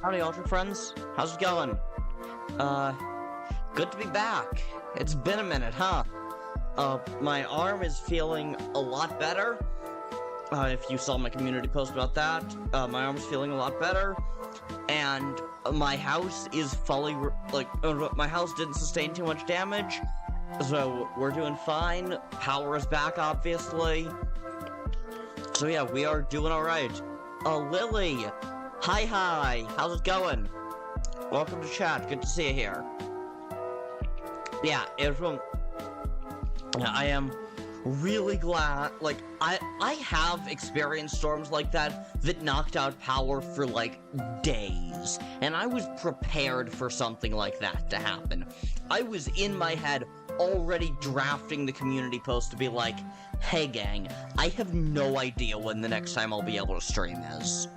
Howdy, Ultra Friends. How's it going? Good to be back. It's been a minute, huh? My arm is feeling a lot better. If you saw my community post about that, my arm's feeling a lot better. And my house is fully, my house didn't sustain too much damage. So, we're doing fine. Power is back, obviously. So yeah, we are doing alright. Lily! Hi! How's it going? Welcome to chat. Good to see you here. Yeah, I am really glad, I have experienced storms like that knocked out power for, days. And I was prepared for something like that to happen. I was in my head already drafting the community post to be like, hey gang, I have no idea when the next time I'll be able to stream is.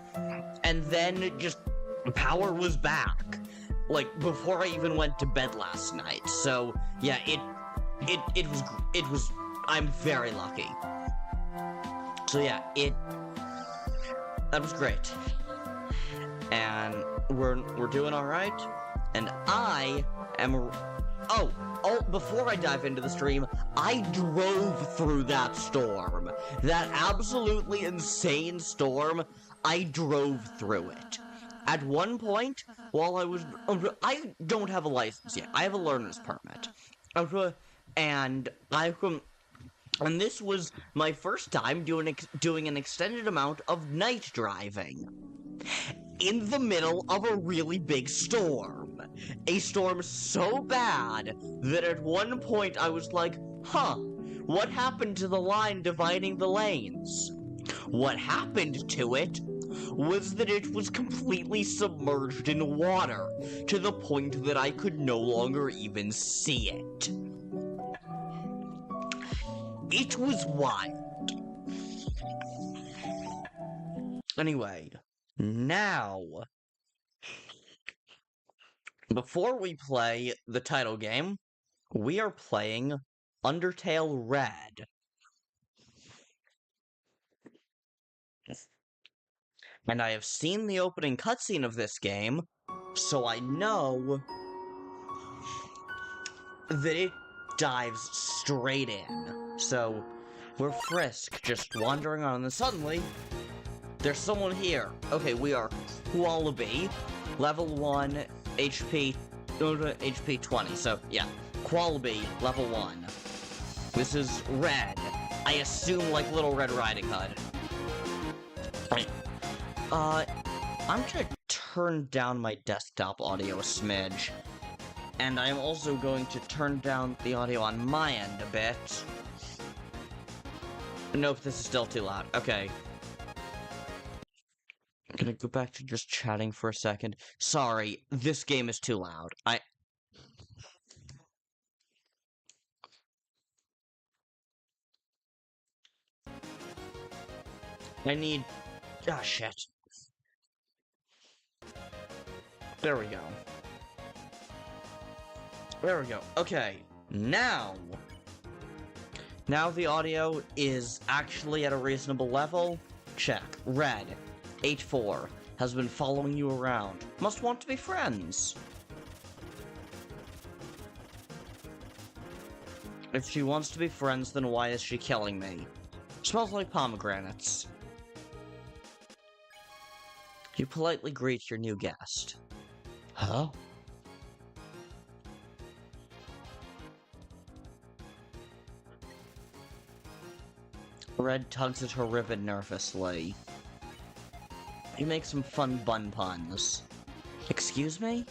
And then just power was back, before I even went to bed last night. So yeah, it was I'm very lucky. So yeah, that was great. And we're doing all right. And I am before I dive into the stream, I drove through that storm. That absolutely insane storm, I drove through it. At one point, while I don't have a license yet. I have a learner's permit. And this was my first time doing an extended amount of night driving. In the middle of a really big storm. A storm so bad that at one point I was like, huh, what happened to the line dividing the lanes? What happened to it was that it was completely submerged in water, to the point that I could no longer even see it. It was wild. Anyway, now, before we play the title game, we are playing Undertale Red. And I have seen the opening cutscene of this game, so I know that it dives straight in. So, we're Frisk, just wandering on, and then suddenly, there's someone here. Okay, we are Qualiby, level 1, HP 20. So, yeah, Qualiby, level 1. This is Red. I assume like Little Red Riding Hood. I'm gonna turn down my desktop audio a smidge. And I'm also going to turn down the audio on my end a bit. Nope, this is still too loud. Okay. I'm gonna go back to just chatting for a second. Sorry, this game is too loud. I need... Ah, shit. There we go. There we go. Okay, now the audio is actually at a reasonable level. Check. Red, 8-4, has been following you around. Must want to be friends. If she wants to be friends, then why is she killing me? Smells like pomegranates. You politely greet your new guest. Huh? Red tugs at her ribbon nervously. You make some fun bun puns. Excuse me?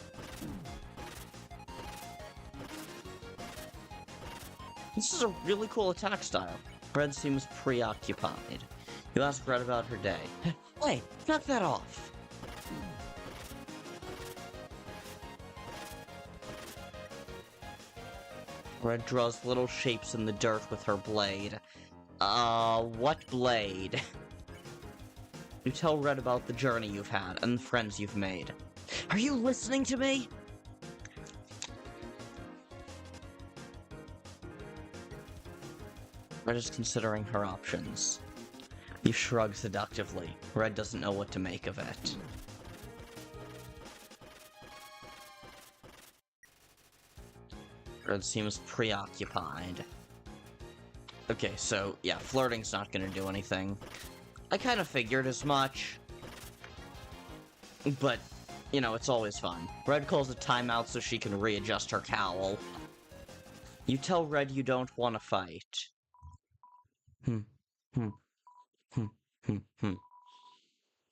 This is a really cool attack style. Red seems preoccupied. You ask Red about her day. Hey, knock that off. Red draws little shapes in the dirt with her blade. What blade? You tell Red about the journey you've had and the friends you've made. Are you listening to me? Red is considering her options. You shrug seductively. Red doesn't know what to make of it. Red seems preoccupied. Okay, so, yeah, flirting's not gonna do anything. I kind of figured as much. But, you know, it's always fun. Red calls a timeout so she can readjust her cowl. You tell Red you don't want to fight.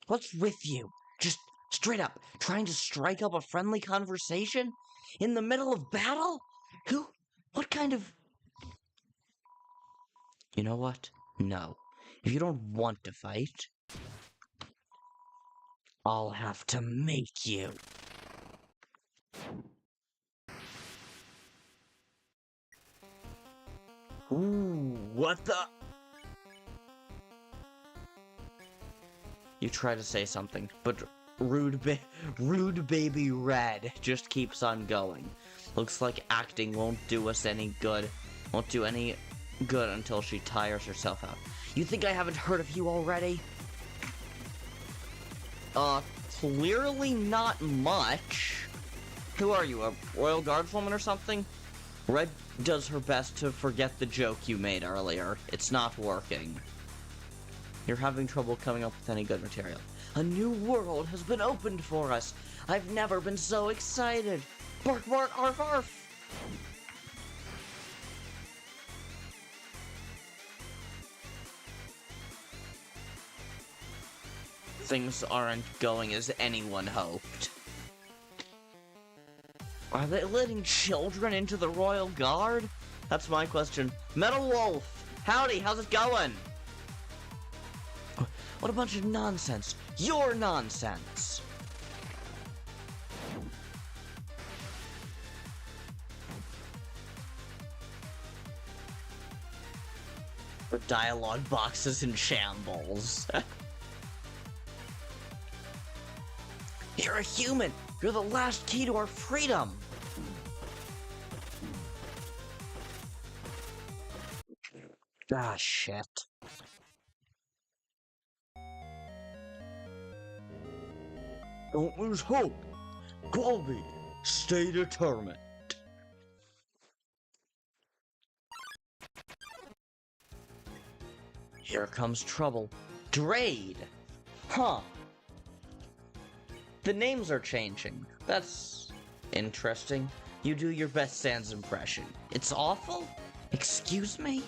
What's with you? Just straight up, trying to strike up a friendly conversation? In the middle of battle? What kind of... You know what? No. If you don't want to fight, I'll have to make you. Ooh, what the... You try to say something, but rude baby Red just keeps on going. Looks like acting won't do us any good. Won't do any good until she tires herself out. You think I haven't heard of you already? Clearly not much. Who are you, a royal guardswoman or something? Red does her best to forget the joke you made earlier. It's not working. You're having trouble coming up with any good material. A new world has been opened for us. I've never been so excited. Bark, bark, arf, arf. Things aren't going as anyone hoped. Are they letting children into the Royal Guard? That's my question. Metal Wolf! Howdy, how's it going? What a bunch of nonsense. You're nonsense. The dialogue box is in shambles. You're a human. You're the last key to our freedom. Ah, shit. Don't lose hope. Colby, stay determined. Here comes trouble. Drade. Huh. The names are changing. That's interesting. You do your best Sans impression. It's awful? Excuse me?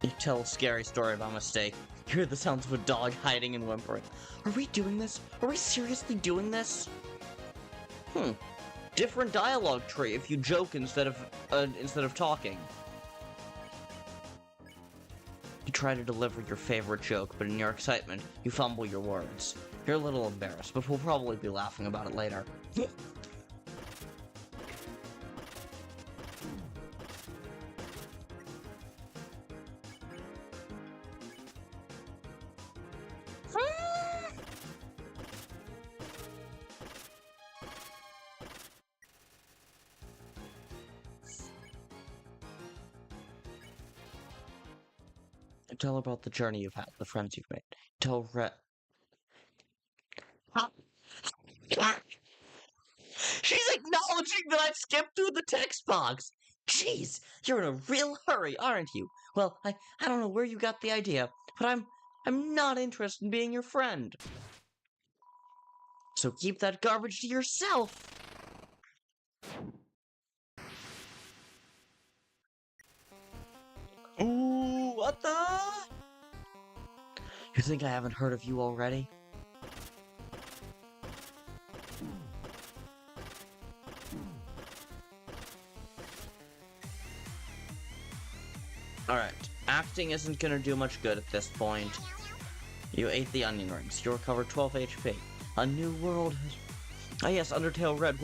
You tell a scary story about a mistake. You hear the sounds of a dog hiding and whimpering. Are we doing this? Are we seriously doing this? Different dialogue tree if you joke instead of talking. You try to deliver your favorite joke, but in your excitement, you fumble your words. You're a little embarrassed, but we'll probably be laughing about it later. Tell about the journey you've had, the friends you've made. Tell She's acknowledging that I've skipped through the text box! Jeez, you're in a real hurry, aren't you? Well, I don't know where you got the idea, but I'm not interested in being your friend. So keep that garbage to yourself! Ooh, what the? You think I haven't heard of you already? Alright, acting isn't gonna do much good at this point. You ate the onion rings. You recovered 12 HP. A new world has... Ah yes, Undertale Red,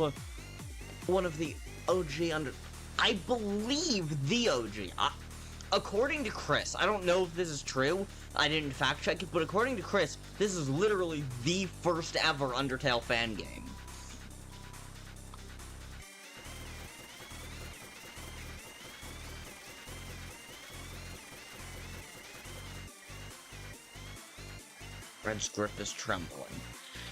one of the OG I believe the OG. According to Kris, I don't know if this is true, I didn't fact check it, but according to Kris, this is literally the first ever Undertale fan game. Red's grip is trembling.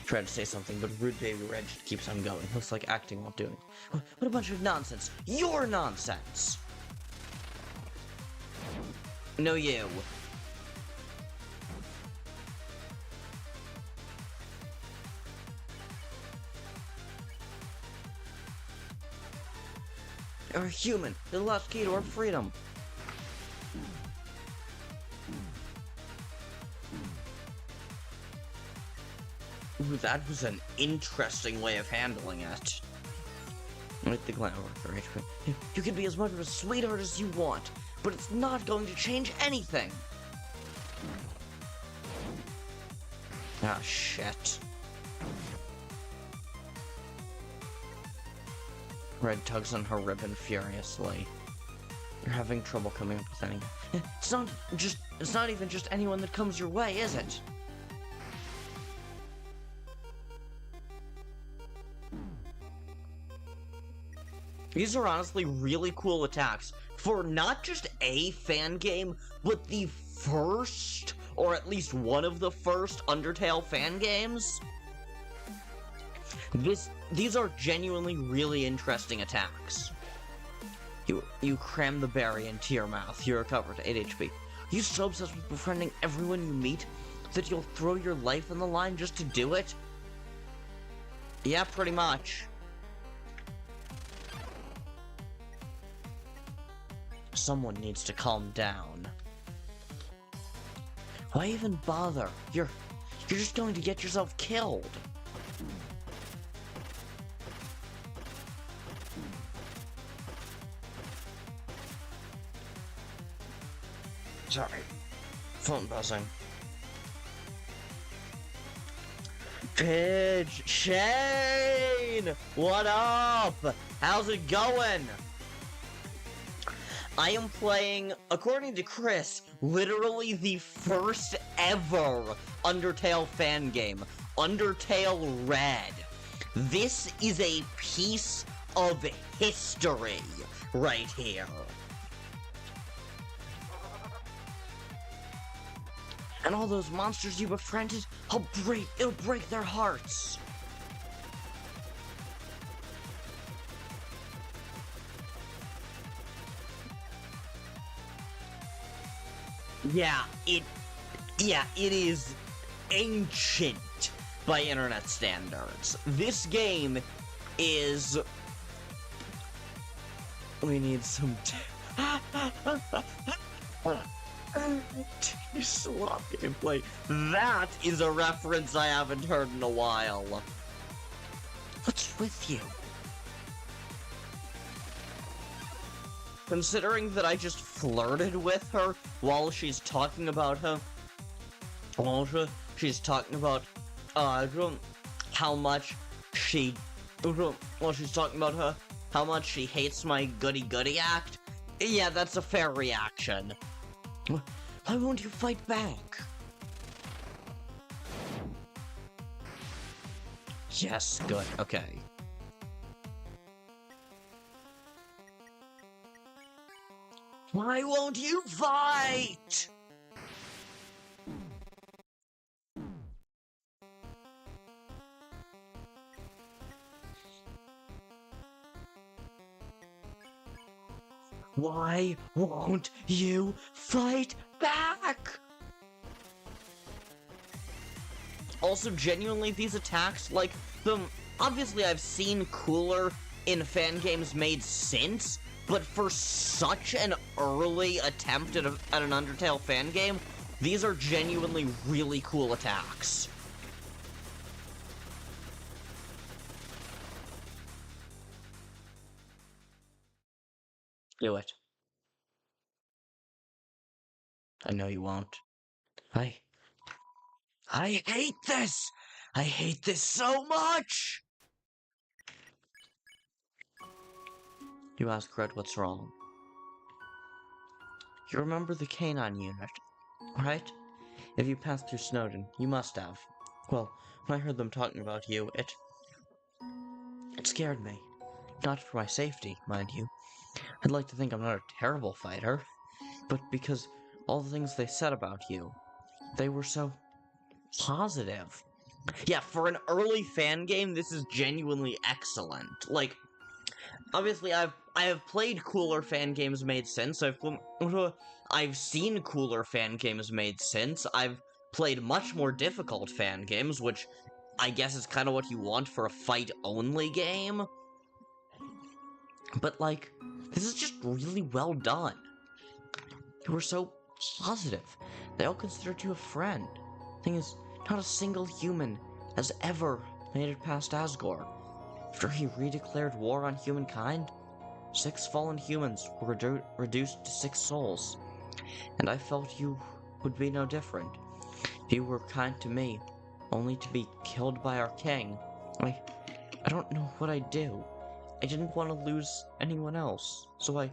Tried to say something, but rude baby Red just keeps on going. Looks like acting while doing. What a bunch of nonsense! You're nonsense! No, you. You're a human. You're the last key to our freedom. Ooh, that was an interesting way of handling it. With the glamour for HP. You can be as much of a sweetheart as you want, but it's not going to change anything. Ah, shit. Red tugs on her ribbon furiously. You're having trouble coming up with anything. It's not even just anyone that comes your way, is it? These are honestly really cool attacks for not just a fan game, but the first, or at least one of the first Undertale fan games. These are genuinely really interesting attacks. You cram the berry into your mouth. You recover to 8 HP. You so obsessed with befriending everyone you meet that you'll throw your life on the line just to do it? Yeah, pretty much. Someone needs to calm down. Why even bother? You're just going to get yourself killed. Sorry. Phone buzzing. Pidge! Shane! What up? How's it going? I am playing, according to Kris, literally the first ever Undertale fan game, Undertale Red. This is a piece of history right here. And all those monsters you befriended, it'll break their hearts. Yeah, it is ancient by internet standards. This game is... We need some... Swap gameplay. That is a reference I haven't heard in a while. What's with you? Considering that I just flirted with her while she's talking about her, she's talking about how much she, while she's talking about her, how much she hates my goody-goody act. Yeah, that's a fair reaction. Why won't you fight back? Yes, good, okay. Why won't you fight? Why won't you fight back? Also, genuinely, these attacks, like, obviously I've seen cooler in fan games made since, but for such an early attempt at an Undertale fan game, these are genuinely really cool attacks. Do it. I know you won't. I hate this! I hate this so much! You ask Red what's wrong. You remember the canine unit, right? If you passed through Snowden, you must have. Well, when I heard them talking about you, it scared me. Not for my safety, mind you. I'd like to think I'm not a terrible fighter, but because all the things they said about you, they were so positive. Yeah, for an early fan game, this is genuinely excellent. Like, obviously, I have played cooler fan games made since. I've seen cooler fan games made since. I've played much more difficult fan games, which I guess is kind of what you want for a fight-only game. But, like, this is just really well done. You were so positive. They all considered you a friend. Thing is, not a single human has ever made it past Asgore. After he redeclared war on humankind, 6 fallen humans were reduced to 6 souls. And I felt you would be no different. You were kind to me, only to be killed by our king. I don't know what I'd do. I didn't want to lose anyone else, so I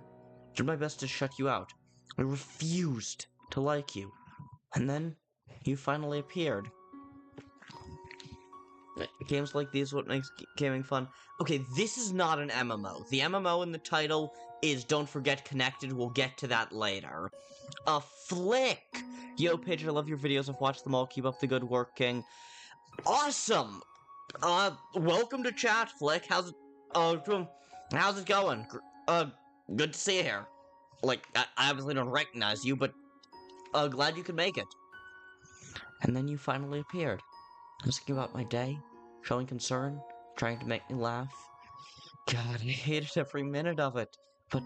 did my best to shut you out. I refused to like you. And then, you finally appeared. Games like these what makes gaming fun. Okay, this is not an MMO. The MMO in the title is Don't Forget Connected. We'll get to that later. A flick! Yo, Paige, I love your videos. I've watched them all. Keep up the good work, King. Awesome! Welcome to chat, Flick. How's it going? Good to see you here. Like, I obviously don't recognize you, but, glad you could make it. And then you finally appeared. Asking about my day, showing concern, trying to make me laugh. God, I hated every minute of it. But,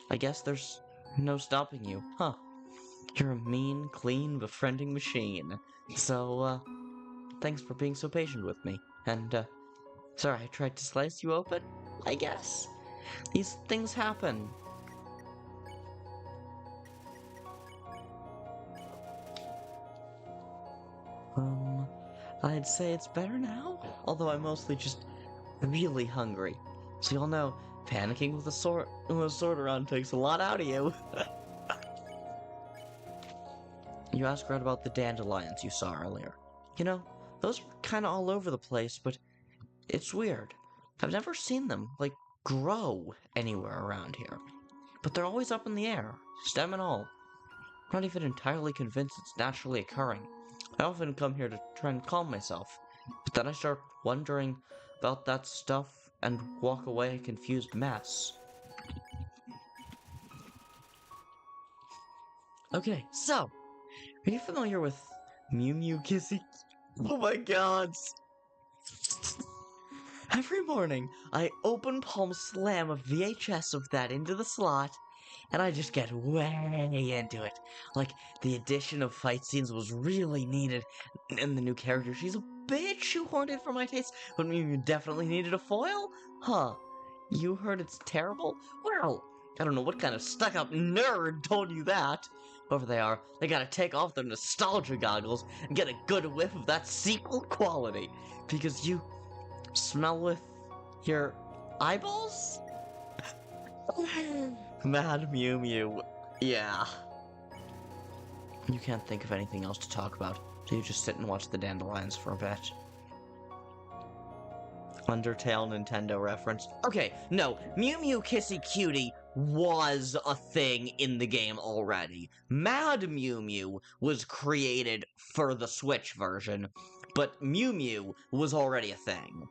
I guess there's no stopping you, huh? You're a mean, clean, befriending machine. So, thanks for being so patient with me. And, sorry I tried to slice you open, I guess. These things happen. I'd say it's better now, although I'm mostly just really hungry. So you'll know, panicking with a sword around takes a lot out of you. You asked right about the dandelions you saw earlier. You know, those are kind of all over the place, but it's weird. I've never seen them, like, grow anywhere around here. But they're always up in the air, stem and all. I'm not even entirely convinced it's naturally occurring. I often come here to try and calm myself, but then I start wondering about that stuff and walk away a confused mess. Okay, so, are you familiar with Mew Mew Kissy? Oh my god! Every morning, I open palm slam a VHS of that into the slot, and I just get way into it. Like, the addition of fight scenes was really needed, and the new character, she's a bit shoehorned in for my taste, but you definitely needed a foil? Huh. You heard it's terrible? Well, I don't know what kind of stuck-up nerd told you that. Whoever they are, they gotta take off their nostalgia goggles and get a good whiff of that sequel quality. Because you smell with your eyeballs? Mad Mew Mew. Yeah. You can't think of anything else to talk about, so you just sit and watch the dandelions for a bit. Undertale Nintendo reference. Okay, no, Mew Mew Kissy Cutie was a thing in the game already. Mad Mew Mew was created for the Switch version, but Mew Mew was already a thing.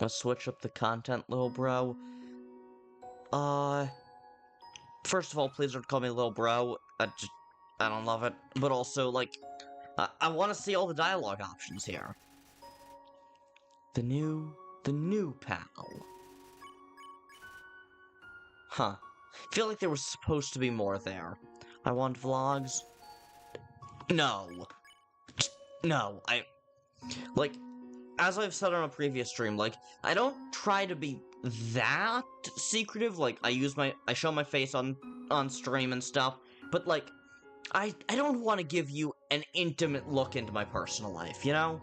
Let's switch up the content, little bro. First of all, please don't call me little bro. I don't love it. But also, like, I want to see all the dialogue options here. The new pal. Huh. I feel like there was supposed to be more there. I want vlogs. No. No, like, as I've said on a previous stream, like, I don't try to be that secretive. Like, I show my face on stream and stuff, but, like, I don't want to give you an intimate look into my personal life, you know?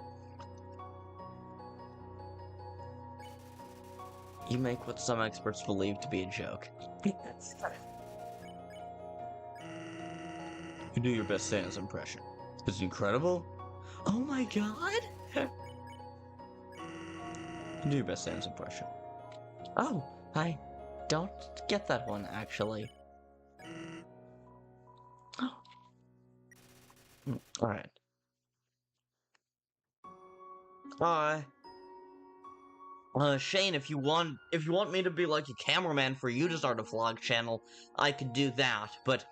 You make what some experts believe to be a joke. You do your best Sans impression. It's incredible. Oh my god! Do your best Sans impression. Oh, hi. don't get that one, actually. Alright. Shane, if you want me to be like a cameraman for you to start a vlog channel, I could do that, but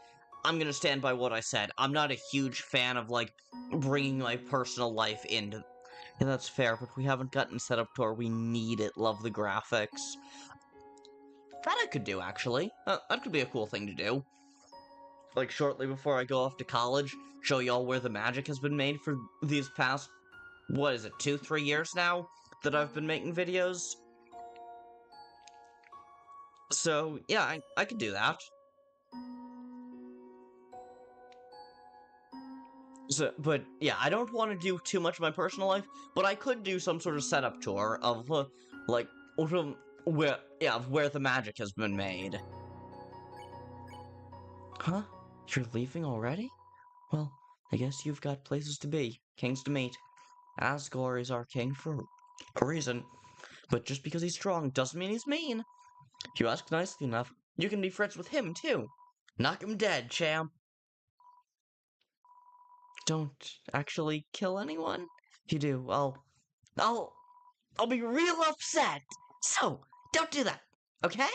I'm gonna stand by what I said. I'm not a huge fan of, like, bringing my personal life into... Yeah, that's fair, but we haven't gotten set up to where we need it. Love the graphics. That I could do, actually. That could be a cool thing to do. Like, shortly before I go off to college, show y'all where the magic has been made for these past, what is it, 2-3 years now that I've been making videos? So, yeah, I could do that. So, but, yeah, I don't want to do too much of my personal life, but I could do some sort of setup tour of, like, where the magic has been made. Huh? You're leaving already? Well, I guess you've got places to be, kings to meet. Asgore is our king for a reason, but just because he's strong doesn't mean he's mean. If you ask nicely enough, you can be friends with him, too. Knock him dead, champ. Don't actually kill anyone? If you do, I'll be real upset. So, don't do that, okay?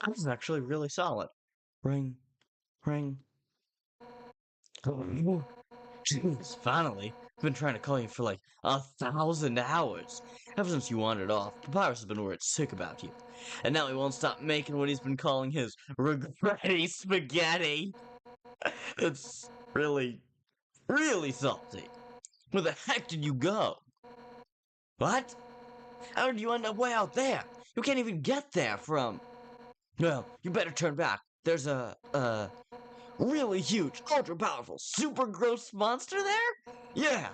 That was actually really solid. Ring. Ring. Oh, jeez, finally. I've been trying to call you for like 1,000 hours. Ever since you wandered off, Papyrus has been worried sick about you. And now he won't stop making what he's been calling his regretty spaghetti. It's really, really salty. Where the heck did you go? What? How did you end up way out there? You can't even get there from... Well, you better turn back. There's a really huge, ultra-powerful, super gross monster there? Yeah,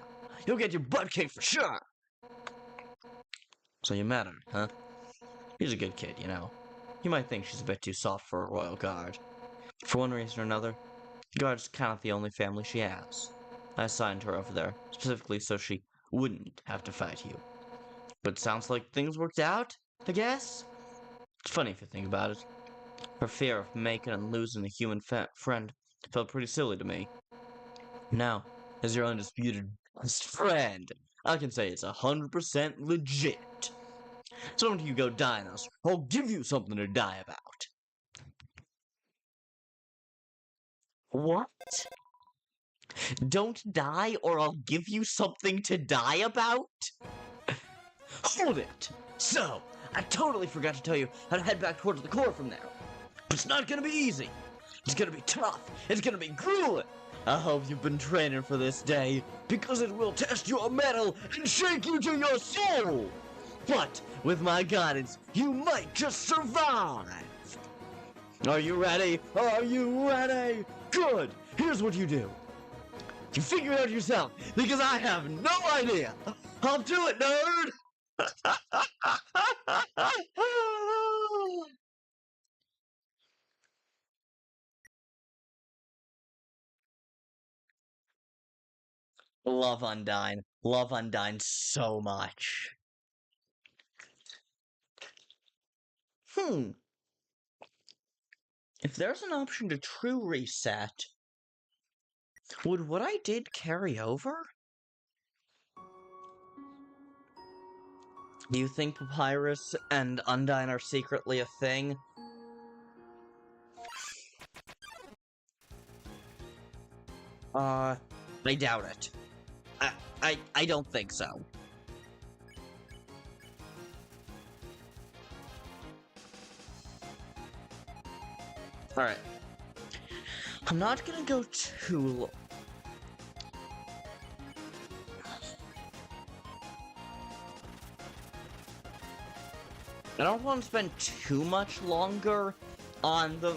you'll get your butt kicked for sure. So you met her, huh? She's a good kid, you know. You might think she's a bit too soft for a royal guard. For one reason or another, the guard's kind of the only family she has. I assigned her over there, specifically so she wouldn't have to fight you. But it sounds like things worked out, I guess? It's funny if you think about it. Her fear of making and losing a human friend felt pretty silly to me. Now, as your undisputed best friend, I can say it's 100% legit. So don't you go die on us, or I'll give you something to die about. What? Don't die, or I'll give you something to die about? Hold it! So, I totally forgot to tell you how to head back towards the core from there. But it's not gonna be easy. It's gonna be tough. It's gonna be grueling. I hope you've been training for this day, because it will test your mettle and shake you to your soul. But with my guidance, you might just survive. Are you ready? Are you ready? Good. Here's what you do. You figure it out yourself, because I have no idea. I'll do it, nerd. Love Undyne. Love Undyne so much. If there's an option to true reset, would what I did carry over? Do you think Papyrus and Undyne are secretly a thing? I doubt it. I don't think so. Alright. I'm not gonna go too... I don't want to spend too much longer on the...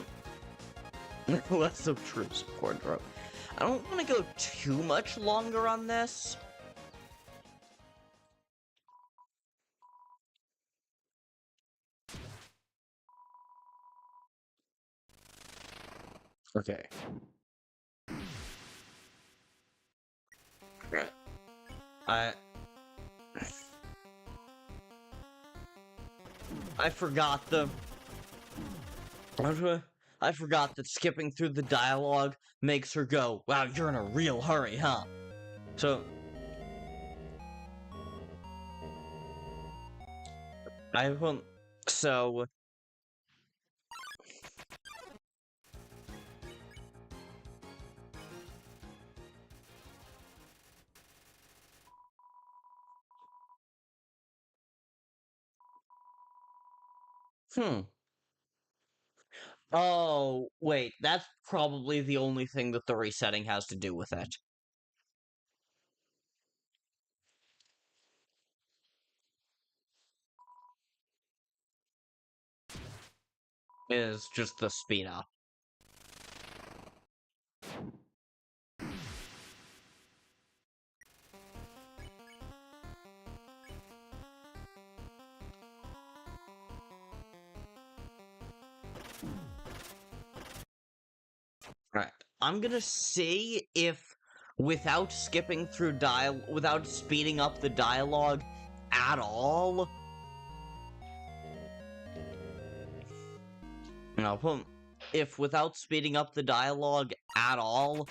That's so true, support drop. I don't want to go too much longer on this. Okay. Right. I forgot I forgot that skipping through the dialogue makes her go, "Wow, you're in a real hurry, huh?" So I won't. So hmm. Oh, wait, that's probably the only thing that the resetting has to do with it. Is just the speed up. Right. I'm gonna see if, without skipping through without speeding up the dialogue at all. No, if without speeding up the dialogue at all,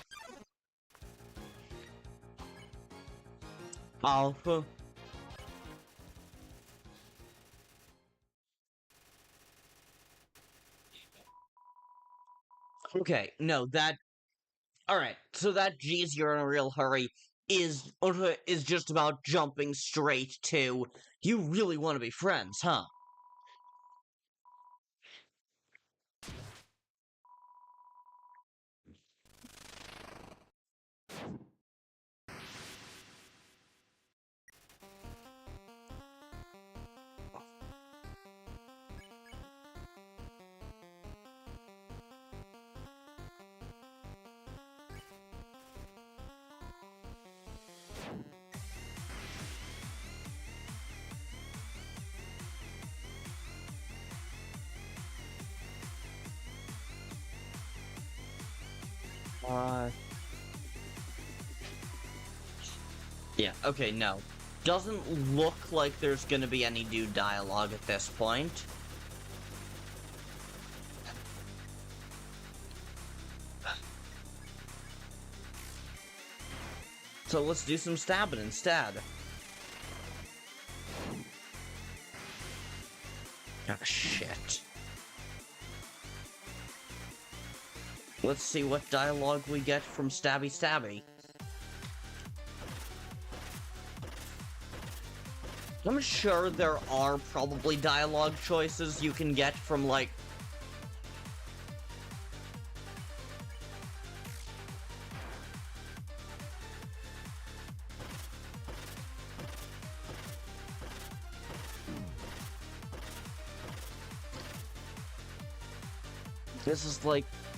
I'll. Okay, no, that. Alright, so that "geez, you're in a real hurry" is just about jumping straight to, "You really want to be friends, huh?" Uh. Yeah, okay, no. Doesn't look like there's gonna be any new dialogue at this point. So let's do some stabbing instead. Ah, shit. Let's see what dialogue we get from Stabby Stabby. I'm sure there are probably dialogue choices you can get from, like...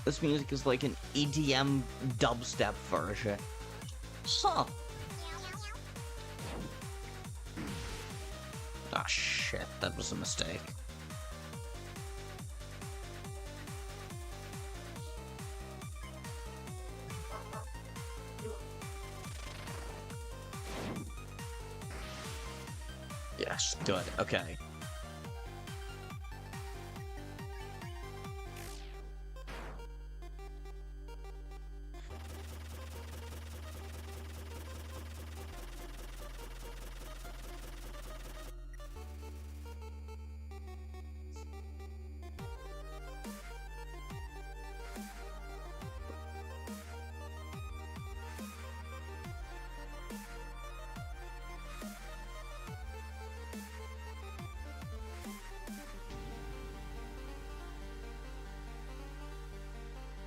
This music is like an EDM dubstep version. Huh. Ah, shit, that was a mistake. Yes, good, okay.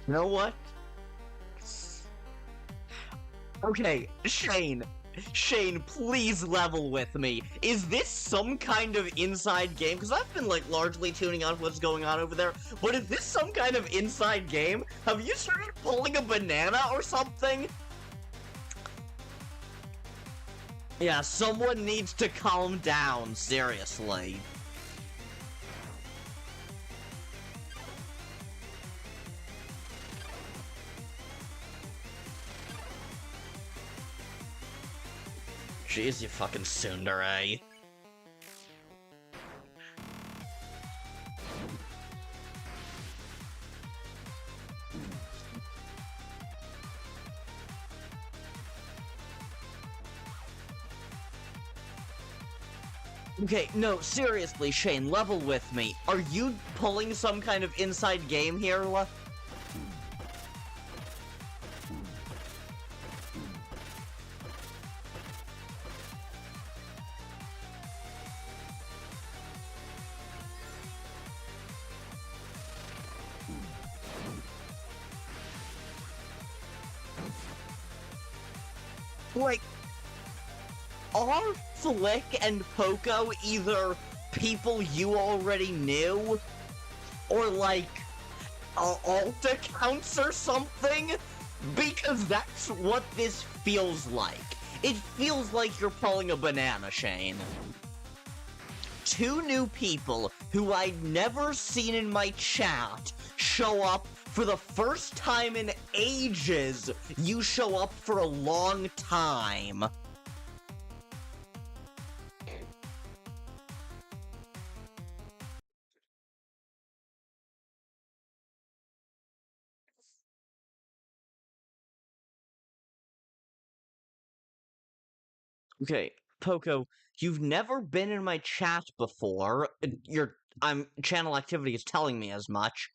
You know what? Okay, Shane, Shane, please level with me. Is this some kind of inside game? Because I've been, like, largely tuning on what's going on over there, but is this some kind of inside game? Have you started pulling a banana or something? Yeah, someone needs to calm down, seriously. Jeez, you fucking tsundere. Okay, no, seriously, Shane, level with me. Are you pulling some kind of inside game here? Like, are Flick and Poco either people you already knew? Or, like, alt accounts or something? Because that's what this feels like. It feels like you're pulling a banana, Shane. Two new people who I'd never seen in my chat show up for the first time in ages. You show up for a long time. Okay, Poco, you've never been in my chat before. Your channel activity is telling me as much.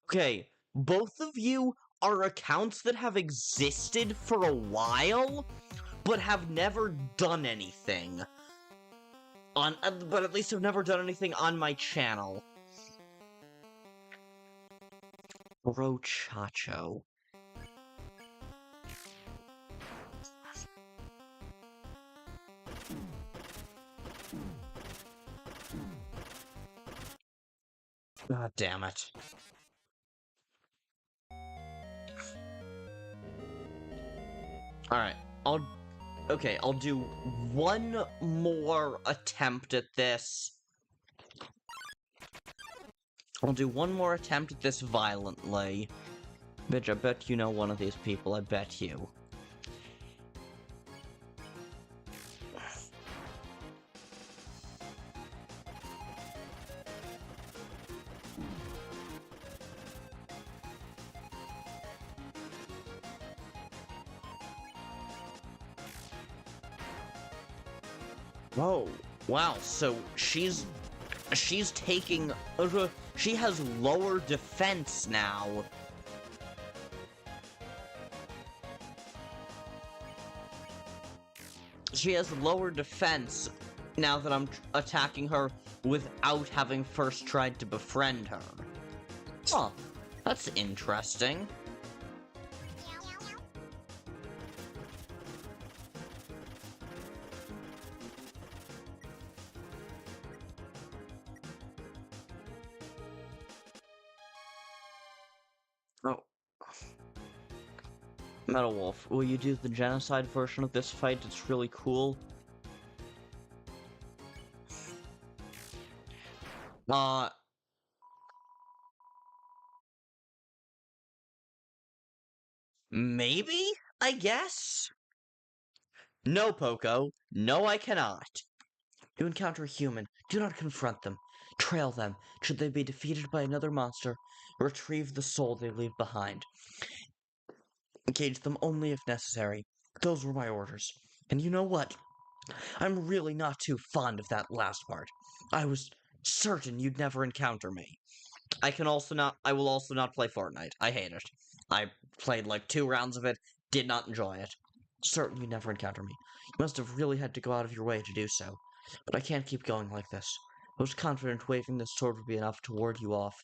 Okay, both of you are accounts that have existed for a while, but have never done anything. But at least have never done anything on my channel. Bro Chacho. God damn it. Alright, I'll do one more attempt at this. I'll do one more attempt at this violently. Bitch, I bet you know one of these people, I bet you. Oh, wow, so she's taking, she has lower defense now. She has lower defense now that I'm attacking her without having first tried to befriend her. Huh, that's interesting. Oh. Metal Wolf, will you do the genocide version of this fight? It's really cool. Maybe? I guess? No, Poco. No, I cannot. You encounter a human. Do not confront them. Trail them. Should they be defeated by another monster, retrieve the soul they leave behind. Engage them only if necessary. Those were my orders. And you know what? I'm really not too fond of that last part. I was certain you'd never encounter me. I will also not play Fortnite. I hate it. I played like 2 rounds of it, did not enjoy it. Certain you'd never encounter me. You must have really had to go out of your way to do so. But I can't keep going like this. I was confident waving the sword would be enough to ward you off.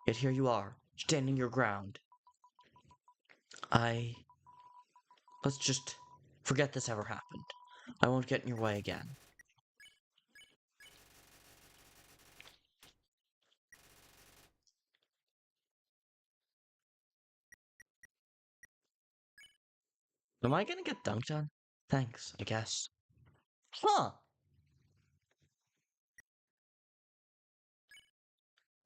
Yet here you are, standing your ground. Let's just forget this ever happened. I won't get in your way again. Am I gonna get dunked on? Thanks, I guess. Huh.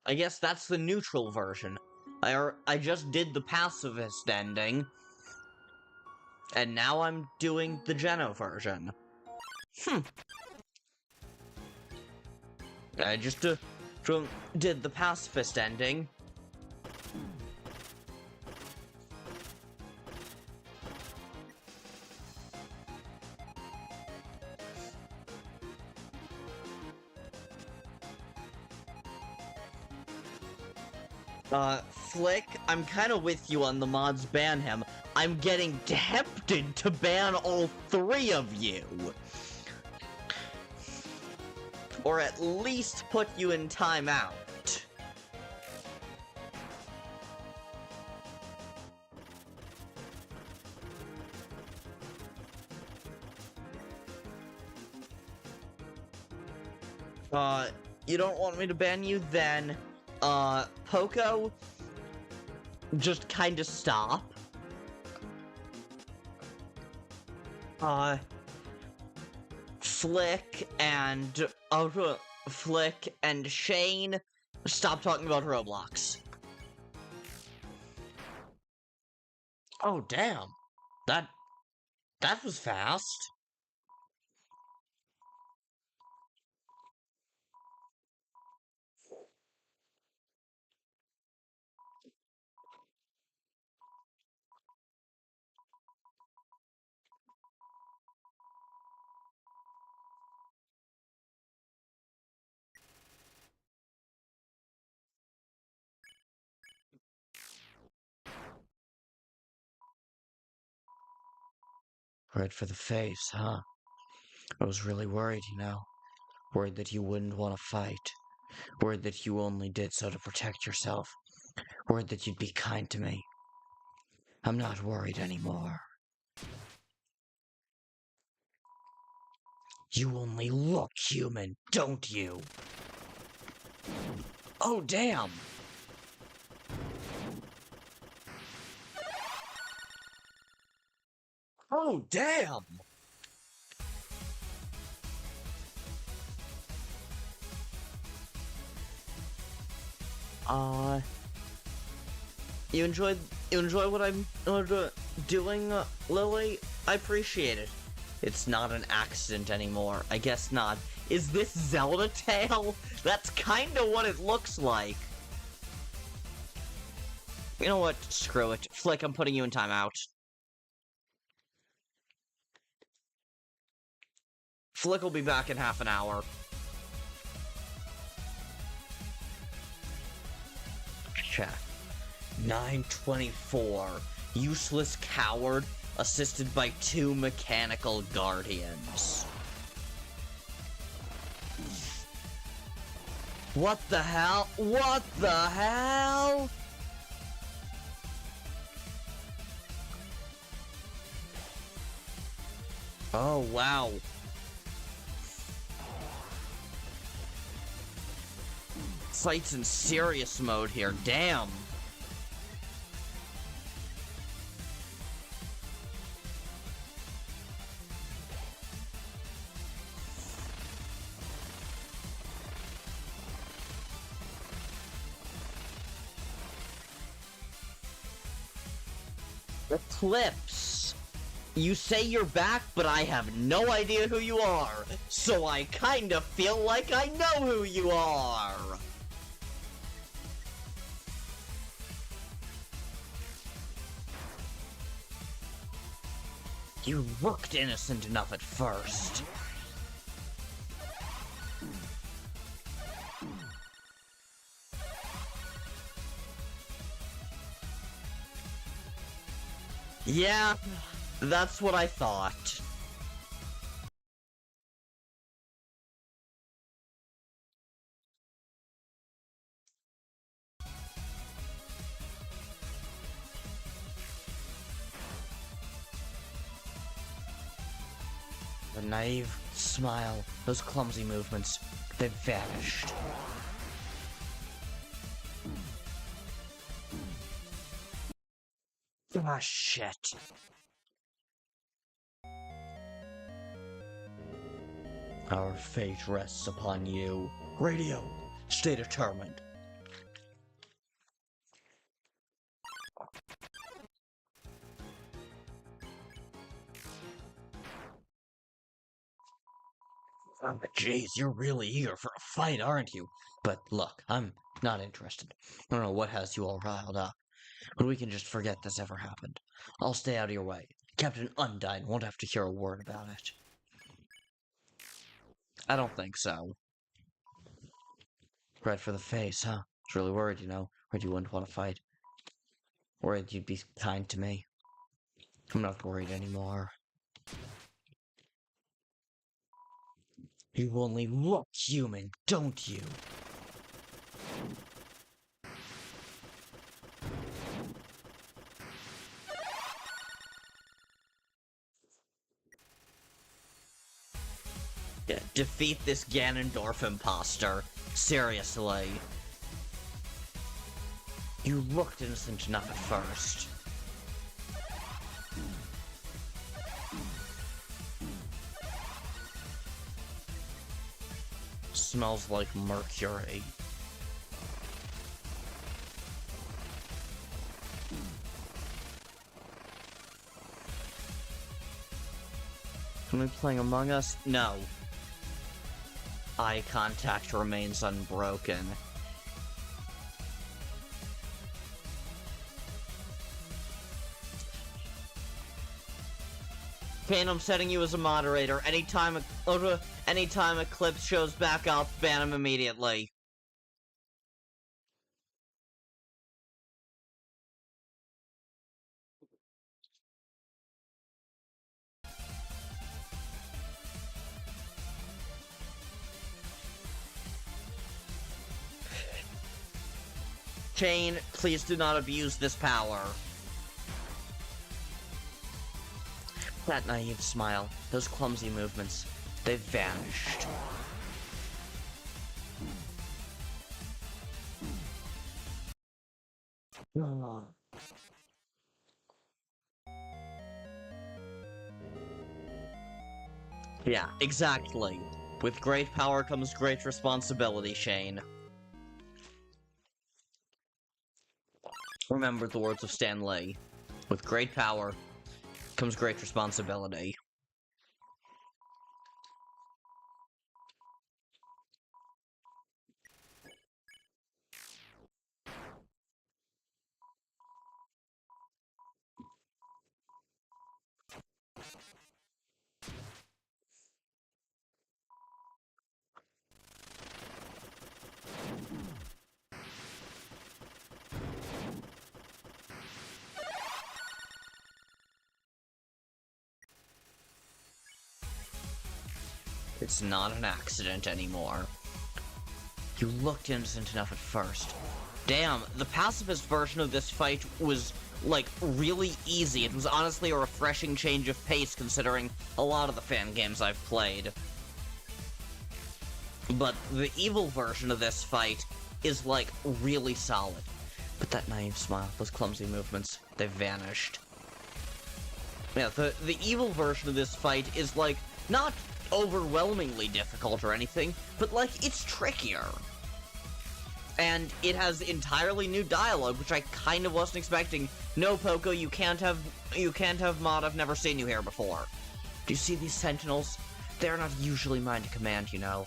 I guess that's the neutral version. I just did the pacifist ending, and now I'm doing the Geno version. I just did the pacifist ending. Flick, I'm kind of with you on the mods ban him. I'm getting tempted to ban all three of you. Or at least put you in timeout. You don't want me to ban you? Then, Poco, just kind of stop. Flick and Shane, stop talking about Roblox. Oh, damn. That was fast. Right for the face, huh? I was really worried, you know. Worried that you wouldn't want to fight. Worried that you only did so to protect yourself. Worried that you'd be kind to me. I'm not worried anymore. You only look human, don't you? Oh, damn! Oh, damn! You enjoy what I'm doing, Lily? I appreciate it. It's not an accident anymore. I guess not. Is this Zelda tail? That's kinda what it looks like. You know what? Screw it. Flick, I'm putting you in timeout. Flick will be back in half an hour. Check. 924. Useless coward, assisted by 2 mechanical guardians. What the hell? What the hell? Oh, wow. Fight's in serious mode here, damn. Eclipse, you say you're back, but I have no idea who you are, so I kinda feel like I know who you are. You looked innocent enough at first. Yeah, that's what I thought. The naive smile, those clumsy movements, they vanished. Ah, shit. Our fate rests upon you. Radio, stay determined. Oh, jeez, you're really eager for a fight, aren't you? But look, I'm not interested. I don't know what has you all riled up, but we can just forget this ever happened. I'll stay out of your way. Captain Undyne won't have to hear a word about it. I don't think so. Right for the face, huh? I was really worried, you know. Worried you wouldn't want to fight. Worried you'd be kind to me. I'm not worried anymore. You only look human, don't you? Yeah, defeat this Ganondorf imposter. Seriously. You looked innocent enough at first. Smells like mercury. Can we play Among Us? No. Eye contact remains unbroken. Kane, I'm setting you as a moderator. Anytime a clip shows back up, ban him immediately. Kane, please do not abuse this power. That naive smile, those clumsy movements, they vanished. Yeah, exactly. With great power comes great responsibility, Shane. Remember the words of Stan Lee. With great power comes great responsibility. It's not an accident anymore. You looked innocent enough at first. Damn, the pacifist version of this fight was, like, really easy. It was honestly a refreshing change of pace considering a lot of the fan games I've played. But the evil version of this fight is, like, really solid. But that naive smile, those clumsy movements, they vanished. Yeah, the evil version of this fight is, like, not overwhelmingly difficult or anything, but, like, it's trickier. And it has entirely new dialogue, which I kind of wasn't expecting. No, Poco, you can't have mod, I've never seen you here before. Do you see these sentinels? They're not usually mine to command, you know.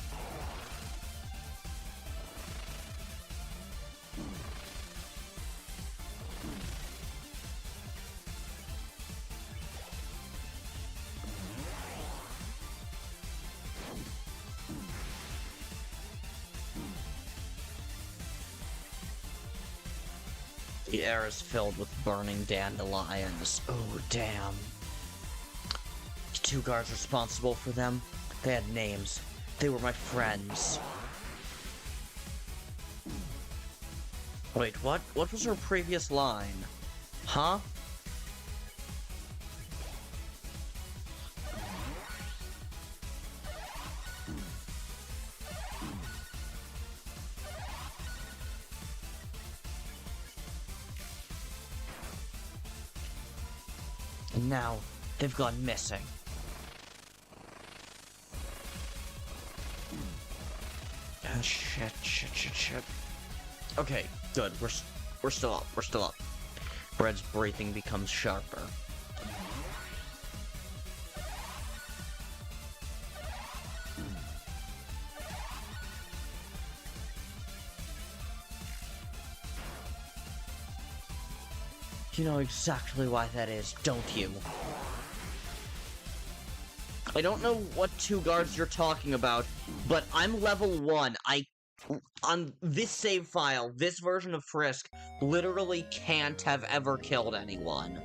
The air is filled with burning dandelions. Oh, damn. The two guards responsible for them, they had names. They were my friends. Wait, what? What was her previous line? Huh? And now, they've gone missing. Shit. Okay, good. We're still up. Bread's breathing becomes sharper. You know exactly why that is, don't you? I don't know what two guards you're talking about, but I'm level 1. On this save file, this version of Frisk literally can't have ever killed anyone.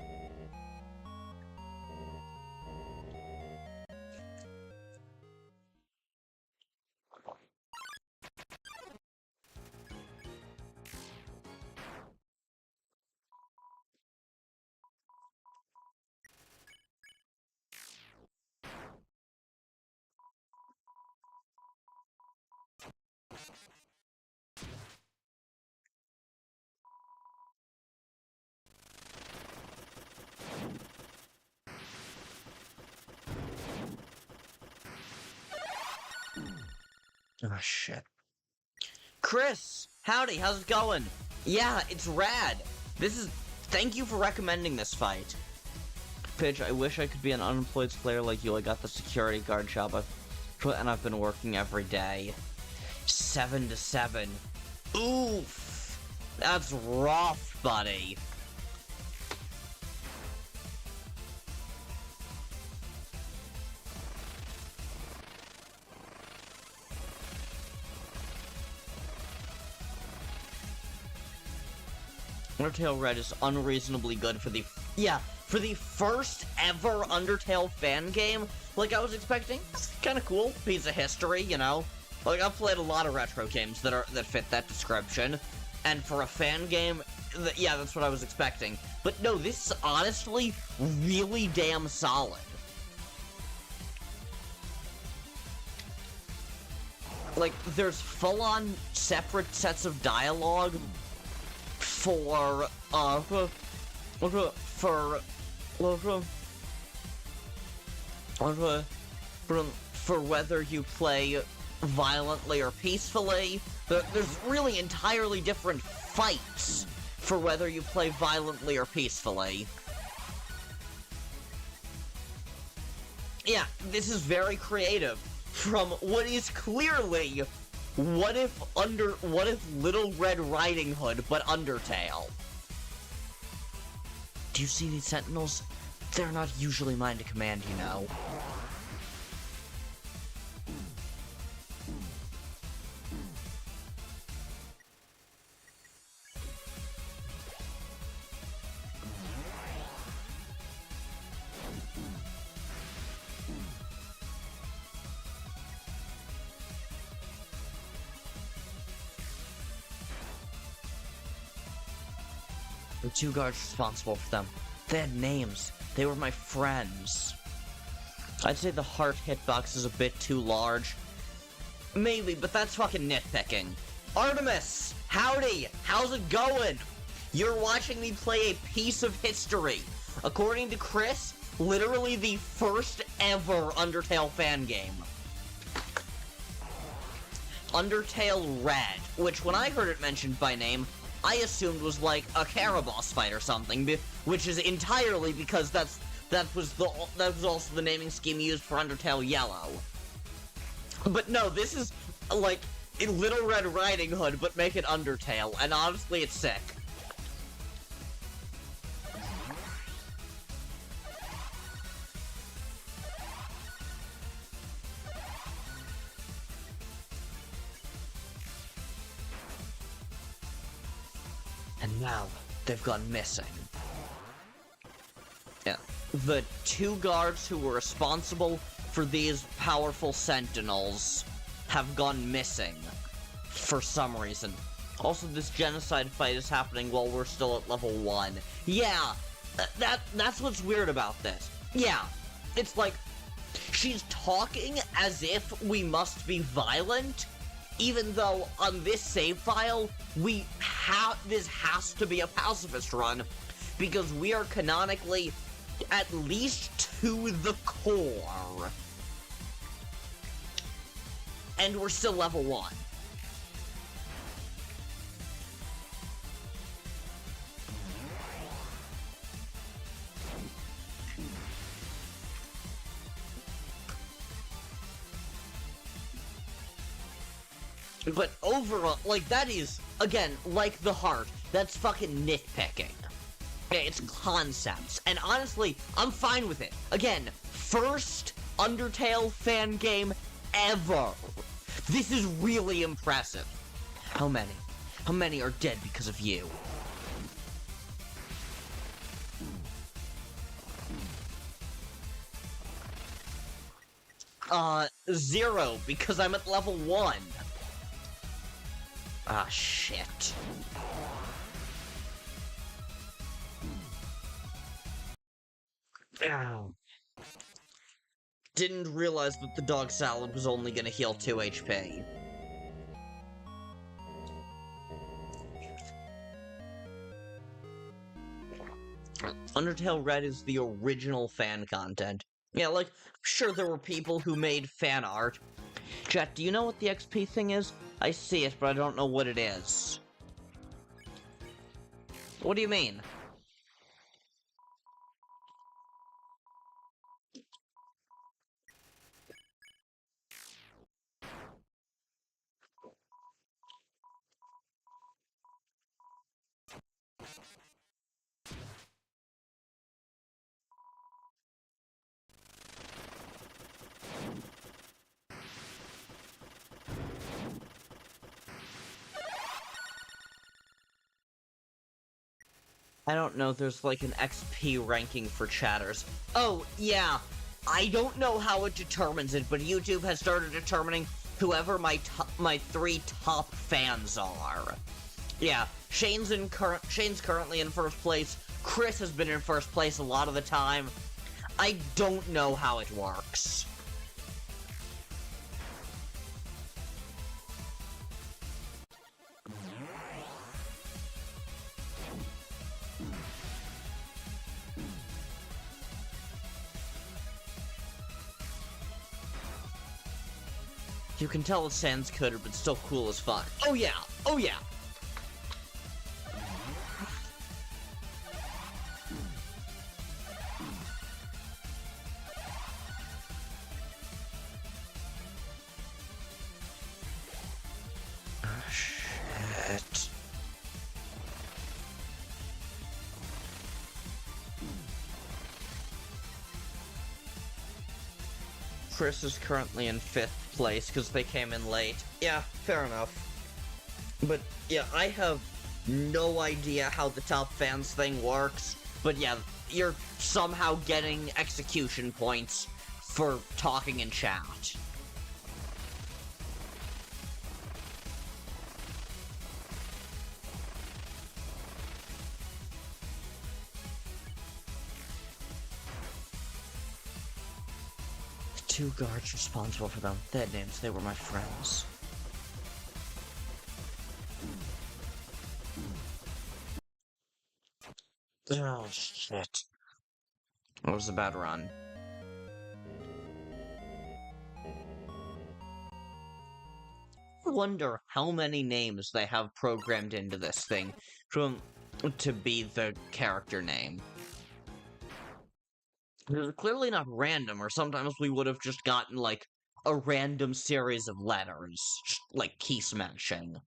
Oh, shit. Kris! Howdy, how's it going? Yeah, it's rad! Thank you for recommending this fight. Pidge, I wish I could be an unemployed slayer like you. I got the security guard job, and I've been working every day. 7 to 7. Oof! That's rough, buddy. Undertale Red is unreasonably good for the first ever Undertale fan game. Like, I was expecting, it's kind of cool piece of history, you know? Like, I've played a lot of retro games that fit that description, and for a fan game, yeah, that's what I was expecting. But no, this is honestly really damn solid. Like, there's full-on separate sets of dialogue for whether you play violently or peacefully. There's really entirely different fights for whether you play violently or peacefully. Yeah, this is very creative. From what is clearly, what if Little Red Riding Hood, but Undertale? Do you see these sentinels? They're not usually mine to command, you know. The two guards responsible for them. They had names. They were my friends. I'd say the heart hitbox is a bit too large. Maybe, but that's fucking nitpicking. Artemis! Howdy! How's it going? You're watching me play a piece of history. According to Kris, literally the first ever Undertale fan game. Undertale Red, which when I heard it mentioned by name, I assumed was like a Caraboss fight or something, which is entirely because that was also the naming scheme used for Undertale Yellow. But no, this is like Little Red Riding Hood, but make it Undertale, and honestly, it's sick. And now, they've gone missing. Yeah. The two guards who were responsible for these powerful sentinels have gone missing. For some reason. Also, this genocide fight is happening while we're still at level 1. Yeah! That's what's weird about this. Yeah. It's like, she's talking as if we must be violent, even though on this save file, this has to be a pacifist run, because we are canonically at least to the core. And we're still level 1. But overall, like, that is, again, like the heart, that's fucking nitpicking. It's concepts, and honestly, I'm fine with it. Again, first Undertale fan game ever. This is really impressive. How many? How many are dead because of you? Zero, because I'm at level 1. Ah, shit. Ow. Didn't realize that the dog salad was only gonna heal 2 HP. Undertale Red is the original fan content. Yeah, like, sure there were people who made fan art. Chat, do you know what the XP thing is? I see it, but I don't know what it is. What do you mean? I don't know, there's like an XP ranking for chatters. Oh, yeah. I don't know how it determines it, but YouTube has started determining whoever my 3 top fans are. Yeah, Shane's currently in first place. Kris has been in first place a lot of the time. I don't know how it works. You can tell it's sans coded, but still cool as fuck. Oh yeah! Oh yeah! Oh, shit. Kris is currently in 5th place because they came in late. Yeah, fair enough. But yeah, I have no idea how the top fans thing works. But yeah, you're somehow getting execution points for talking in chat. Two guards responsible for them. They had names. They were my friends. Oh, shit. It was a bad run. I wonder how many names they have programmed into this thing to be the character name. It's clearly not random, or sometimes we would have just gotten, like, a random series of letters, like key smashing.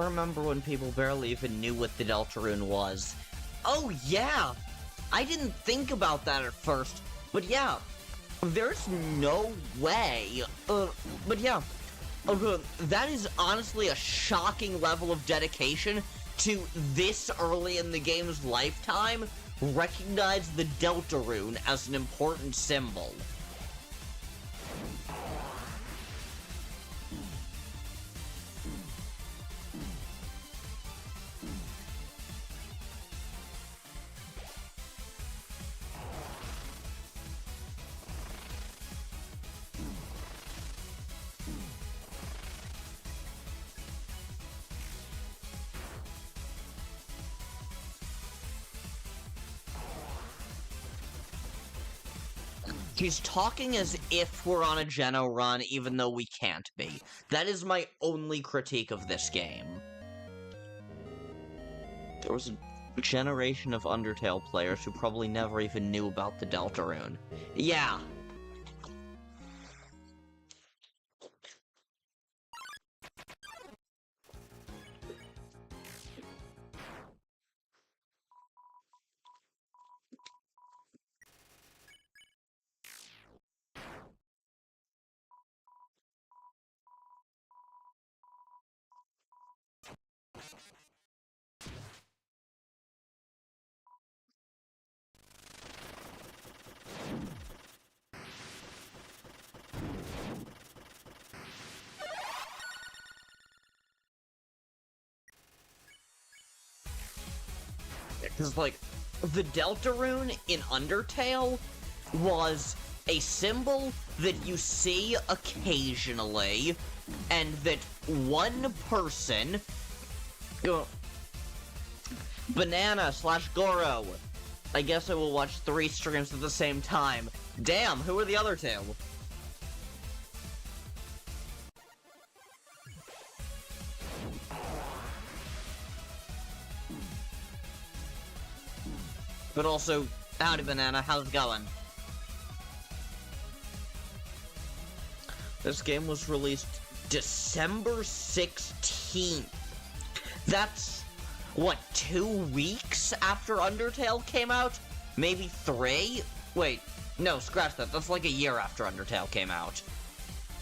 remember when people barely even knew what the Deltarune was. Oh yeah! I didn't think about that at first, but yeah, there's no way. But yeah, that is honestly a shocking level of dedication to this early in the game's lifetime. Recognize the Deltarune as an important symbol. He's talking as if we're on a Geno run, even though we can't be. That is my only critique of this game. There was a generation of Undertale players who probably never even knew about the Deltarune. Yeah. Because, like, the Deltarune in Undertale was a symbol that you see occasionally, and that one person... Banana/Goro. I guess I will watch 3 streams at the same time. Damn, who are the other 2? But also, howdy Banana, how's it going? This game was released December 16th. That's, what, 2 weeks after Undertale came out? Maybe 3? Wait, no, scratch that. That's like a year after Undertale came out.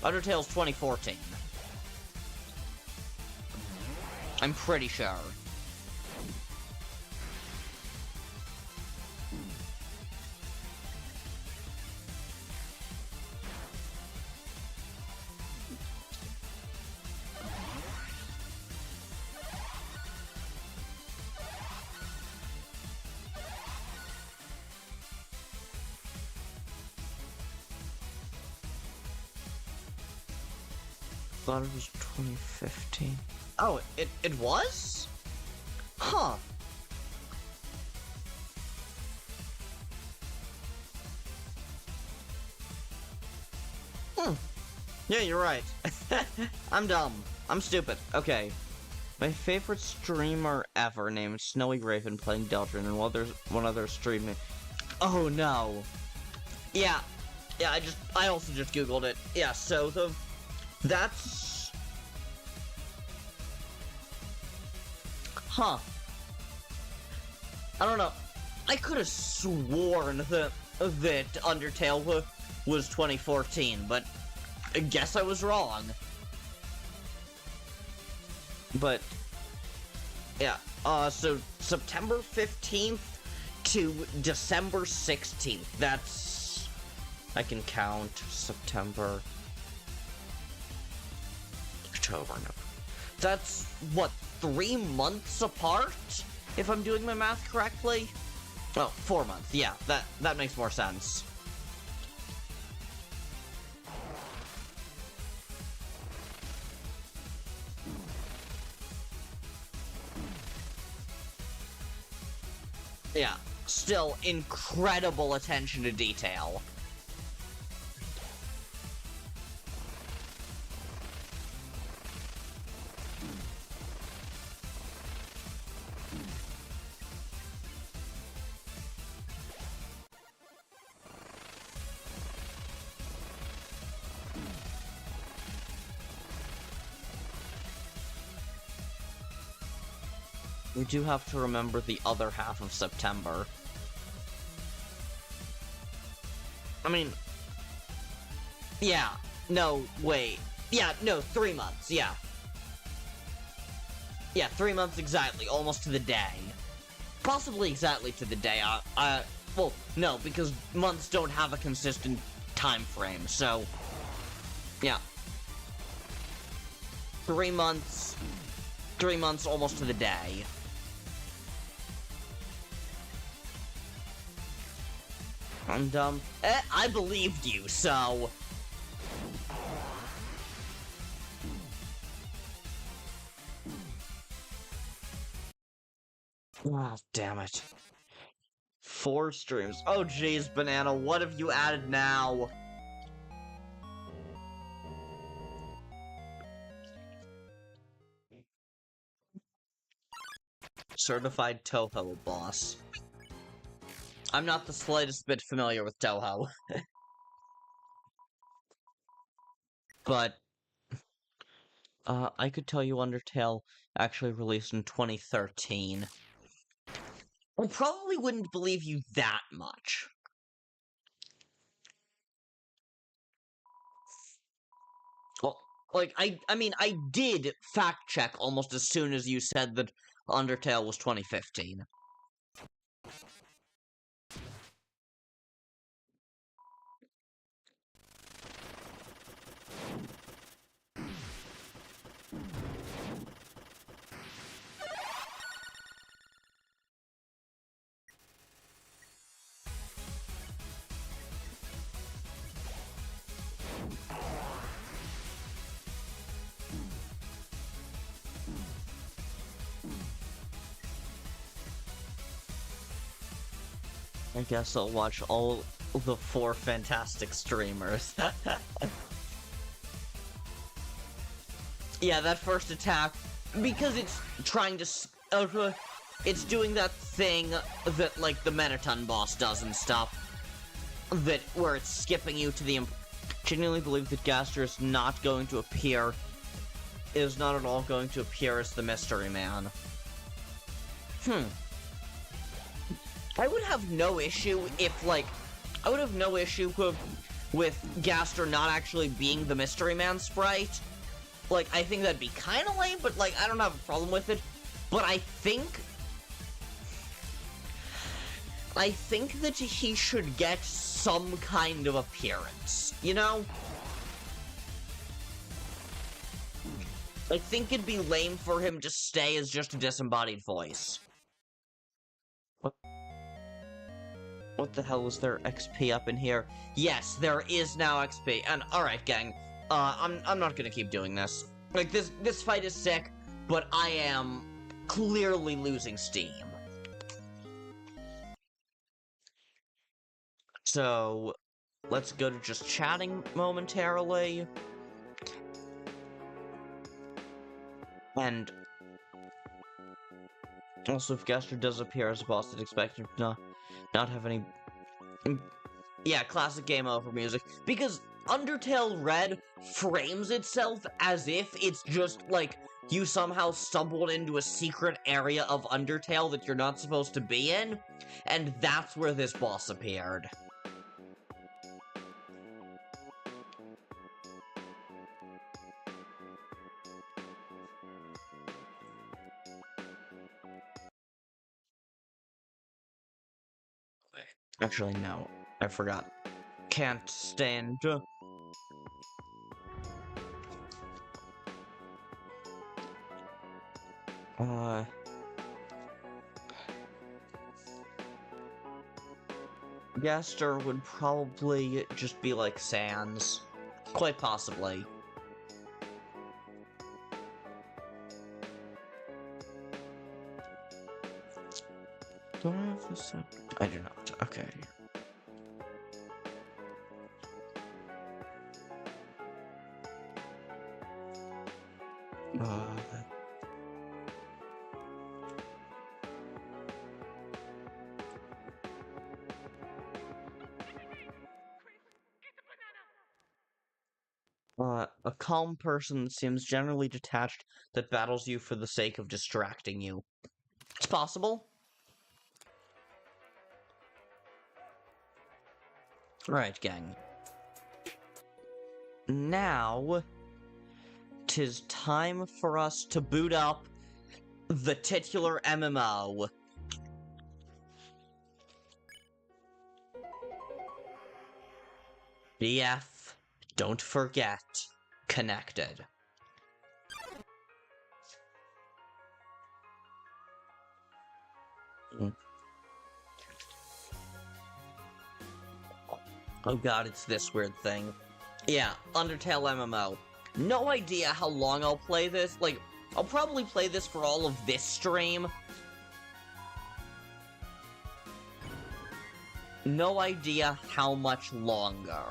Undertale's 2014. I'm pretty sure. I thought it was 2015. Oh, it was? Huh. Yeah, you're right. I'm dumb. I'm stupid. Okay. My favorite streamer ever named Snowy Raven playing Deltarune, and while there's one other streaming... Oh no. Yeah. Yeah, I also just googled it. Yeah, so that's... Huh. I don't know. I could have sworn that Undertale was 2014, but I guess I was wrong. But, yeah, so September 15th to December 16th. That's... I can count September... October, no. That's, what, 3 months apart? If I'm doing my math correctly? Oh, 4 months, yeah, that makes more sense. Yeah, still incredible attention to detail. We do have to remember the other half of September. I mean, yeah, no, wait. Yeah, no, 3 months, yeah. Yeah, 3 months exactly, almost to the day. Possibly exactly to the day. Well, no, because months don't have a consistent time frame, so yeah. 3 months, 3 months almost to the day. And, I believed you, so... Ah, damn it. 4 streams. Oh, jeez, Banana, what have you added now? Certified Toho boss. I'm not the slightest bit familiar with Toho. But, I could tell you Undertale actually released in 2013. I probably wouldn't believe you that much. Well, like, I mean, I did fact check almost as soon as you said that Undertale was 2015. I guess I'll watch all the 4 fantastic streamers. Yeah, that first attack, because it's trying to, it's doing that thing that, like, the Mettaton boss does and stuff, where it's skipping you to the, genuinely believe that Gaster is not going to appear, is not at all going to appear as the Mystery Man. I would have no issue if, like, I would have no issue with Gaster not actually being the Mystery Man sprite. Like, I think that'd be kind of lame, but, like, I don't have a problem with it. But I think that he should get some kind of appearance, you know? I think it'd be lame for him to stay as just a disembodied voice. What the hell is there XP up in here? Yes, there is now XP. And alright, gang. I'm not gonna keep doing this. Like, this fight is sick, but I am clearly losing steam. So, let's go to just chatting momentarily. And also, if Gaster does appear as a boss, I'd expect him to not have any... Yeah, classic game over music. Because Undertale Red frames itself as if it's just, like, you somehow stumbled into a secret area of Undertale that you're not supposed to be in, and that's where this boss appeared. Actually, no. I forgot. Can't stand... Gaster would probably just be like Sans. Quite possibly. I do not. Okay. A calm person seems generally detached that battles you for the sake of distracting you. possible. Alright, gang. Now, 'tis time for us to boot up the titular MMO. BF, don't forget, connected. Oh god, it's this weird thing. Yeah, Undertale MMO. No idea how long I'll play this. Like, I'll probably play this for all of this stream. No idea how much longer.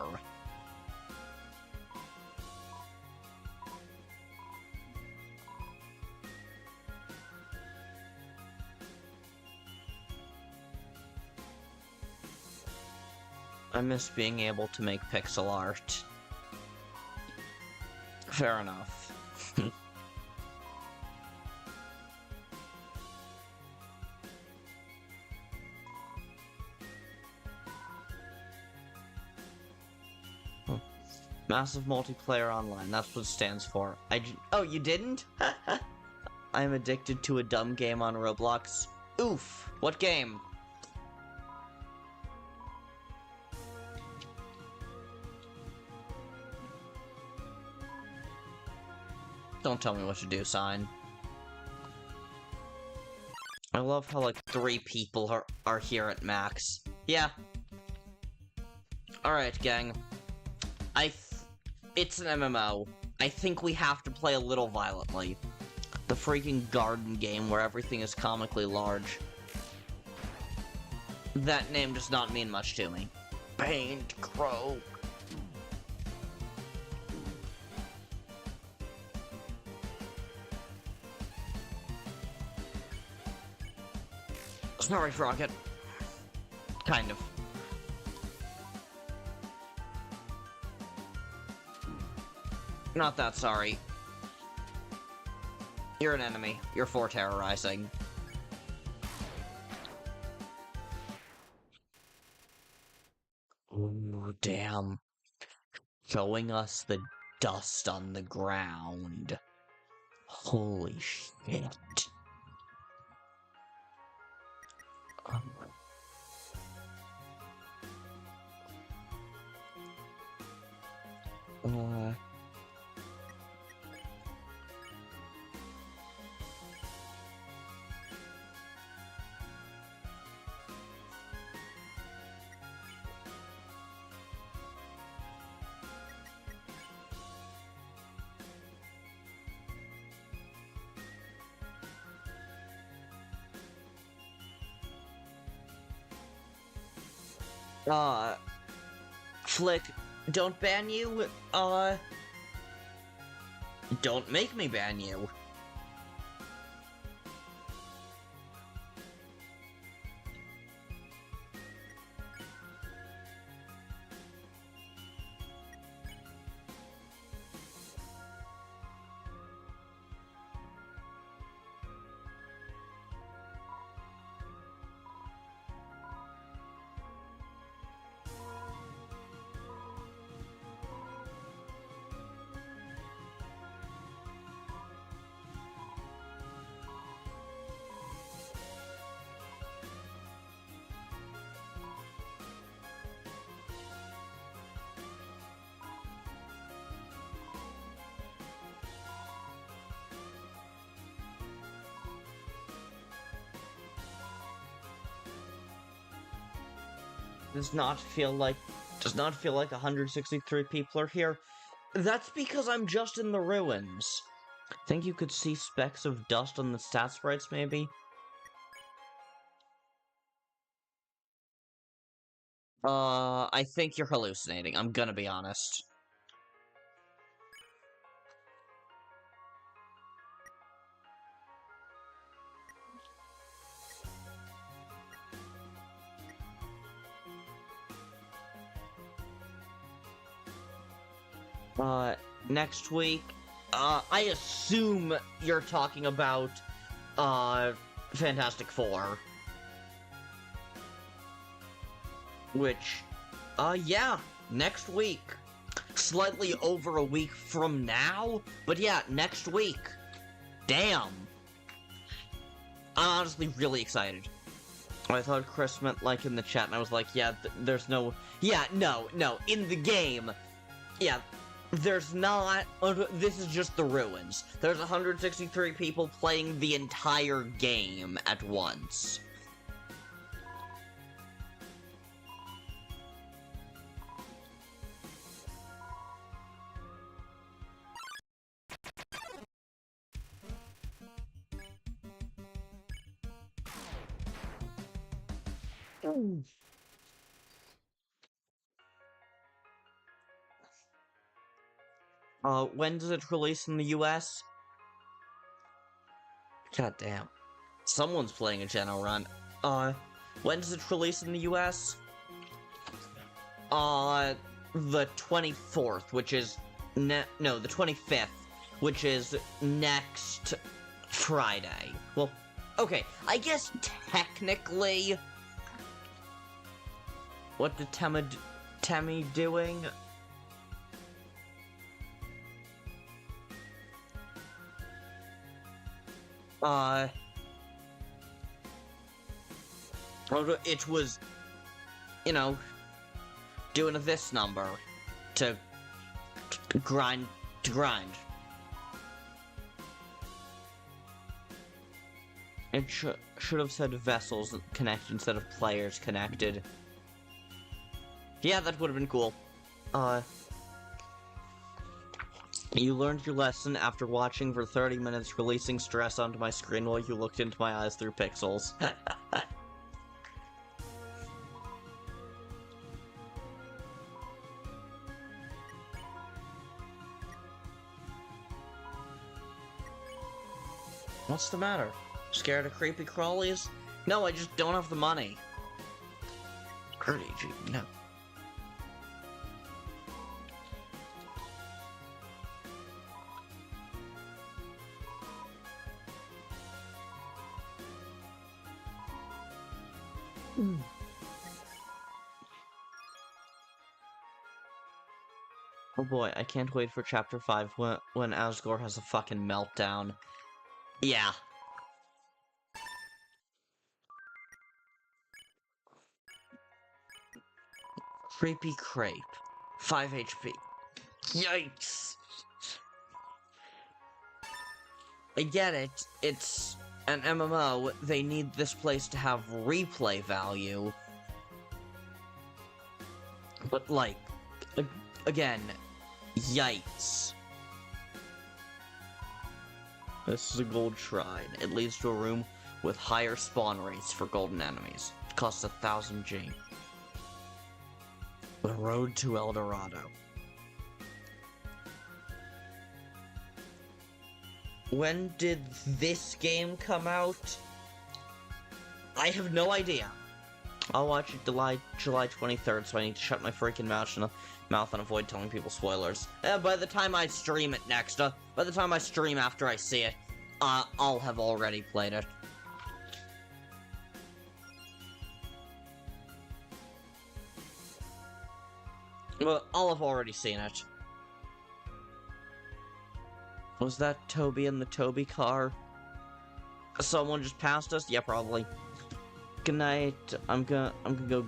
I miss being able to make pixel art. Fair enough. Massive multiplayer online, that's what it stands for. Oh, you didn't? I'm addicted to a dumb game on Roblox. Oof, what game? Don't tell me what to do, sign. I love how, like, 3 people are here at max. Yeah. Alright, gang. It's an MMO. I think we have to play a little violently. The freaking garden game where everything is comically large. That name does not mean much to me. Paint Crow. Sorry, Rocket. Kind of. Not that sorry. You're an enemy. You're for terrorizing. Ooh, damn. Showing us the dust on the ground. Holy shit. Flick, don't ban you, don't make me ban you. Does not feel like 163 people are here. That's because I'm just in the ruins. Think you could see specks of dust on the stat sprites, maybe? I think you're hallucinating, I'm gonna be honest. Next week, I assume you're talking about, Fantastic Four. Which, yeah, next week. Slightly over a week from now, but yeah, next week. Damn. I'm honestly really excited. I thought Kris meant like in the chat, and I was like, yeah, there's no... Yeah, no, in the game. Yeah, there's not... This is just the ruins. There's 163 people playing the entire game at once. When does it release in the US? God damn. Someone's playing a Geno run. When does it release in the US? The 24th, which is... no, the 25th, which is next Friday. Well, okay, I guess technically... What did Temmie doing? It was, you know, doing this number to grind. It should have said vessels connected instead of players connected. Yeah, that would have been cool. You learned your lesson after watching for 30 minutes, releasing stress onto my screen while you looked into my eyes through pixels. What's the matter? Scared of creepy crawlies? No, I just don't have the money. No. Oh boy, I can't wait for Chapter 5 when Asgore has a fucking meltdown. Yeah. Creepy Crepe. 5 HP. Yikes! I get it. It's an MMO. They need this place to have replay value. But, like, again, yikes. This is a gold shrine. It leads to a room with higher spawn rates for golden enemies. It costs 1,000 G. The road to El Dorado. When did this game come out? I have no idea. I'll watch it July 23rd, so I need to shut my freaking mouth and avoid telling people spoilers. By the time I stream it next, by the time I stream after I see it, I'll have already played it. Well, I'll have already seen it. Was that Toby in the Toby car? Someone just passed us? Yeah, probably. Good night. I'm gonna go...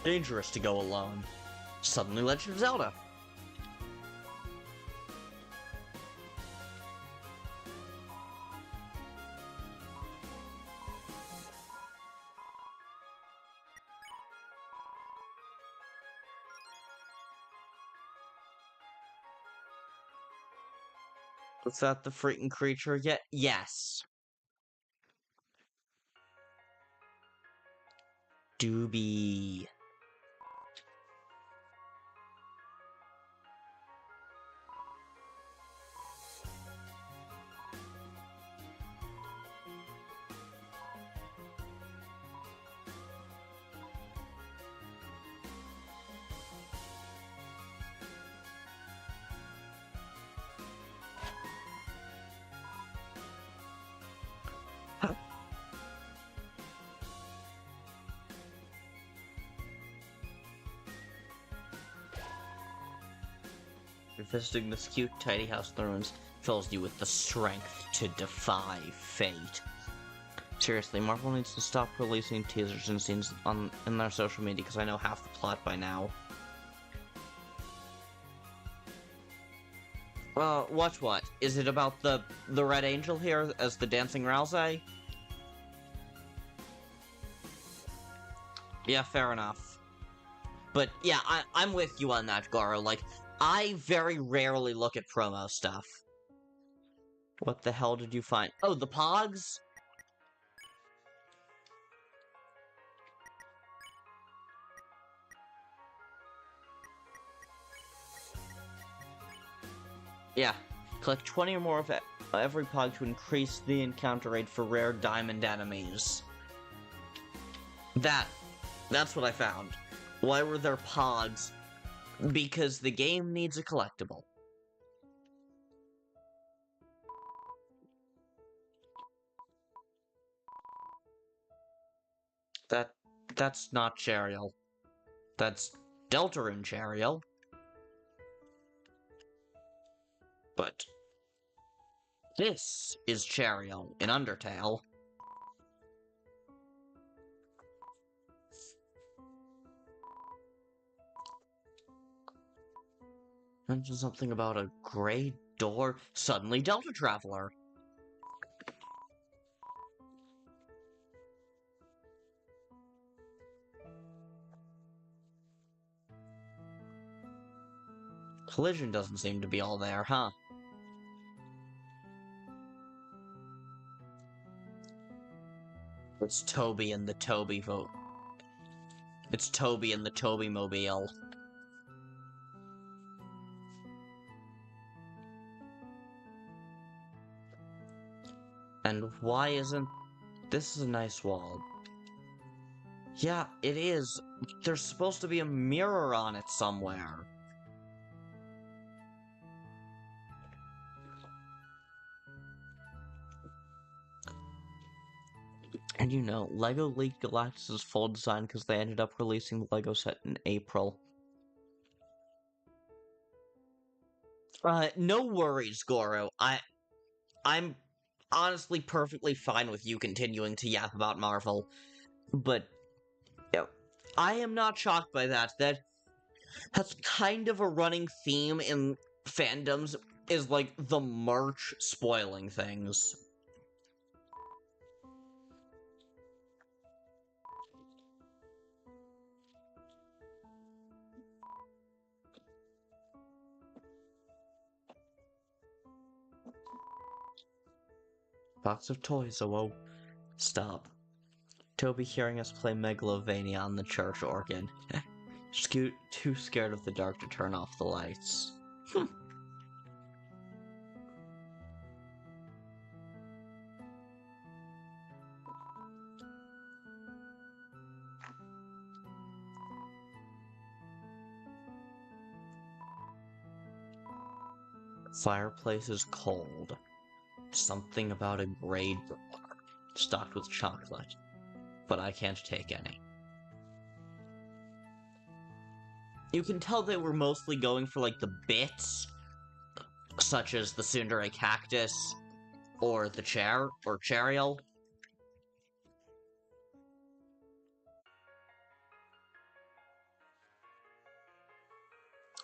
Dangerous to go alone. Suddenly Legend of Zelda. Was that the freaking creature yet? Yes. Doobie. Visiting this cute, tidy house in the ruins fills you with the strength to defy fate. Seriously, Marvel needs to stop releasing teasers and scenes in their social media because I know half the plot by now. What? Is it about the Red Angel here as the dancing Ralsei? Yeah, fair enough. But yeah, I'm with you on that, Goro. Like, I very rarely look at promo stuff. What the hell did you find? Oh, the Pogs? Yeah. Collect 20 or more of every Pog to increase the encounter rate for rare diamond enemies. That's what I found. Why were there Pogs? Because the game needs a collectible. That's not Chariel. That's Deltarune Chariel. But this is Chariel in Undertale. Mentioned something about a gray door. Suddenly Delta Traveler. Collision doesn't seem to be all there, huh? It's Toby and the Toby vote. It's Toby and the Toby Mobile. And why isn't... This is a nice wall. Yeah, it is. There's supposed to be a mirror on it somewhere. And you know, LEGO leaked Galactus' full design because they ended up releasing the LEGO set in April. No worries, Goro. I'm honestly perfectly fine with you continuing to yap about Marvel. But, yeah, I am not shocked by that. That's kind of a running theme in fandoms, is like the merch spoiling things. Box of toys, oh whoa. Stop. Toby hearing us play Megalovania on the church organ. Scoot too scared of the dark to turn off the lights. Fireplace is cold. Something about a gray door, stocked with chocolate. But I can't take any. You can tell they were mostly going for, like, the bits, such as the tsundere cactus, or the chair, or Chariel.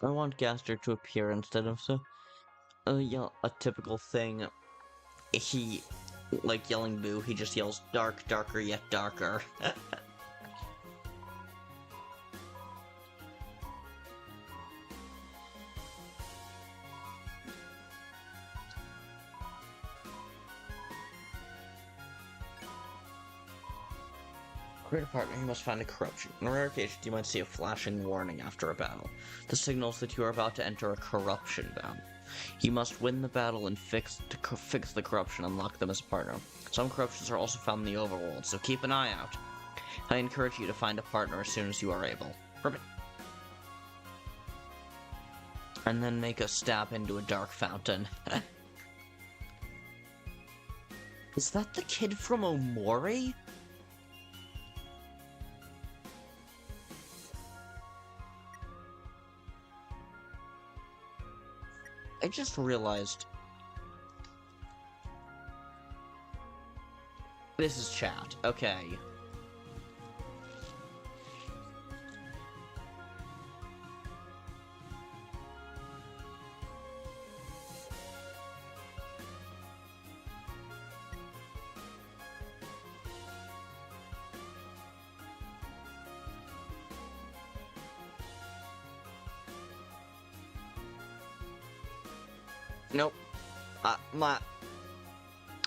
I want Gaster to appear instead of a typical thing. He, like, yelling boo, he just yells dark, darker, yet darker. Great partner, you must find a corruption. On rare occasions, you might see a flashing warning after a battle. This signals that you are about to enter a corruption battle. You must win the battle and fix the corruption and lock them as a partner. Some corruptions are also found in the overworld, so keep an eye out. I encourage you to find a partner as soon as you are able. Perfect. And then make a stab into a dark fountain. Is that the kid from Omori? I just realized... This is chat. Okay. Nope.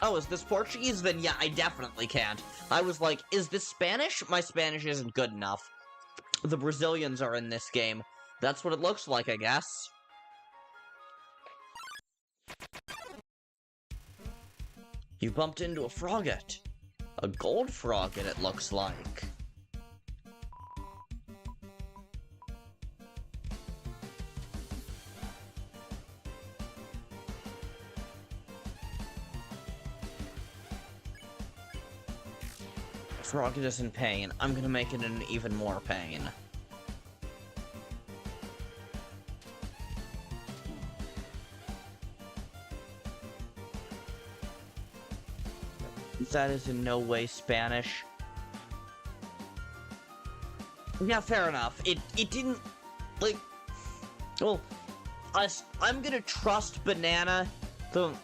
Oh, is this Portuguese? Then yeah, I definitely can't. I was like, is this Spanish? My Spanish isn't good enough. The Brazilians are in this game. That's what it looks like, I guess. You bumped into a frogget. A gold frogget, it looks like. Frogget is in pain. I'm gonna make it in even more pain. That is in no way Spanish. Yeah, fair enough. It didn't, like... Well, I'm gonna trust Banana, I'm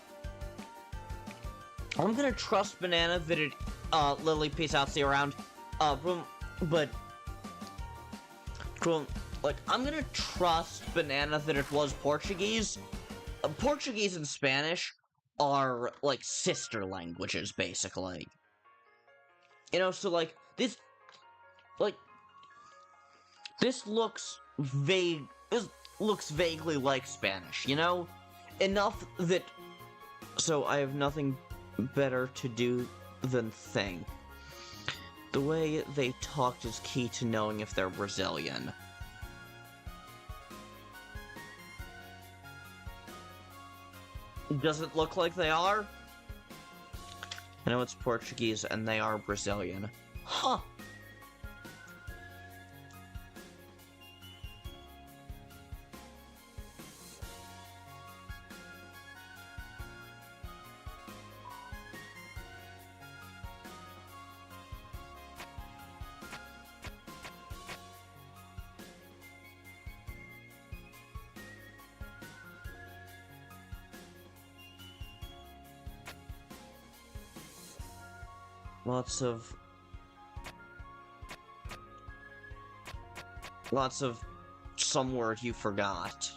gonna trust Banana that it... Lily, peace out, see you around. But... Like, I'm gonna trust Banana that it was Portuguese. Portuguese and Spanish are, like, sister languages, basically. You know, so, like, this... Like... This looks vague... This looks vaguely like Spanish, you know? Enough that... So, I have nothing better to do than think. The way they talked is key to knowing if they're Brazilian. Does it look like they are? I know it's Portuguese and they are Brazilian. Huh. Lots of some word you forgot.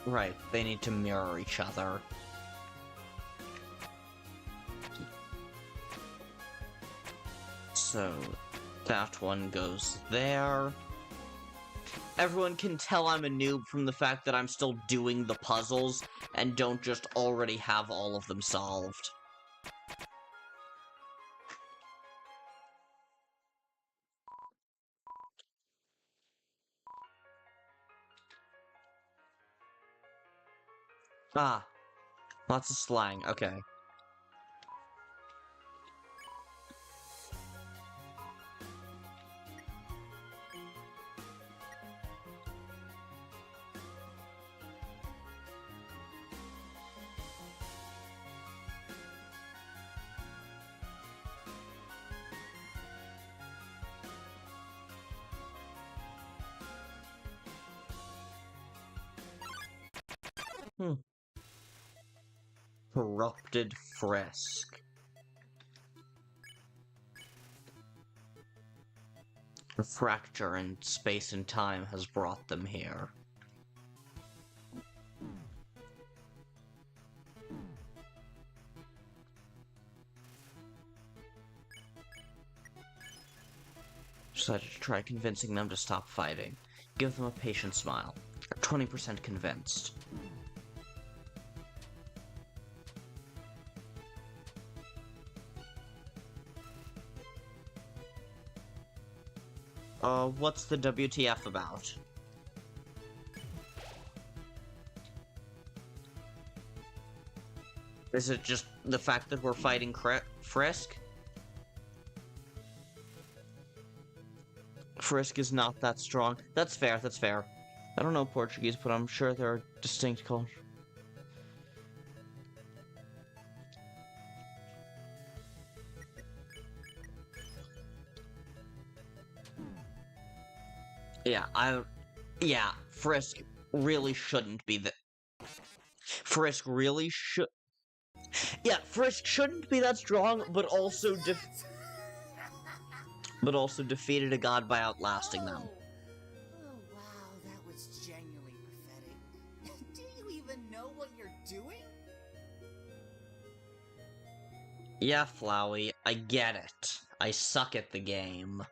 Right, they need to mirror each other. So, that one goes there. Everyone can tell I'm a noob from the fact that I'm still doing the puzzles and don't just already have all of them solved. Ah, lots of slang, okay. Corrupted Frisk. A fracture in space and time has brought them here. Decided to try convincing them to stop fighting. Give them a patient smile. 20% convinced. What's the WTF about? Is it just the fact that we're fighting Frisk? Frisk is not that strong. That's fair, that's fair. I don't know Portuguese, but I'm sure there are distinct cultures. Yeah, Frisk really shouldn't be the... Frisk really should... Yeah, Frisk shouldn't be that strong, but also defeated a god by outlasting them. Oh, wow, that was genuinely pathetic. Do you even know what you're doing? Yeah, Flowey, I get it. I suck at the game.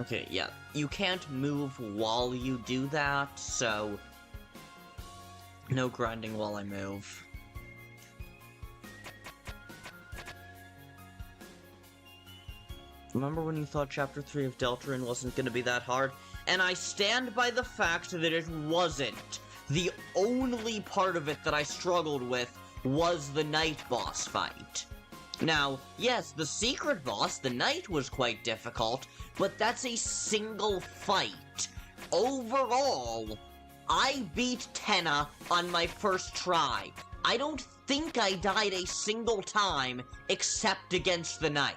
Okay, yeah, you can't move while you do that, so no grinding while I move. Remember when you thought Chapter 3 of Deltarune wasn't gonna be that hard? And I stand by the fact that it wasn't. The only part of it that I struggled with was the night boss fight. Now, yes, the secret boss, the knight, was quite difficult, but that's a single fight. Overall, I beat Tenna on my first try. I don't think I died a single time except against the knight.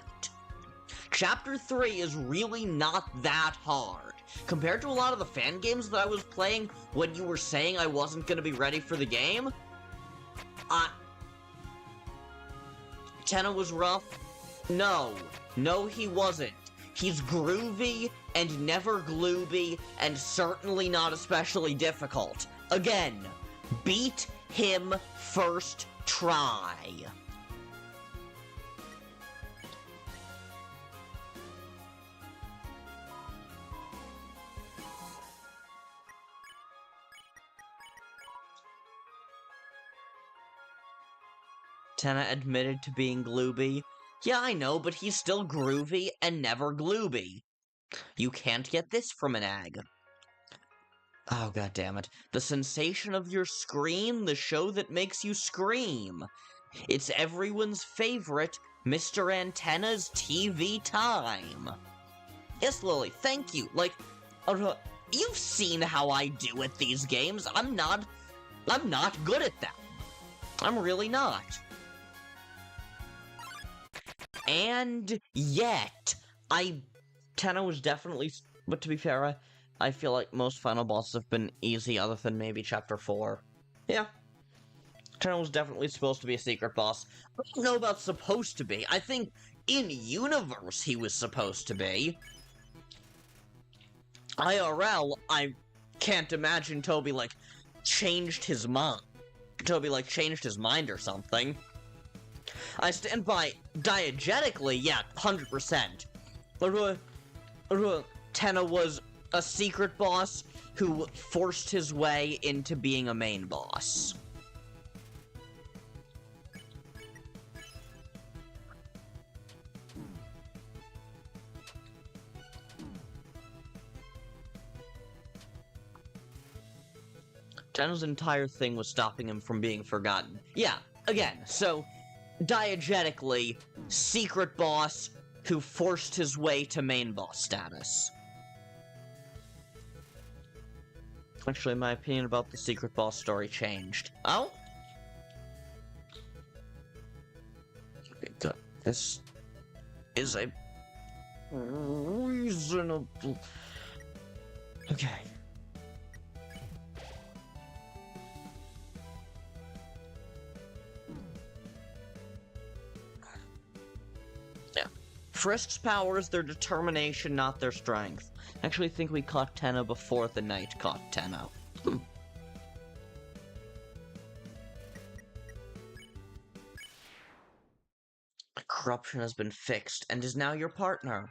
Chapter 3 is really not that hard. Compared to a lot of the fan games that I was playing when you were saying I wasn't going to be ready for the game, Tenna was rough? No, he wasn't. He's groovy and never glooby and certainly not especially difficult. Again, beat him first try. Tenna admitted to being glooby. Yeah, I know, but he's still groovy and never glooby. You can't get this from an egg. Oh, god damn it. The sensation of your scream, the show that makes you scream. It's everyone's favorite, Mr. Antenna's TV time. Yes, Lily, thank you. Like, you've seen how I do at these games. I'm not good at them. I'm really not. And yet, Tenna was definitely, but to be fair, I feel like most final bosses have been easy other than maybe Chapter 4. Yeah. Tenna was definitely supposed to be a secret boss. I don't know about supposed to be. I think in-universe he was supposed to be. IRL, I can't imagine Toby, like, changed his mind. Toby, like, changed his mind or something. I stand by, diegetically, yeah, 100%. Tenna was a secret boss who forced his way into being a main boss. Tenna's entire thing was stopping him from being forgotten. Yeah, again, so, diegetically, secret boss who forced his way to main boss status. Actually, my opinion about the secret boss story changed. Oh? Okay, good. This is a reasonable... Okay. Frisk's powers, their determination, not their strength. I actually think we caught Tenna before the knight caught Tenna. corruption has been fixed and is now your partner.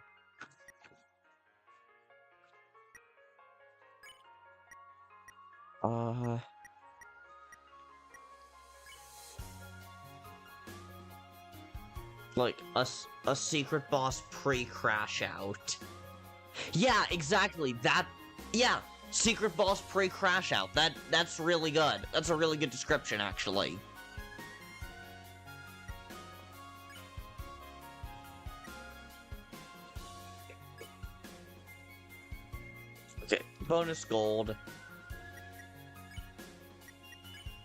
Like, a secret boss pre-crash out. Yeah, exactly, yeah, secret boss pre-crash out. That's really good. That's a really good description, actually. Okay, bonus gold.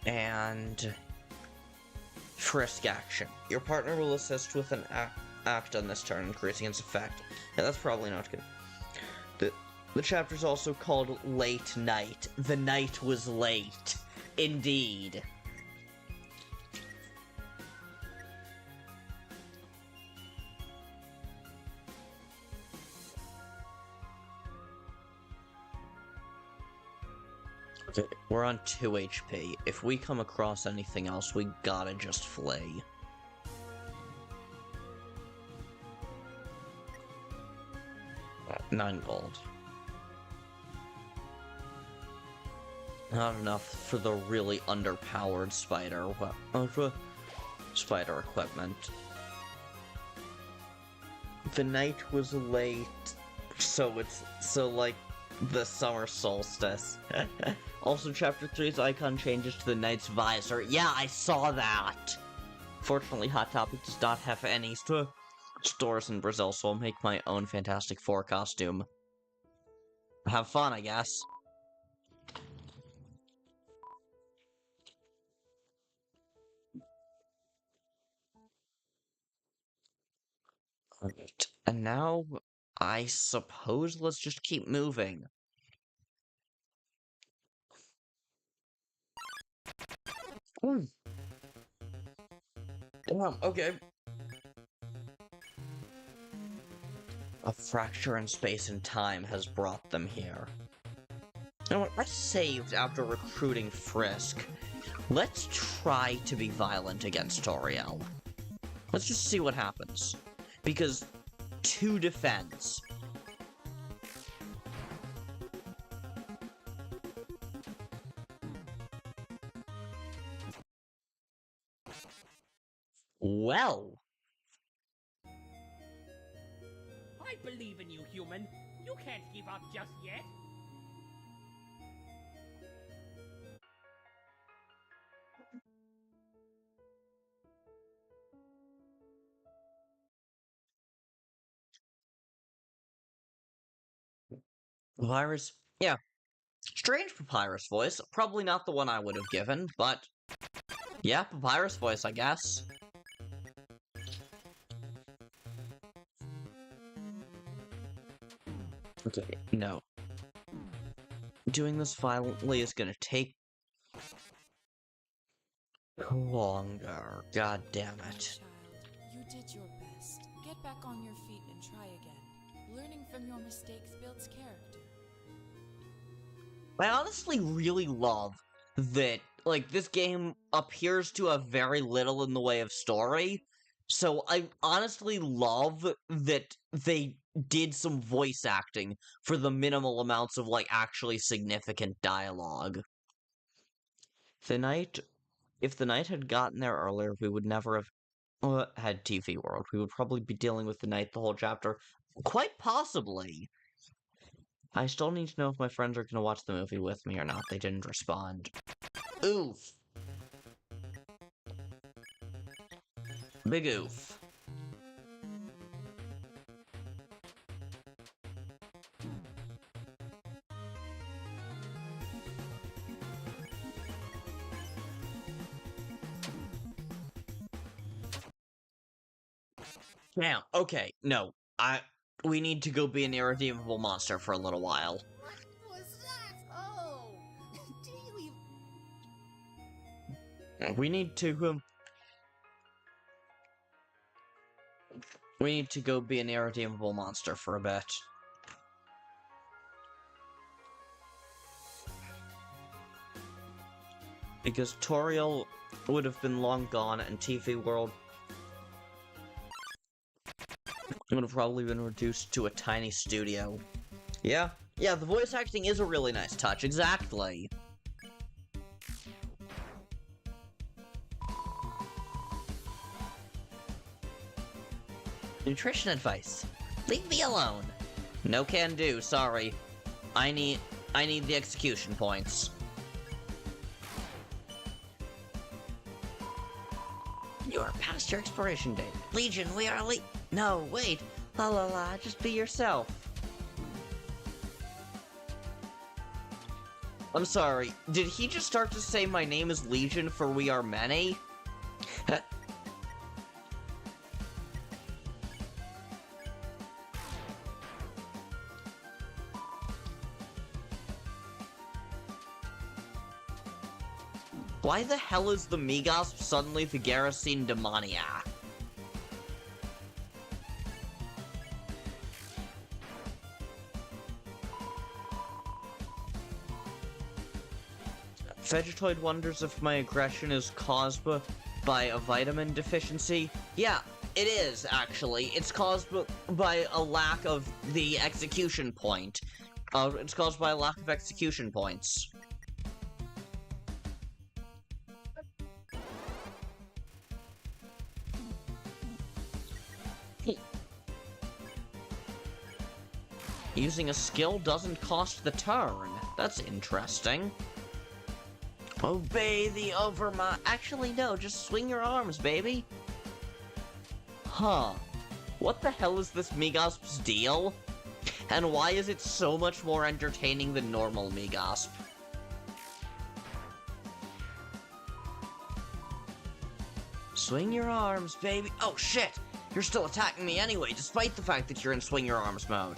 And frisk action. Your partner will assist with an act on this turn, increasing its effect. Yeah, that's probably not good. The chapter's also called Late Night. The night was late. Indeed. Okay, we're on 2 HP. If we come across anything else, we gotta just flee. Nine gold. Not enough for the really underpowered spider equipment. The night was late, so like the summer solstice. Also, Chapter 3's icon changes to the knight's visor. Yeah, I saw that! Fortunately, Hot Topic does not have any stores in Brazil, so I'll make my own Fantastic Four costume. Have fun, I guess. Alright, and now, I suppose let's just keep moving. Okay. A fracture in space and time has brought them here. You know what? I saved after recruiting Frisk. Let's try to be violent against Toriel. Let's just see what happens. Because 2 defense. Well. I believe in you, human. You can't give up just yet. Papyrus? Yeah. Strange Papyrus voice. Probably not the one I would have given, but... yeah, Papyrus voice, I guess. Okay, no. Doing this violently is gonna take... longer. God damn it. Child, you did your best. Get back on your feet and try again. Learning from your mistakes builds character. I honestly really love that, like, this game appears to have very little in the way of story, so I honestly love that they did some voice acting for the minimal amounts of, like, actually significant dialogue. If the night had gotten there earlier, we would never have had TV World. We would probably be dealing with the night the whole chapter. Quite possibly. I still need to know if my friends are going to watch the movie with me or not. They didn't respond. Oof. Big oof. Damn, okay, no. We need to go be an irredeemable monster for a little while. What was that? Oh! Do you even... We need to go be an irredeemable monster for a bit. Because Toriel would have been long gone and TV World would have probably been reduced to a tiny studio. Yeah, the voice acting is a really nice touch, exactly. Nutrition advice. Leave me alone. No can do, sorry. I need the execution points. You are past your expiration date. Legion, we are No, wait. La la la, just be yourself. I'm sorry, did he just start to say my name is Legion for we are many? Why the hell is the Megasp suddenly the Garrison demoniac? Vegetoid wonders if my aggression is caused by a vitamin deficiency. Yeah, it is, actually. It's caused by a lack of the execution point. It's caused by a lack of execution points. Using a skill doesn't cost the turn. That's interesting. Obey the Actually, no, just swing your arms, baby. Huh. What the hell is this Megasp's deal? And why is it so much more entertaining than normal Megasp? Swing your arms, baby. Oh, shit! You're still attacking me anyway, despite the fact that you're in swing your arms mode.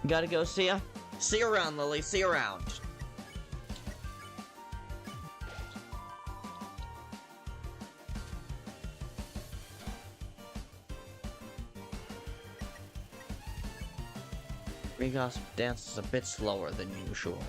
Gotta go, see ya? See you around, Lily. See you around. Megasp dances a bit slower than usual.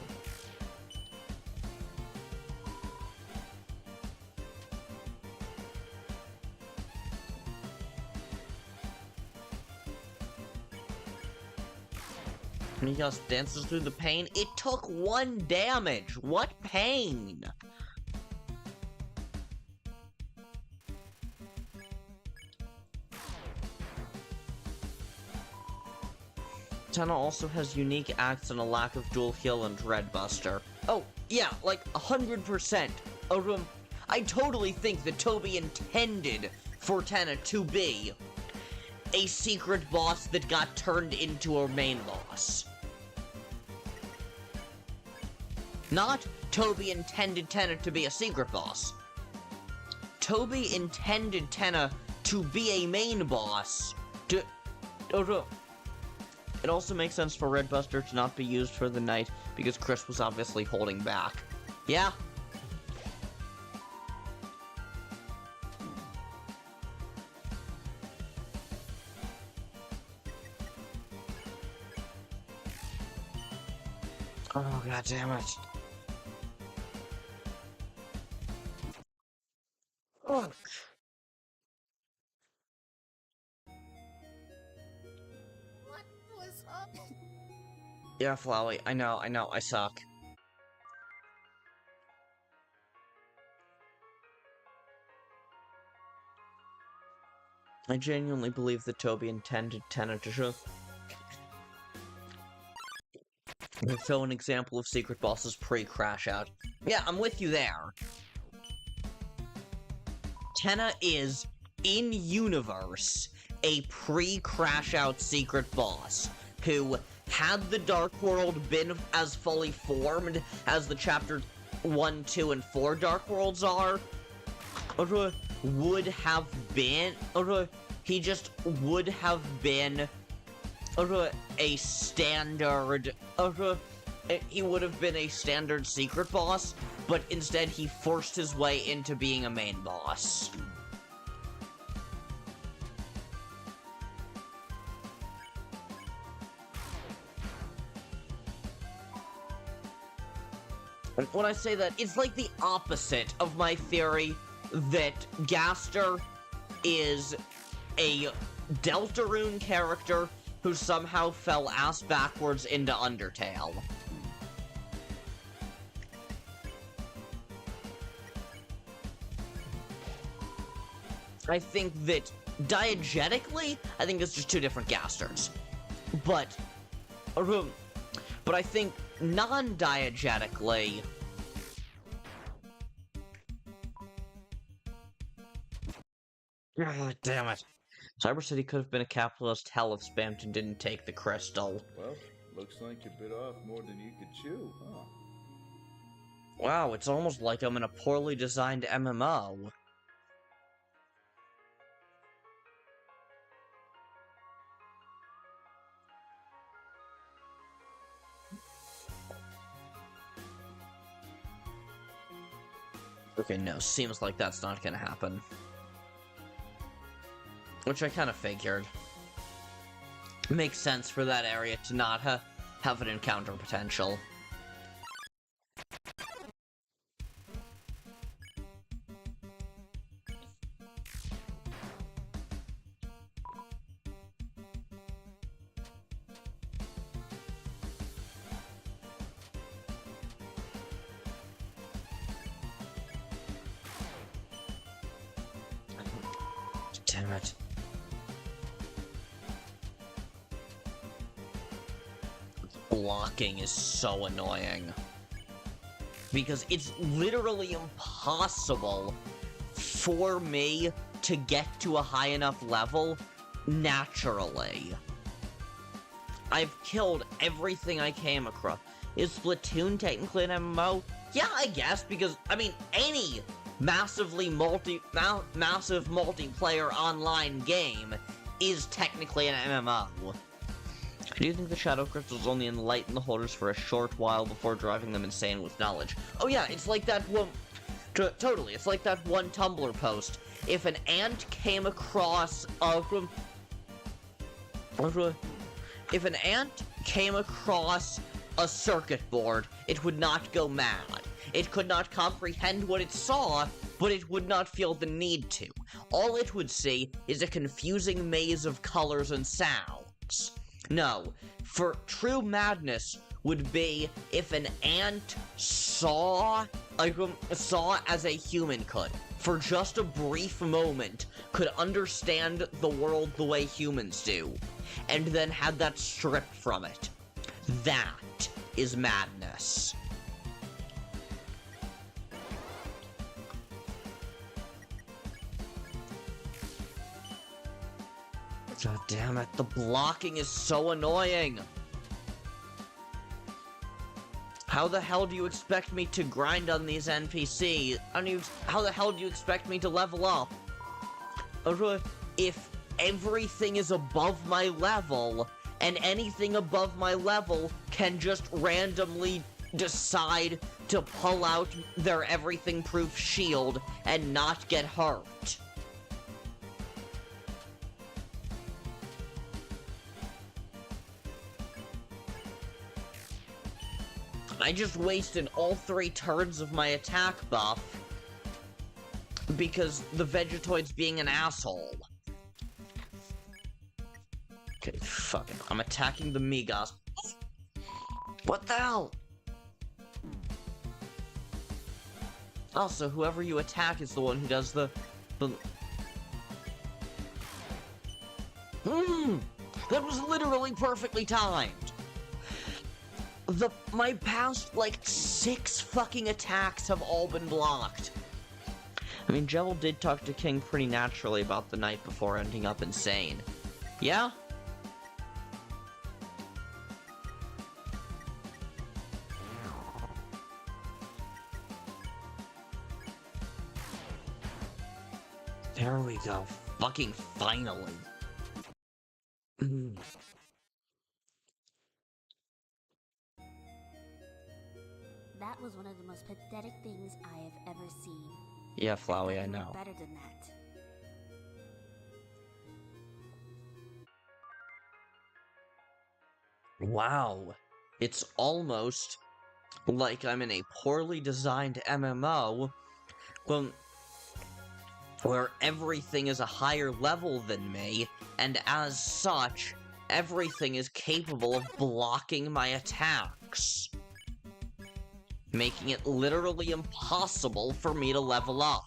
Megasp dances through the pain. It took 1 damage! What pain? Tenna also has unique acts and a lack of dual heal and Dreadbuster. Oh, yeah, like 100%. I totally think that Toby intended for Tenna to be a secret boss that got turned into a main boss. Not Toby intended Tenna to be a secret boss. Toby intended Tenna to be a main boss. It also makes sense for Redbuster to not be used for the night because Kris was obviously holding back. Yeah. Oh, god damn it. Oh. What was up? Yeah, Flowey, I know, I suck. I genuinely believe that Toby intended Tenna to show an example of secret bosses pre-Crash Out. Yeah, I'm with you there. Tenna is, in-universe, a pre-Crash Out secret boss, who, had the Dark World been as fully formed as the Chapter 1, 2, and 4 Dark Worlds are, would have been, he just would have been a standard, he would have been a standard secret boss, but instead he forced his way into being a main boss. And when I say that, it's like the opposite of my theory that Gaster is a Deltarune character who somehow fell ass backwards into Undertale. I think that, diegetically, I think it's just two different gasters. But I think non-diegetically... Ah, damn it. Cyber City could have been a capitalist hell if Spamton didn't take the crystal. Well, looks like you bit off more than you could chew, huh? Wow, it's almost like I'm in a poorly designed MMO. Okay, no, seems like that's not gonna happen. Which I kind of figured. Makes sense for that area to not have an encounter potential. Damn it. Blocking is so annoying. Because it's literally impossible for me to get to a high enough level naturally. I've killed everything I came across. Is Splatoon technically an MMO? Yeah, I guess, because, I mean, any massive multiplayer online game is technically an MMO. Do you think the shadow crystals only enlighten the holders for a short while before driving them insane with knowledge? Oh yeah, it's like that one... Totally, it's like that one Tumblr post. If an ant came across if an ant came across a circuit board, it would not go mad. It could not comprehend what it saw, but it would not feel the need to. All it would see is a confusing maze of colors and sounds. No, for true madness would be if an ant saw as a human could. For just a brief moment, could understand the world the way humans do, and then had that stripped from it. That is madness. God damn it, the blocking is so annoying! How the hell do you expect me to grind on these NPCs? How the hell do you expect me to level up? If everything is above my level, and anything above my level can just randomly decide to pull out their everything-proof shield and not get hurt. I just wasted all 3 turns of my attack buff because the Vegetoid's being an asshole. Okay, fuck it. I'm attacking the Migos. What the hell? Also, whoever you attack is the one who does the... That was literally perfectly timed! My past, like, 6 fucking attacks have all been blocked. I mean, Jewel did talk to King pretty naturally about the night before ending up insane. Yeah? There we go. Fucking finally. That was one of the most pathetic things I have ever seen. Yeah, Flowey, I know. Better than that. Wow. It's almost like I'm in a poorly designed MMO where everything is a higher level than me, and as such, everything is capable of blocking my attacks, making it literally impossible for me to level up.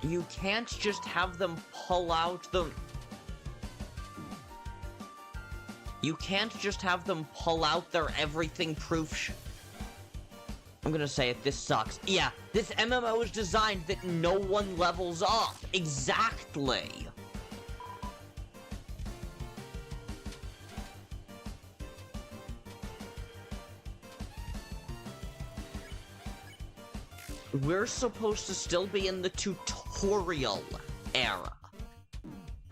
You can't just have them pull out the... You can't just have them pull out their everything-proof I'm gonna say it, this sucks. Yeah, this MMO is designed that no one levels up. Exactly. We're supposed to still be in the tutorial era.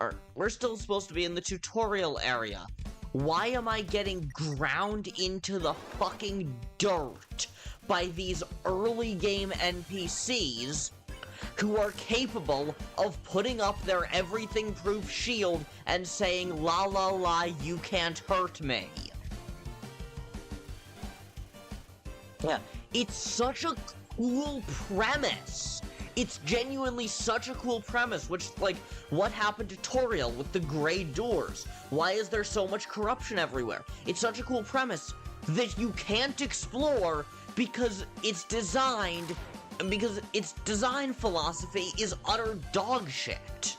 Or, we're still supposed to be in the tutorial area. Why am I getting ground into the fucking dirt by these early game NPCs who are capable of putting up their everything-proof shield and saying, la la la, you can't hurt me? Yeah, it's such a cool premise. It's genuinely such a cool premise, which, like, what happened to Toriel with the gray doors? Why is there so much corruption everywhere? It's such a cool premise that you can't explore because its design philosophy is utter dog shit.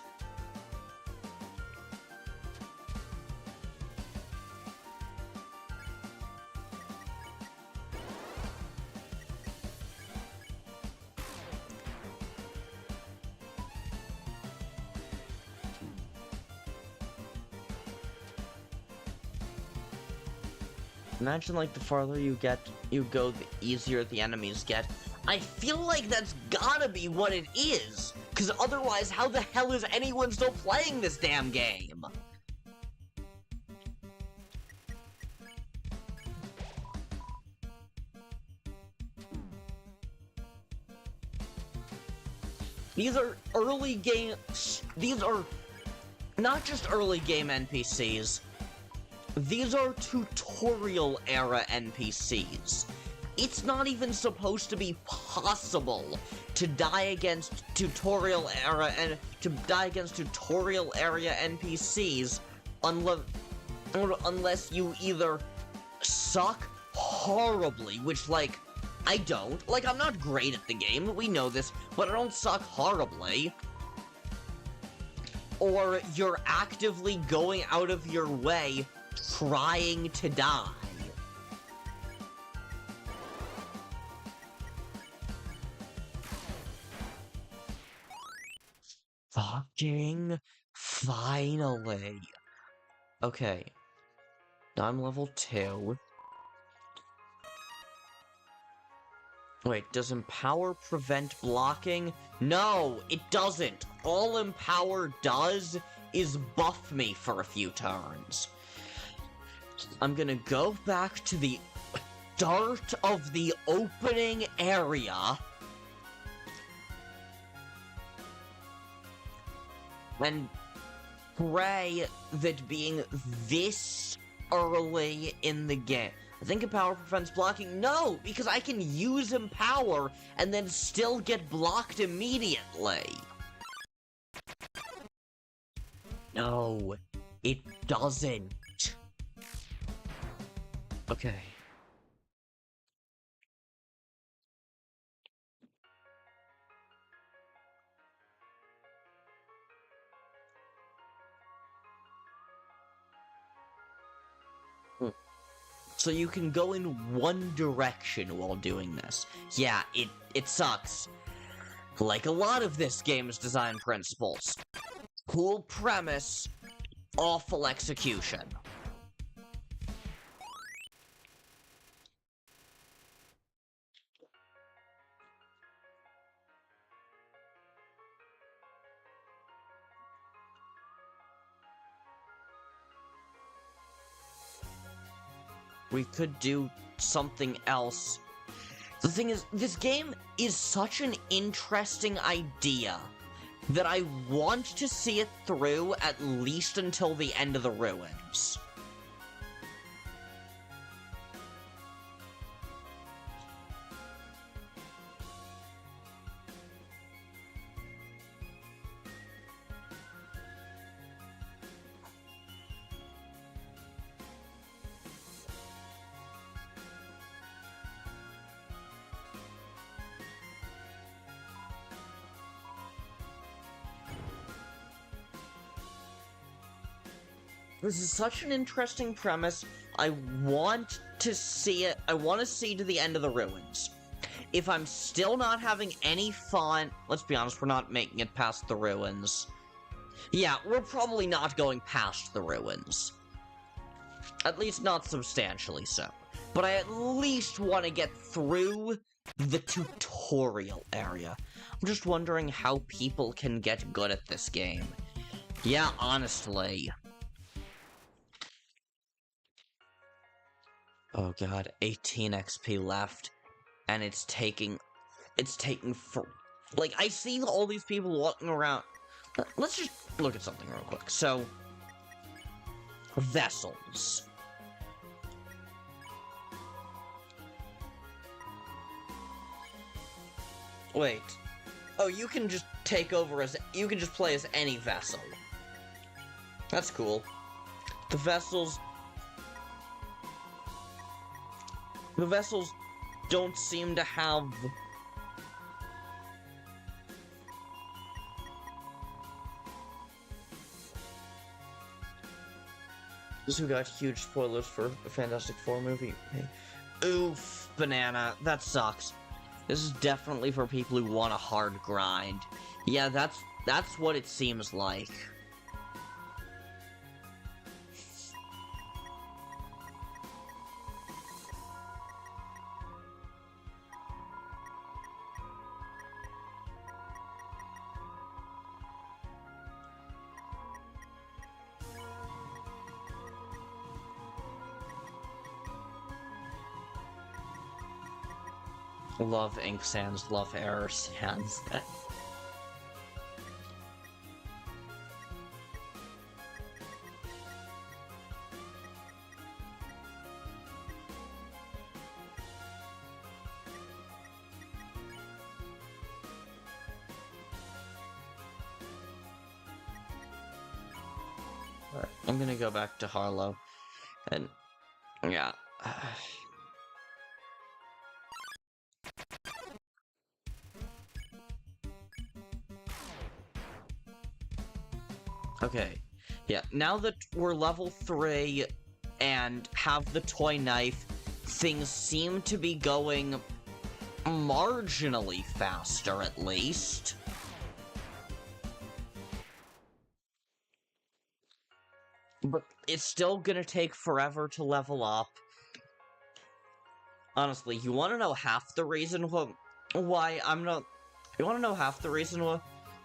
Imagine, like, the farther you go, the easier the enemies get. I feel like that's gotta be what it is, because otherwise, how the hell is anyone still playing this damn game? These are early game... These are not just early game NPCs. These are tutorial-era NPCs. It's not even supposed to be possible to die against tutorial-era NPCs unless you either suck horribly, which, like, I don't. Like, I'm not great at the game, we know this, but I don't suck horribly. Or you're actively going out of your way trying to die. Fucking finally. Okay. Now I'm level 2. Wait, does Empower prevent blocking? No, it doesn't. All Empower does is buff me for a few turns. I'm gonna go back to the start of the opening area and pray that being this early in the game... I think Empower prevents blocking. No, because I can use Empower and then still get blocked immediately. No, it doesn't. Okay. So you can go in one direction while doing this. Yeah, it sucks. Like a lot of this game's design principles. Cool premise, awful execution. we could do something else. The thing is, this game is such an interesting idea that I want to see it through at least until the end of the ruins. This is such an interesting premise. I want to see it. I want to see to the end of the ruins. If I'm still not having any fun, let's be honest, we're not making it past the ruins. Yeah, we're probably not going past the ruins. At least not substantially so. But I at least want to get through the tutorial area. I'm just wondering how people can get good at this game. Yeah, honestly. Oh god, 18 XP left, and it's taking for, like, I see all these people walking around. Let's just look at something real quick. So, vessels. Wait. Oh, you can just take over you can just play as any vessel. That's cool. The vessels don't seem to have... This who got huge spoilers for a Fantastic Four movie. Oof, banana. That sucks. This is definitely for people who want a hard grind. Yeah, that's what it seems like. Love ink sands, love error sands. Alright, I'm gonna go back to Harlow. And, yeah. Okay, yeah, now that we're level 3 and have the toy knife, things seem to be going marginally faster, at least. But it's still gonna take forever to level up. Honestly, you wanna know half the reason why I'm not... You wanna know half the reason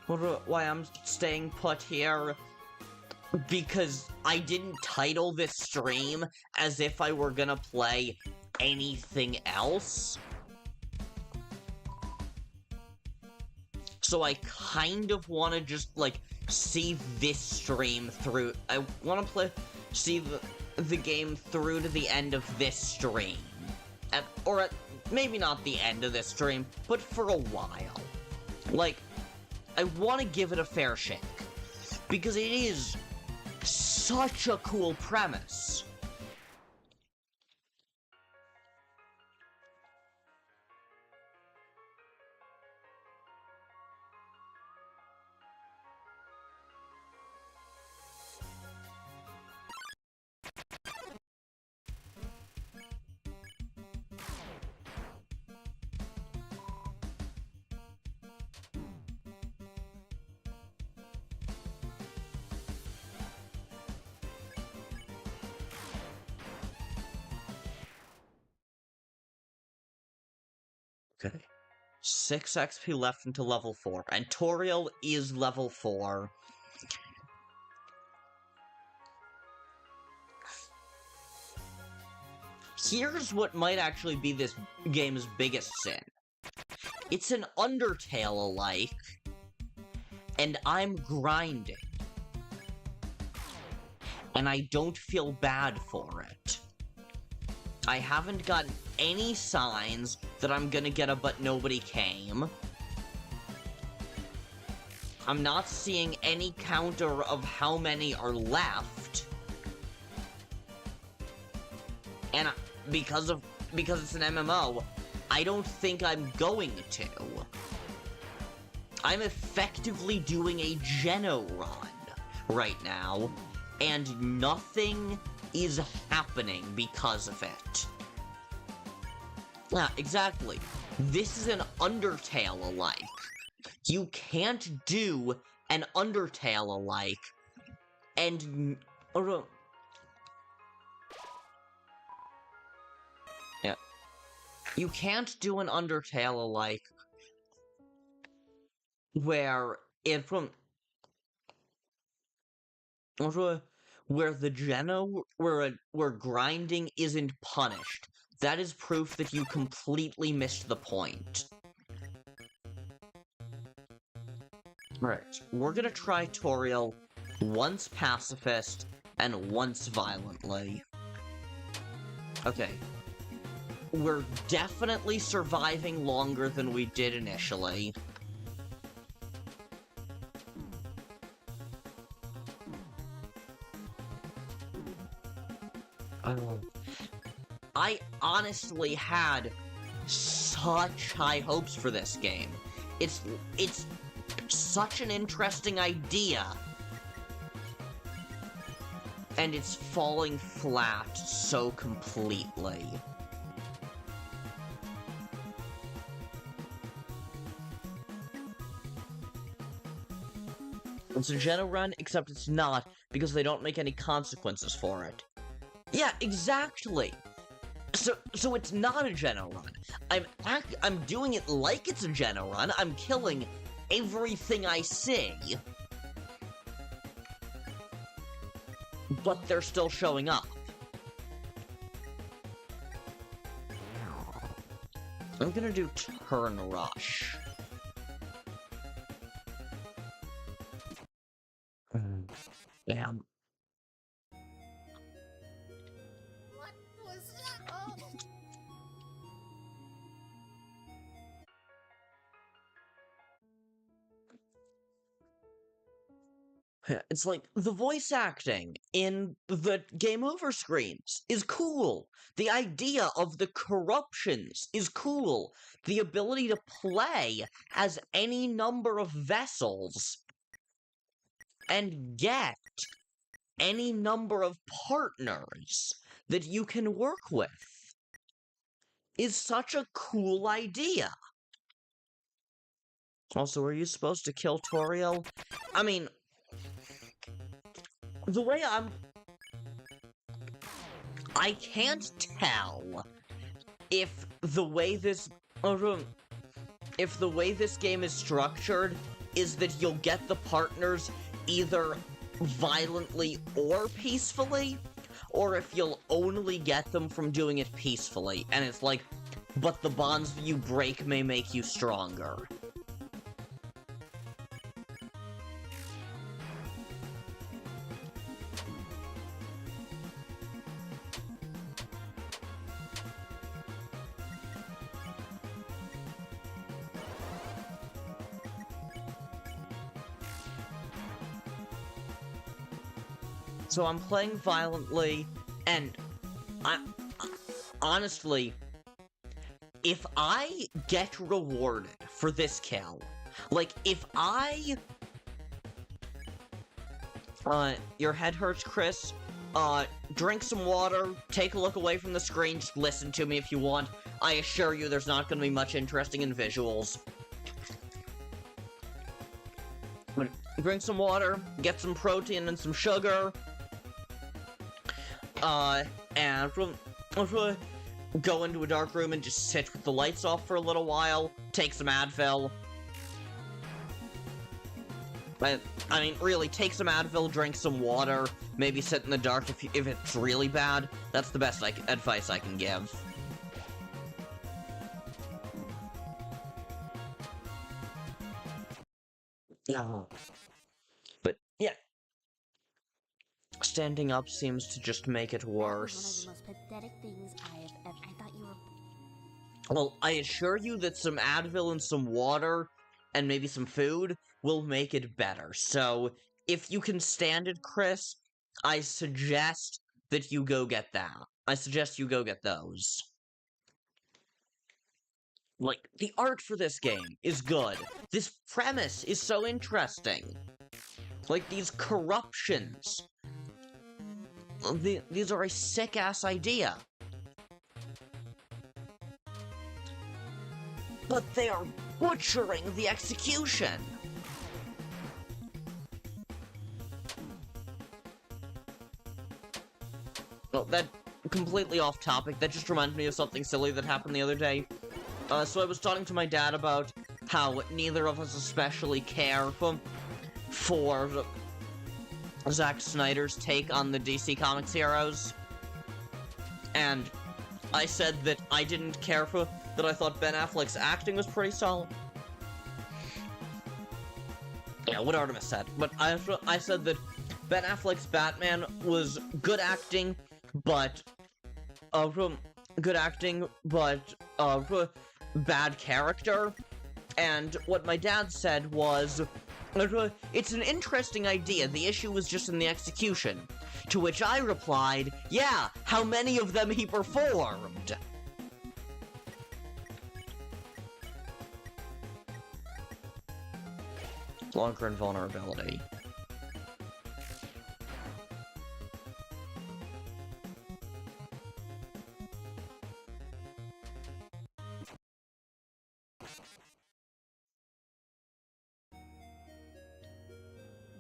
why I'm staying put here? Because I didn't title this stream as if I were gonna play anything else. So I kind of want to just, like, see this stream through. I want to see the game through to the end of this stream. Or maybe not the end of this stream, but for a while. Like, I want to give it a fair shake. Because it is such a cool premise. Okay. 6 XP left until level 4. And Toriel is level 4. here's what might actually be this game's biggest sin. It's an Undertale-alike, and I'm grinding. And I don't feel bad for it. I haven't gotten any signs that I'm gonna get a but nobody came. I'm not seeing any counter of how many are left. And because it's an MMO, I don't think I'm going to. I'm effectively doing a Geno run right now, and nothing is happening because of it. Yeah, exactly. This is an Undertale-alike. You can't do an Undertale-alike and... yeah. You can't do an Undertale-alike where where the Geno, where grinding isn't punished. That is proof that you completely missed the point. Right, we're gonna try Toriel once pacifist and once violently. Okay. We're definitely surviving longer than we did initially. I honestly had such high hopes for this game. It's such an interesting idea. And it's falling flat so completely. It's a Geno run, except it's not, because they don't make any consequences for it. Yeah, exactly! So it's not a Geno run. I'm doing it like it's a Geno run. I'm killing everything I see. But they're still showing up. I'm gonna do Turn Rush. Damn. What was that? Oh. It's like, the voice acting in the game over screens is cool. The idea of the corruptions is cool. The ability to play as any number of vessels and get any number of partners that you can work with is such a cool idea. Also, are you supposed to kill Toriel? I mean, the way I can't tell if the way this game is structured is that you'll get the partners either violently or peacefully, or if you'll only get them from doing it peacefully, and it's like, but the bonds you break may make you stronger. So I'm playing violently, and honestly, if I get rewarded for this kill, like, if your head hurts, Kris, drink some water, take a look away from the screen, just listen to me if you want. I assure you there's not gonna be much interesting in visuals. But drink some water, get some protein and some sugar, and go into a dark room and just sit with the lights off for a little while, take some Advil. I mean, really, take some Advil, drink some water, maybe sit in the dark if it's really bad. That's the best advice I can give. But, yeah. Standing up seems to just make it worse. That was one of the most pathetic things I have ever. I thought you were. Well, I assure you that some Advil and some water, and maybe some food, will make it better. So, if you can stand it, Kris, I suggest that you go get that. I suggest you go get those. Like, the art for this game is good. This premise is so interesting. Like, these corruptions. These are a sick-ass idea. But they are butchering the execution. Well, that completely off topic. That just reminded me of something silly that happened the other day. So I was talking to my dad about how neither of us especially care for Zack Snyder's take on the DC Comics heroes. And I said that I didn't care for that. I thought Ben Affleck's acting was pretty solid. Yeah, what Artemis said. But I said that Ben Affleck's Batman was good acting, but bad character. And what my dad said was, it's an interesting idea. The issue was just in the execution. To which I replied, yeah, how many of them he performed? Longer invulnerability.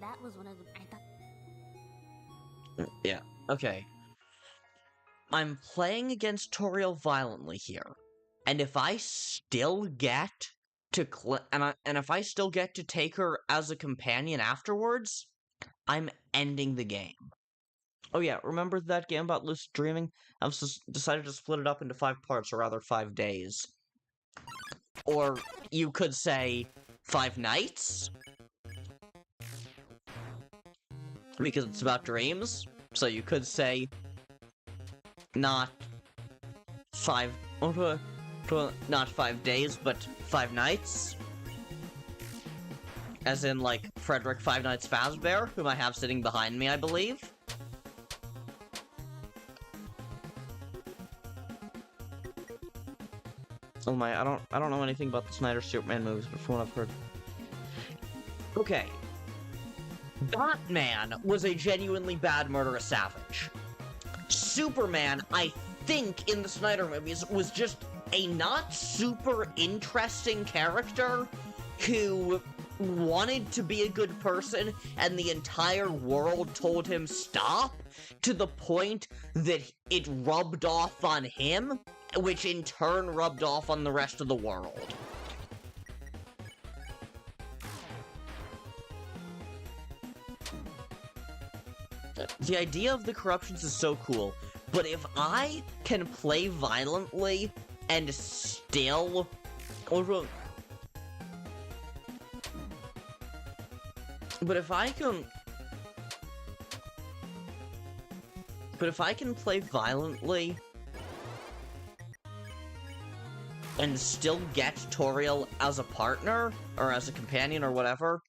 That was one of the. I thought. Yeah, okay. I'm playing against Toriel violently here. And if I still get to if I still get to take her as a companion afterwards, I'm ending the game. Oh yeah, remember that game about lucid dreaming? I've decided to split it up into 5 parts, or rather 5 days. Or you could say 5 nights? Because it's about dreams, so you could say not 5 days, but 5 nights. As in, like, Frederick Five Nights Fazbear, whom I have sitting behind me, I believe. Oh my, I don't know anything about the Snyder Superman movies, but from what I've heard. Okay. Batman was a genuinely bad murderous savage. Superman, I think, in the Snyder movies, was just a not super interesting character who wanted to be a good person, and the entire world told him stop, to the point that it rubbed off on him, which in turn rubbed off on the rest of the world. The idea of the corruptions is so cool, but if I can play violently and still... But if I can play violently and still get Toriel as a partner, or as a companion, or whatever,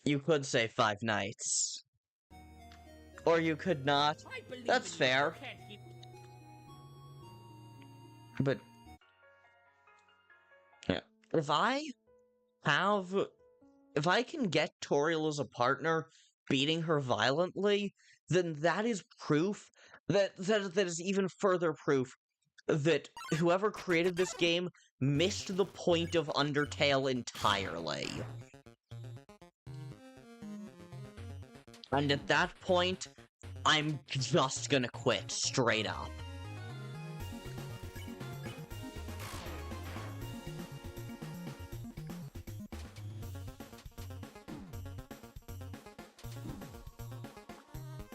you could say 5 nights. Or you could not. That's fair. But yeah, if I can get Toriel as a partner, beating her violently, then that is proof that is even further proof that whoever created this game missed the point of Undertale entirely. And at that point, I'm just gonna quit, straight up.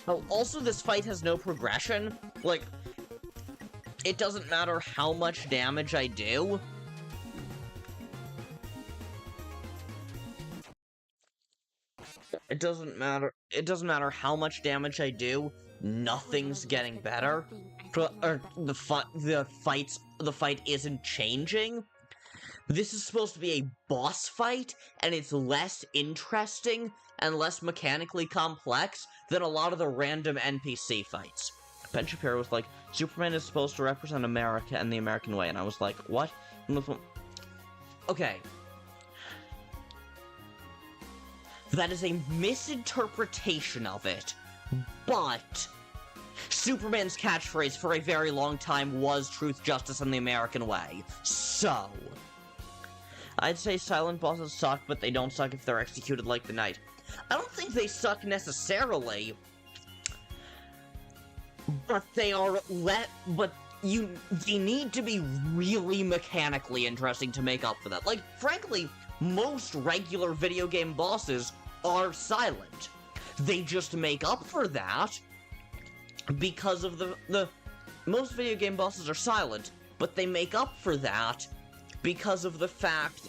Oh, also, this fight has no progression. Like, it doesn't matter how much damage I do. It doesn't matter how much damage I do. Nothing's getting better. The fight isn't changing. This is supposed to be a boss fight, and it's less interesting and less mechanically complex than a lot of the random NPC fights. Ben Shapiro was like, Superman is supposed to represent America and the American way, and I was like, what? Okay. That is a misinterpretation of it, but Superman's catchphrase for a very long time was truth, justice, and the American way. So, I'd say silent bosses suck, but they don't suck if they're executed like the Knight. I don't think they suck necessarily, but they are they need to be really mechanically interesting to make up for that. Like, frankly, most regular video game bosses are silent. They just make up for that because of most video game bosses are silent, but they make up for that because of the fact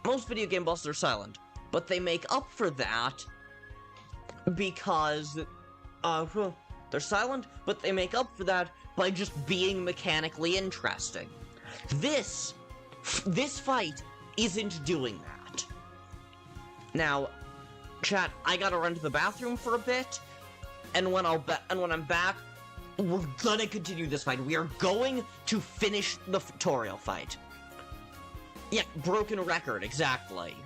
most video game bosses are silent, but they make up for that because they're silent, but they make up for that by just being mechanically interesting. This fight isn't doing that. Now, chat, I gotta run to the bathroom for a bit, and when I'm back, we're gonna continue this fight. We are going to finish the tutorial fight. Yeah, broken record, exactly.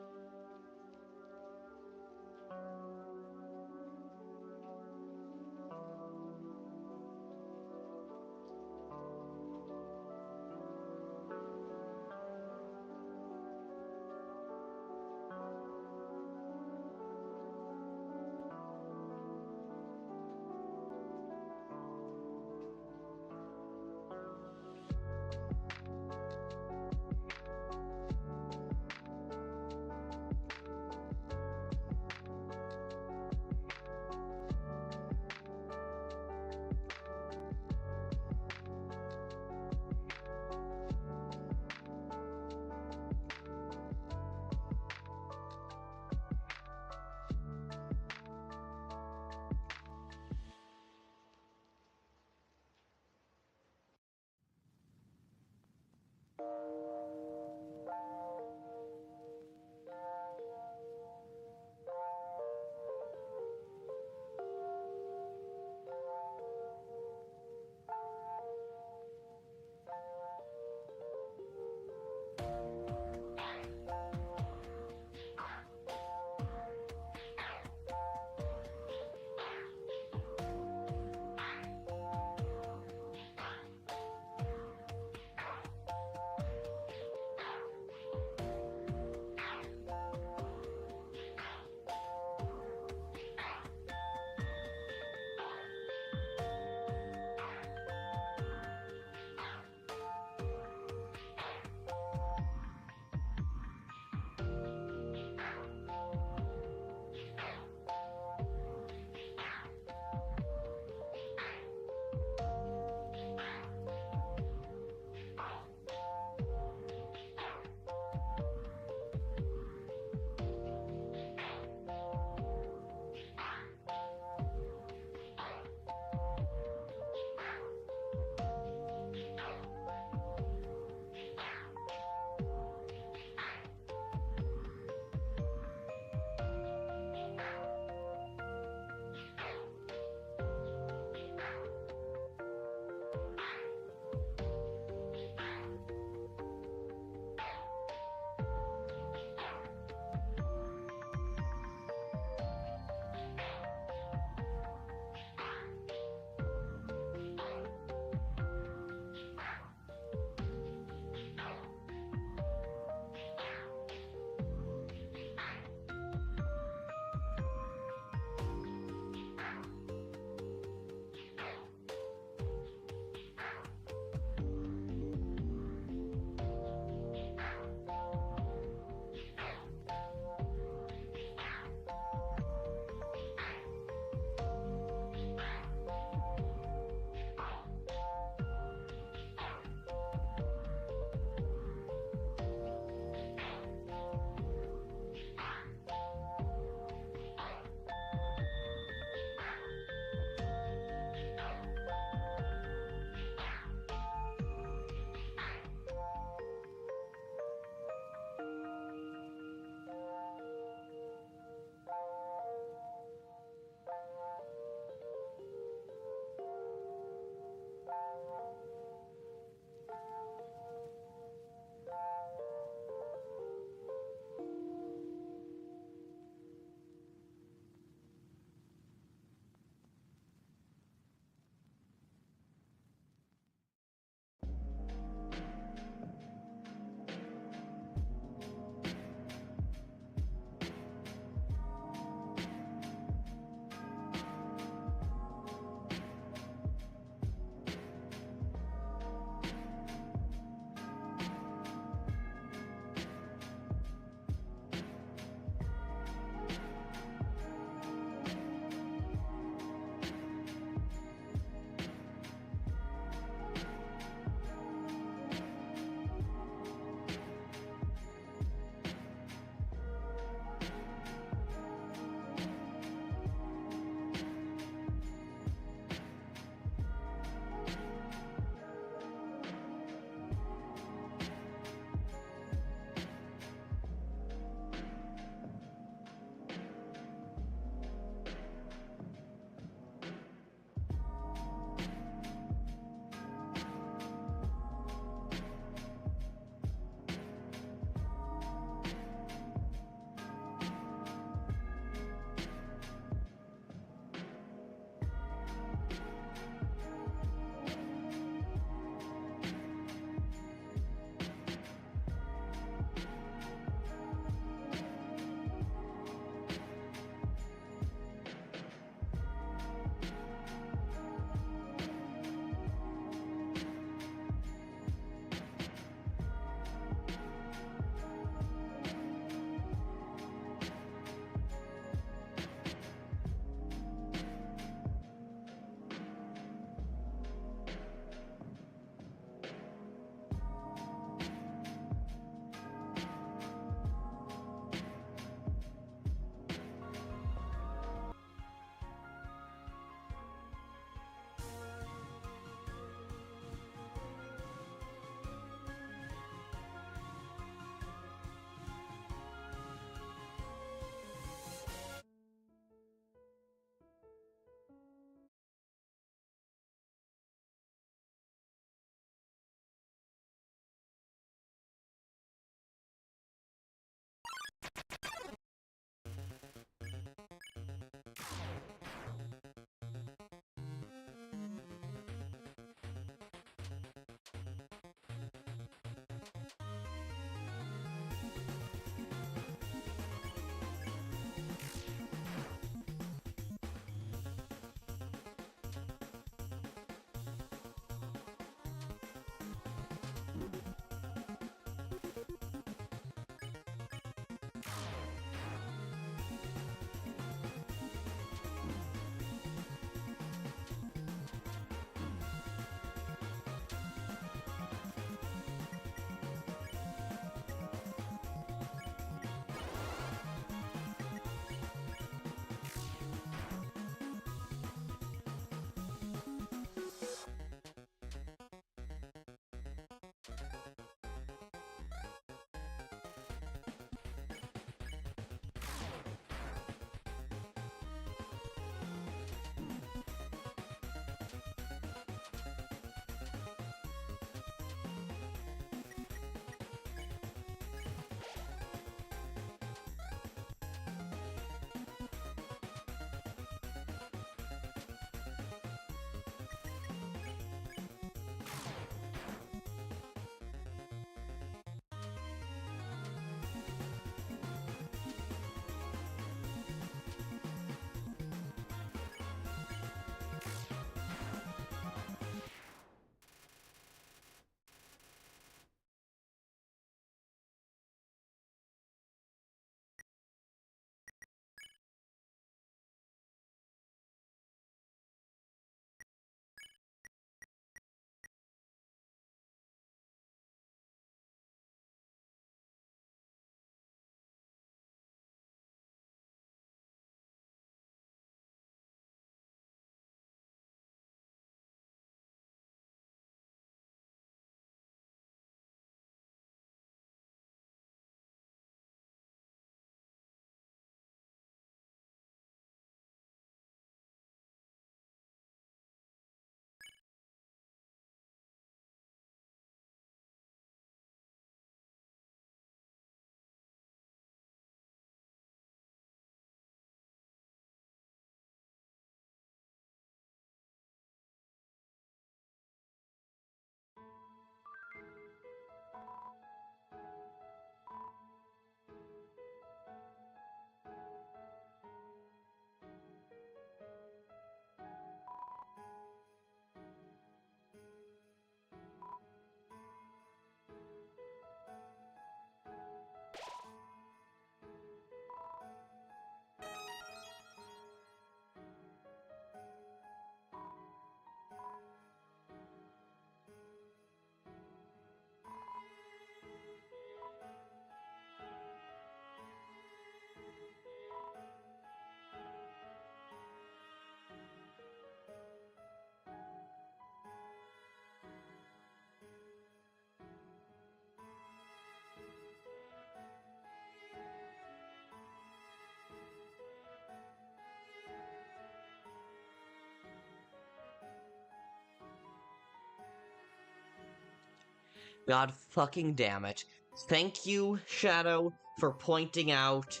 God fucking damn it. Thank you, Shadow, for pointing out...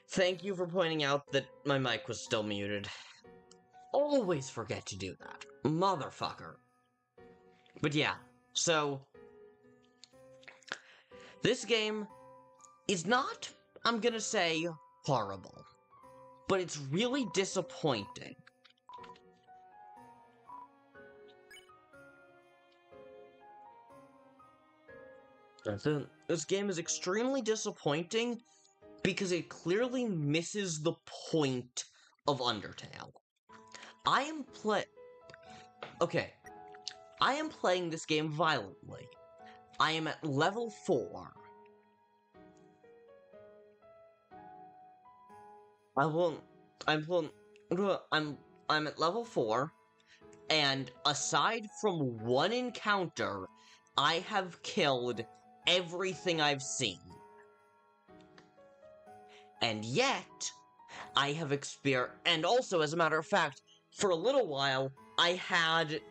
Thank you for pointing out that my mic was still muted. Always forget to do that. Motherfucker. But yeah, so... This game is not, I'm gonna say, horrible. But it's really disappointing. This game is extremely disappointing because it clearly misses the point of Undertale. Okay. I am playing this game violently. I am at level 4. I'm at level 4, and aside from one encounter, I have killed everything I've seen. And yet, I have and also, as a matter of fact, for a little while, I had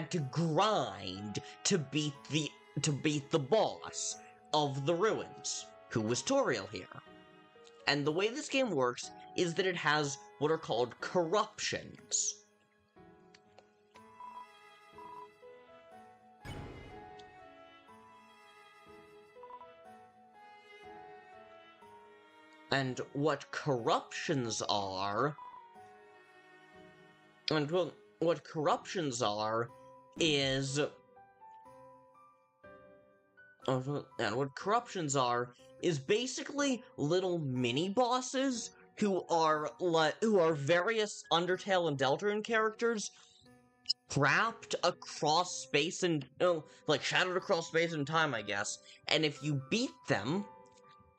to grind to beat the boss, of the ruins, who was Toriel here. And the way this game works is that it has what are called corruptions. And what corruptions are... And what corruptions are is... And what corruptions are is basically little mini-bosses who are various Undertale and Deltarune characters trapped across space and... like, shadowed across space and time, I guess. And if you beat them,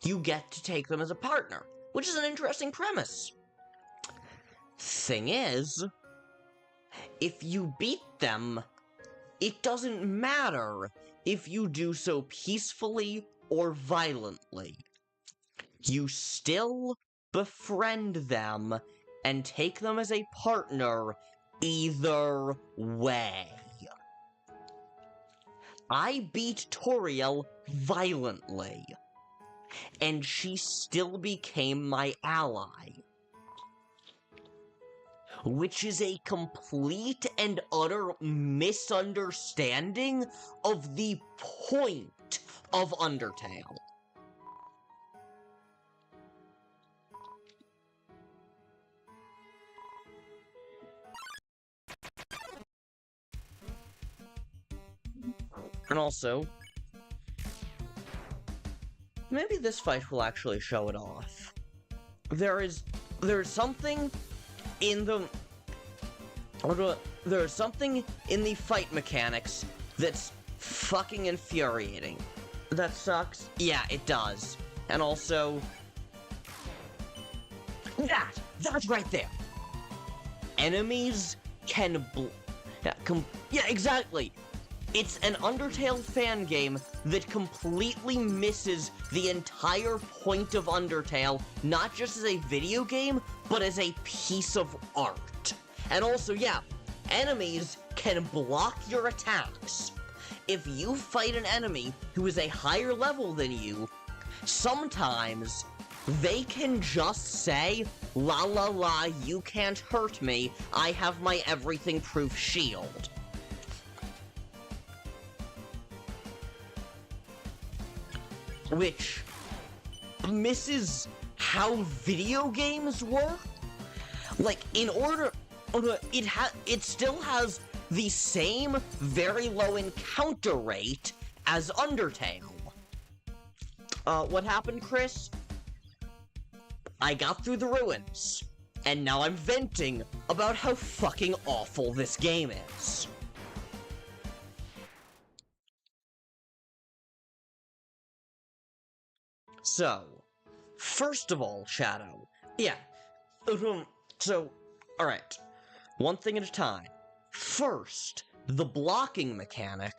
you get to take them as a partner, which is an interesting premise. Thing is, if you beat them, it doesn't matter if you do so peacefully or violently. You still befriend them and take them as a partner either way. I beat Toriel violently, and she still became my ally. Which is a complete and utter misunderstanding of the point of Undertale. And also, maybe this fight will actually show it off. There's something in the... There's something in the fight mechanics that's fucking infuriating. That sucks? Yeah, it does. And also... That's right there! Enemies can yeah, exactly! It's an Undertale fan game that completely misses the entire point of Undertale, not just as a video game, but as a piece of art. And also, yeah, enemies can block your attacks. If you fight an enemy who is a higher level than you, sometimes they can just say, la la la, you can't hurt me, I have my everything-proof shield. Which misses how video games work. Like, in order... It still has the same very low encounter rate as Undertale. What happened, Kris? I got through the ruins, and now I'm venting about how fucking awful this game is. So, first of all, Shadow, yeah, so, alright, one thing at a time. First, the blocking mechanic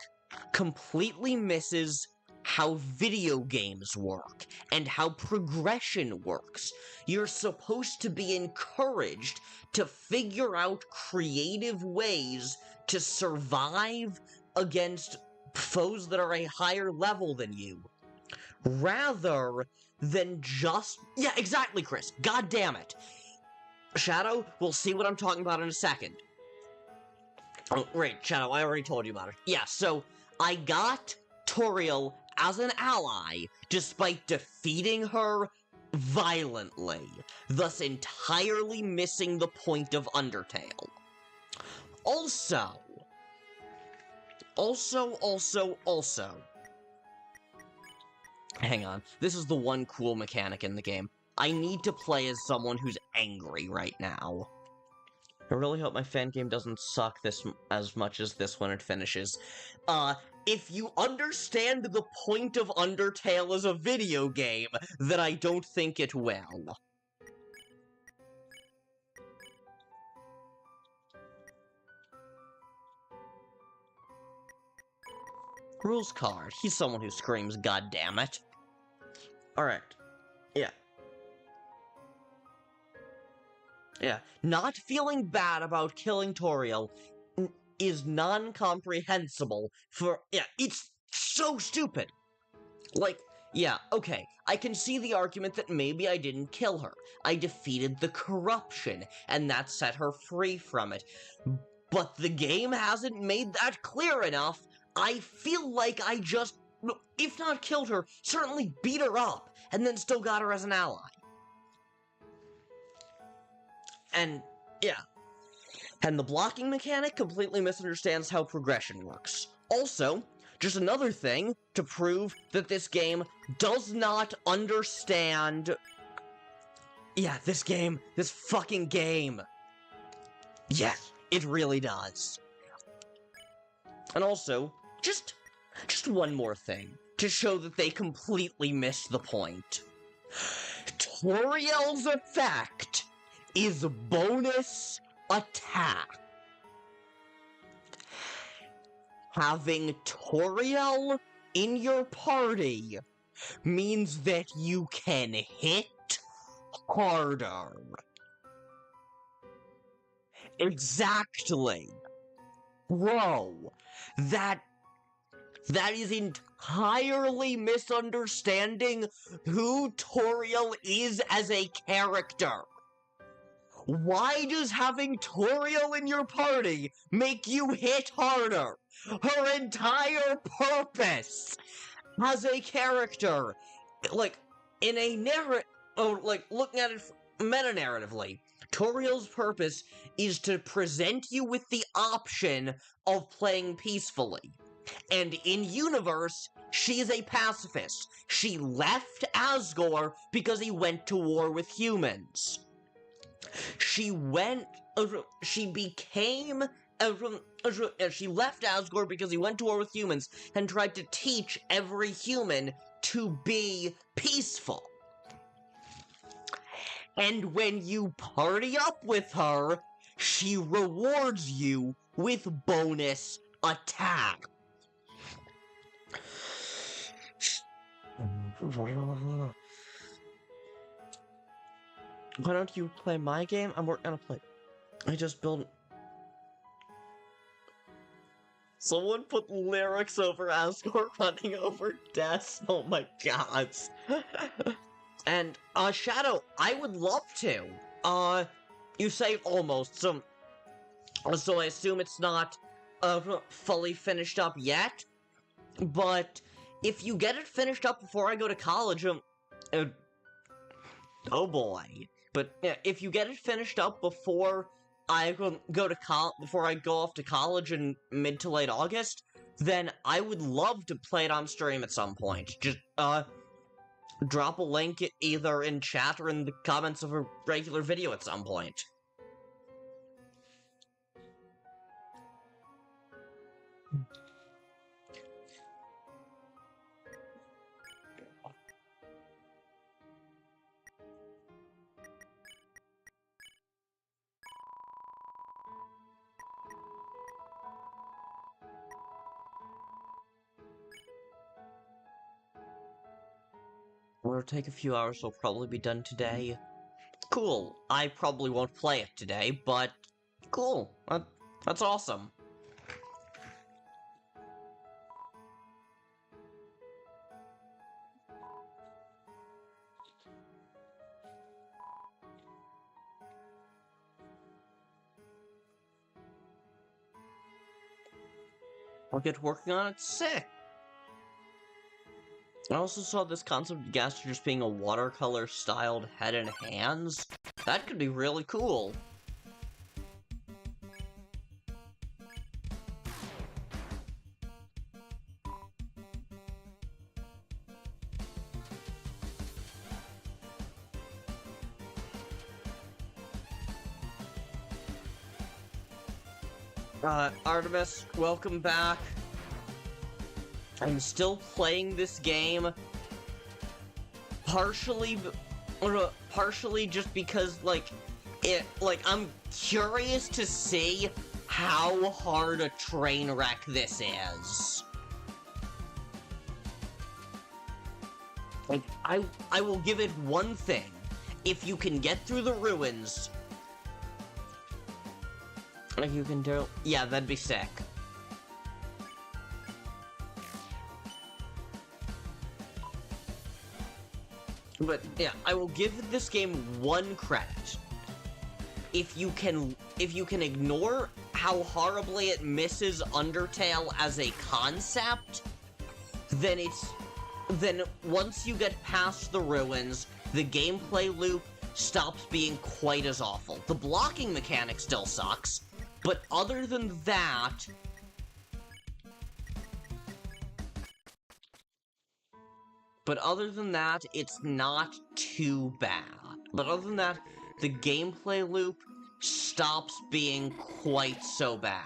completely misses how video games work, and how progression works. You're supposed to be encouraged to figure out creative ways to survive against foes that are a higher level than you. Rather than just... Yeah, exactly, Kris. God damn it. Shadow, we'll see what I'm talking about in a second. Oh, right, Shadow, I already told you about it. Yeah, so, I got Toriel as an ally, despite defeating her violently, thus entirely missing the point of Undertale. Also... Hang on, this is the one cool mechanic in the game. I need to play as someone who's angry right now. I really hope my fan game doesn't suck as much as this when it finishes. If you understand the point of Undertale as a video game, then I don't think it will. Rules card. He's someone who screams, God damn it. Alright. Yeah. Yeah. Not feeling bad about killing Toriel is non-comprehensible for... Yeah, it's so stupid! Like, yeah, okay, I can see the argument that maybe I didn't kill her. I defeated the corruption, and that set her free from it. But the game hasn't made that clear enough. I feel like I just, if not killed her, certainly beat her up, and then still got her as an ally. And, yeah. And the blocking mechanic completely misunderstands how progression works. Also, just another thing to prove that this game does not understand... Yeah, this fucking game. Yeah, it really does. And also, just one more thing, to show that they completely missed the point. Toriel's effect is bonus attack. Having Toriel in your party means that you can hit harder. Exactly. Bro, that is entirely misunderstanding who Toriel is as a character. Why does having Toriel in your party make you hit harder? Her entire purpose as a character, like, in a looking at it meta-narratively, Toriel's purpose is to present you with the option of playing peacefully. And in universe, she is a pacifist. She left Asgore because he went to war with humans. She left Asgore because he went to war with humans and tried to teach every human to be peaceful. And when you party up with her, she rewards you with bonus attack. Why don't you play my game? I'm working on a play. I just built... Someone put lyrics over Asgore running over deaths. Oh my god. And, Shadow, I would love to. You say almost, so I assume it's not, fully finished up yet? But, if you get it finished up before I go to college, oh boy. But, yeah, if you get it finished up before I before I go off to college in mid to late August, then I would love to play it on stream at some point. Just, drop a link either in chat or in the comments of a regular video at some point. It'll take a few hours, so it'll probably be done today. Cool. I probably won't play it today, but cool. That's awesome. I'll get working on it. Sick. I also saw this concept of Gaster just being a watercolor-styled head and hands. That could be really cool. Artemis, welcome back. I'm still playing this game, partially just because, I'm curious to see how hard a train wreck this is. Like, I will give it one thing. If you can get through the ruins, like you can do, yeah, that'd be sick. But yeah, I will give this game one credit. If you can ignore how horribly it misses Undertale as a concept, then once you get past the ruins, the gameplay loop stops being quite as awful. The blocking mechanic still sucks, but other than that, it's not too bad. But other than that, the gameplay loop stops being quite so bad.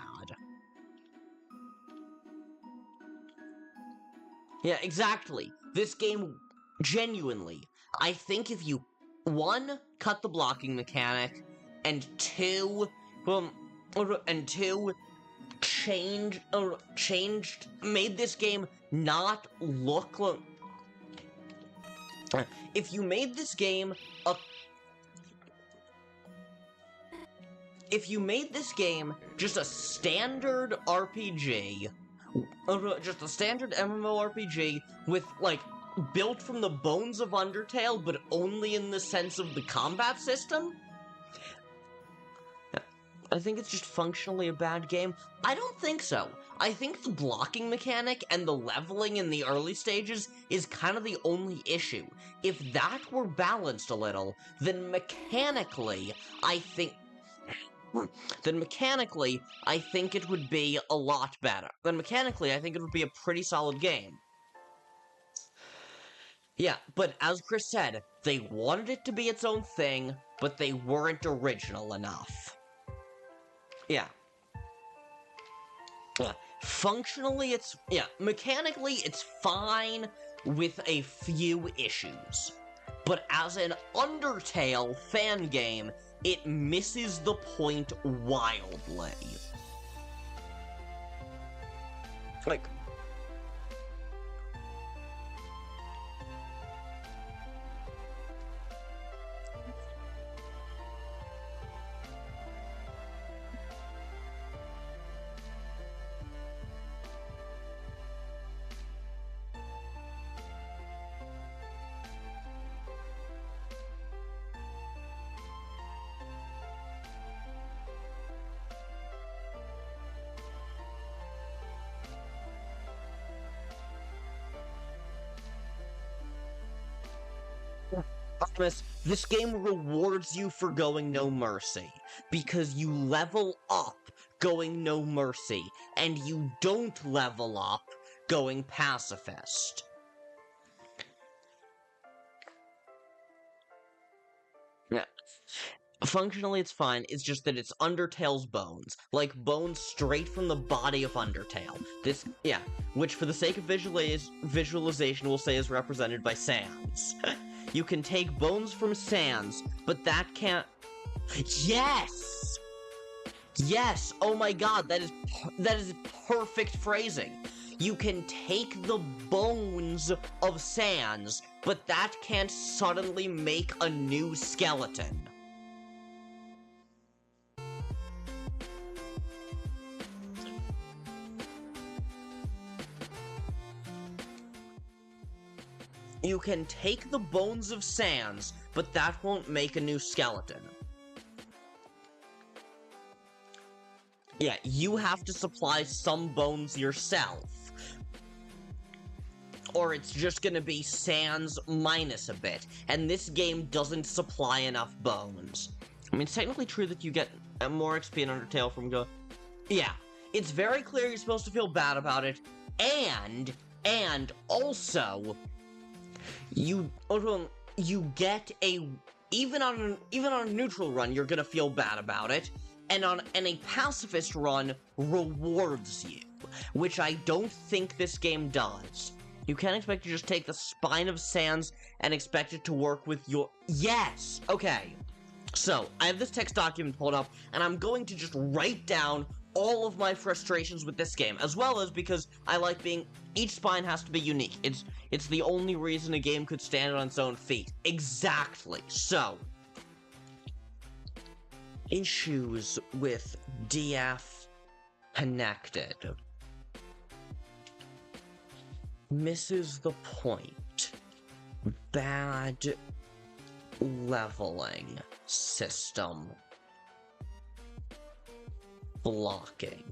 Yeah, exactly. This game, genuinely, I think if you, 1, cut the blocking mechanic, and 2, made this game not look like... If you made this game just a standard RPG, just a standard MMORPG with, like, built from the bones of Undertale, but only in the sense of the combat system, I think it's just functionally a bad game. I don't think so. I think the blocking mechanic and the leveling in the early stages is kind of the only issue. If that were balanced a little, then mechanically, I think it would be a lot better. Then mechanically, I think it would be a pretty solid game. Yeah, but as Kris said, they wanted it to be its own thing, but they weren't original enough. Yeah. Functionally, mechanically, it's fine with a few issues. But as an Undertale fan game, it misses the point wildly. Like... This game rewards you for going no mercy, because you level up going no mercy, and you don't level up going pacifist. Yeah. Functionally, it's fine, it's just that it's Undertale's bones. Like, bones straight from the body of Undertale. Which for the sake of visualization, we'll say is represented by Sans. You can take bones from Sans, but that can't... Yes! Yes! Oh my god, that is perfect phrasing. You can take the bones of Sans, but that can't suddenly make a new skeleton. You can take the bones of Sans, but that won't make a new skeleton. Yeah, you have to supply some bones yourself. Or it's just gonna be Sans minus a bit, and this game doesn't supply enough bones. I mean, it's technically true that you get more XP in Undertale from Yeah, it's very clear you're supposed to feel bad about it, and also... You get even on a neutral run, you're gonna feel bad about it, and a pacifist run rewards you, which I don't think this game does. You can't expect to just take the spine of Sans and expect it to work with your... Yes! Okay. So, I have this text document pulled up, and I'm going to just write down all of my frustrations with this game, as well as because I like being... Each spine has to be unique. It's the only reason a game could stand on its own feet. Exactly. So, issues with DF connected. Misses the point. bad leveling system. Blocking.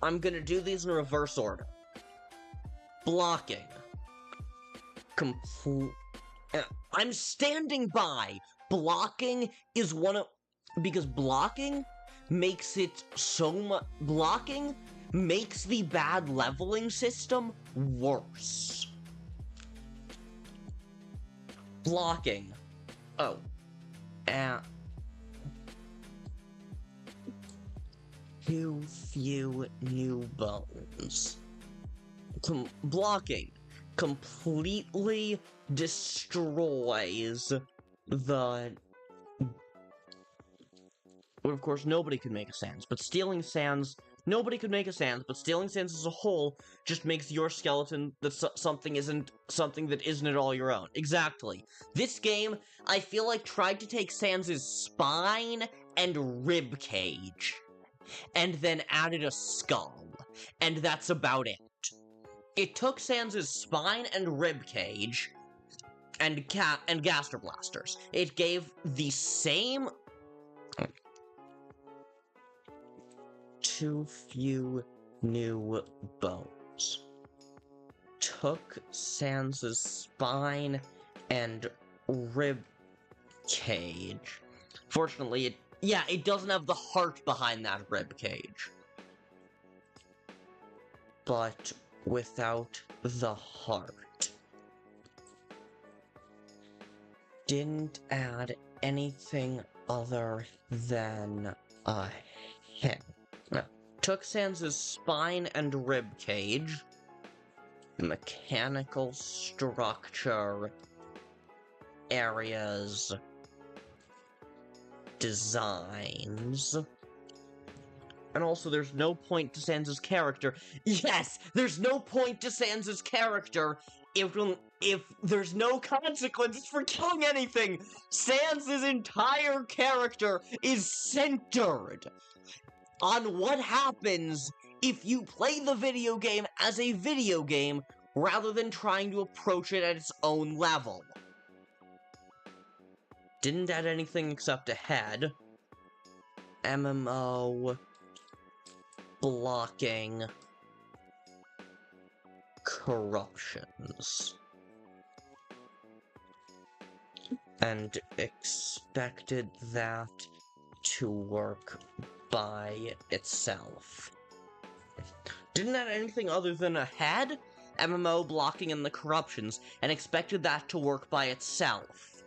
I'm gonna do these in reverse order. Blocking. I'm standing by. Blocking is one of... Because blocking makes it so much... Blocking makes the bad leveling system worse. Blocking. Oh. Too few new bones. Blocking completely destroys the... Well, of course, nobody could make a sans, but stealing sans... Nobody could make a sans, but stealing sans as a whole just makes your skeleton that something that isn't at all your own. Exactly. This game, I feel like, tried to take Sans's spine and rib cage, and then added a skull, and that's about it. It took Sans's spine and rib cage, and gaster blasters. It gave the same... Too few new bones. Took Sans's spine and rib cage. Fortunately, it doesn't have the heart behind that rib cage. But without the heart. Didn't add anything other than a head. Took Sans's spine and rib cage, mechanical structure, areas, designs, and also there's no point to Sans's character. Yes! There's no point to Sans's character if there's no consequences for killing anything! Sans's entire character is centered on what happens if you play the video game as a video game rather than trying to approach it at its own level. Didn't add anything except a head. MMO. Blocking. Corruptions. And expected that to work by itself. Didn't add anything other than a head, MMO, blocking, and the corruptions, and expected that to work by itself.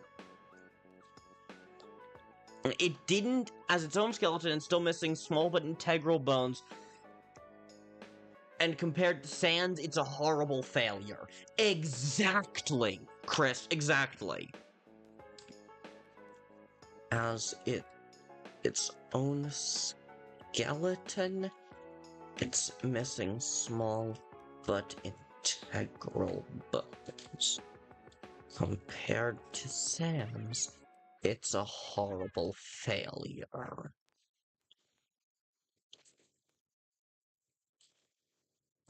It didn't, as its own skeleton, and still missing small but integral bones. And compared to Sans, it's a horrible failure. Exactly, Kris, exactly. As its own skeleton, it's missing small but integral bones. Compared to Sans, it's a horrible failure.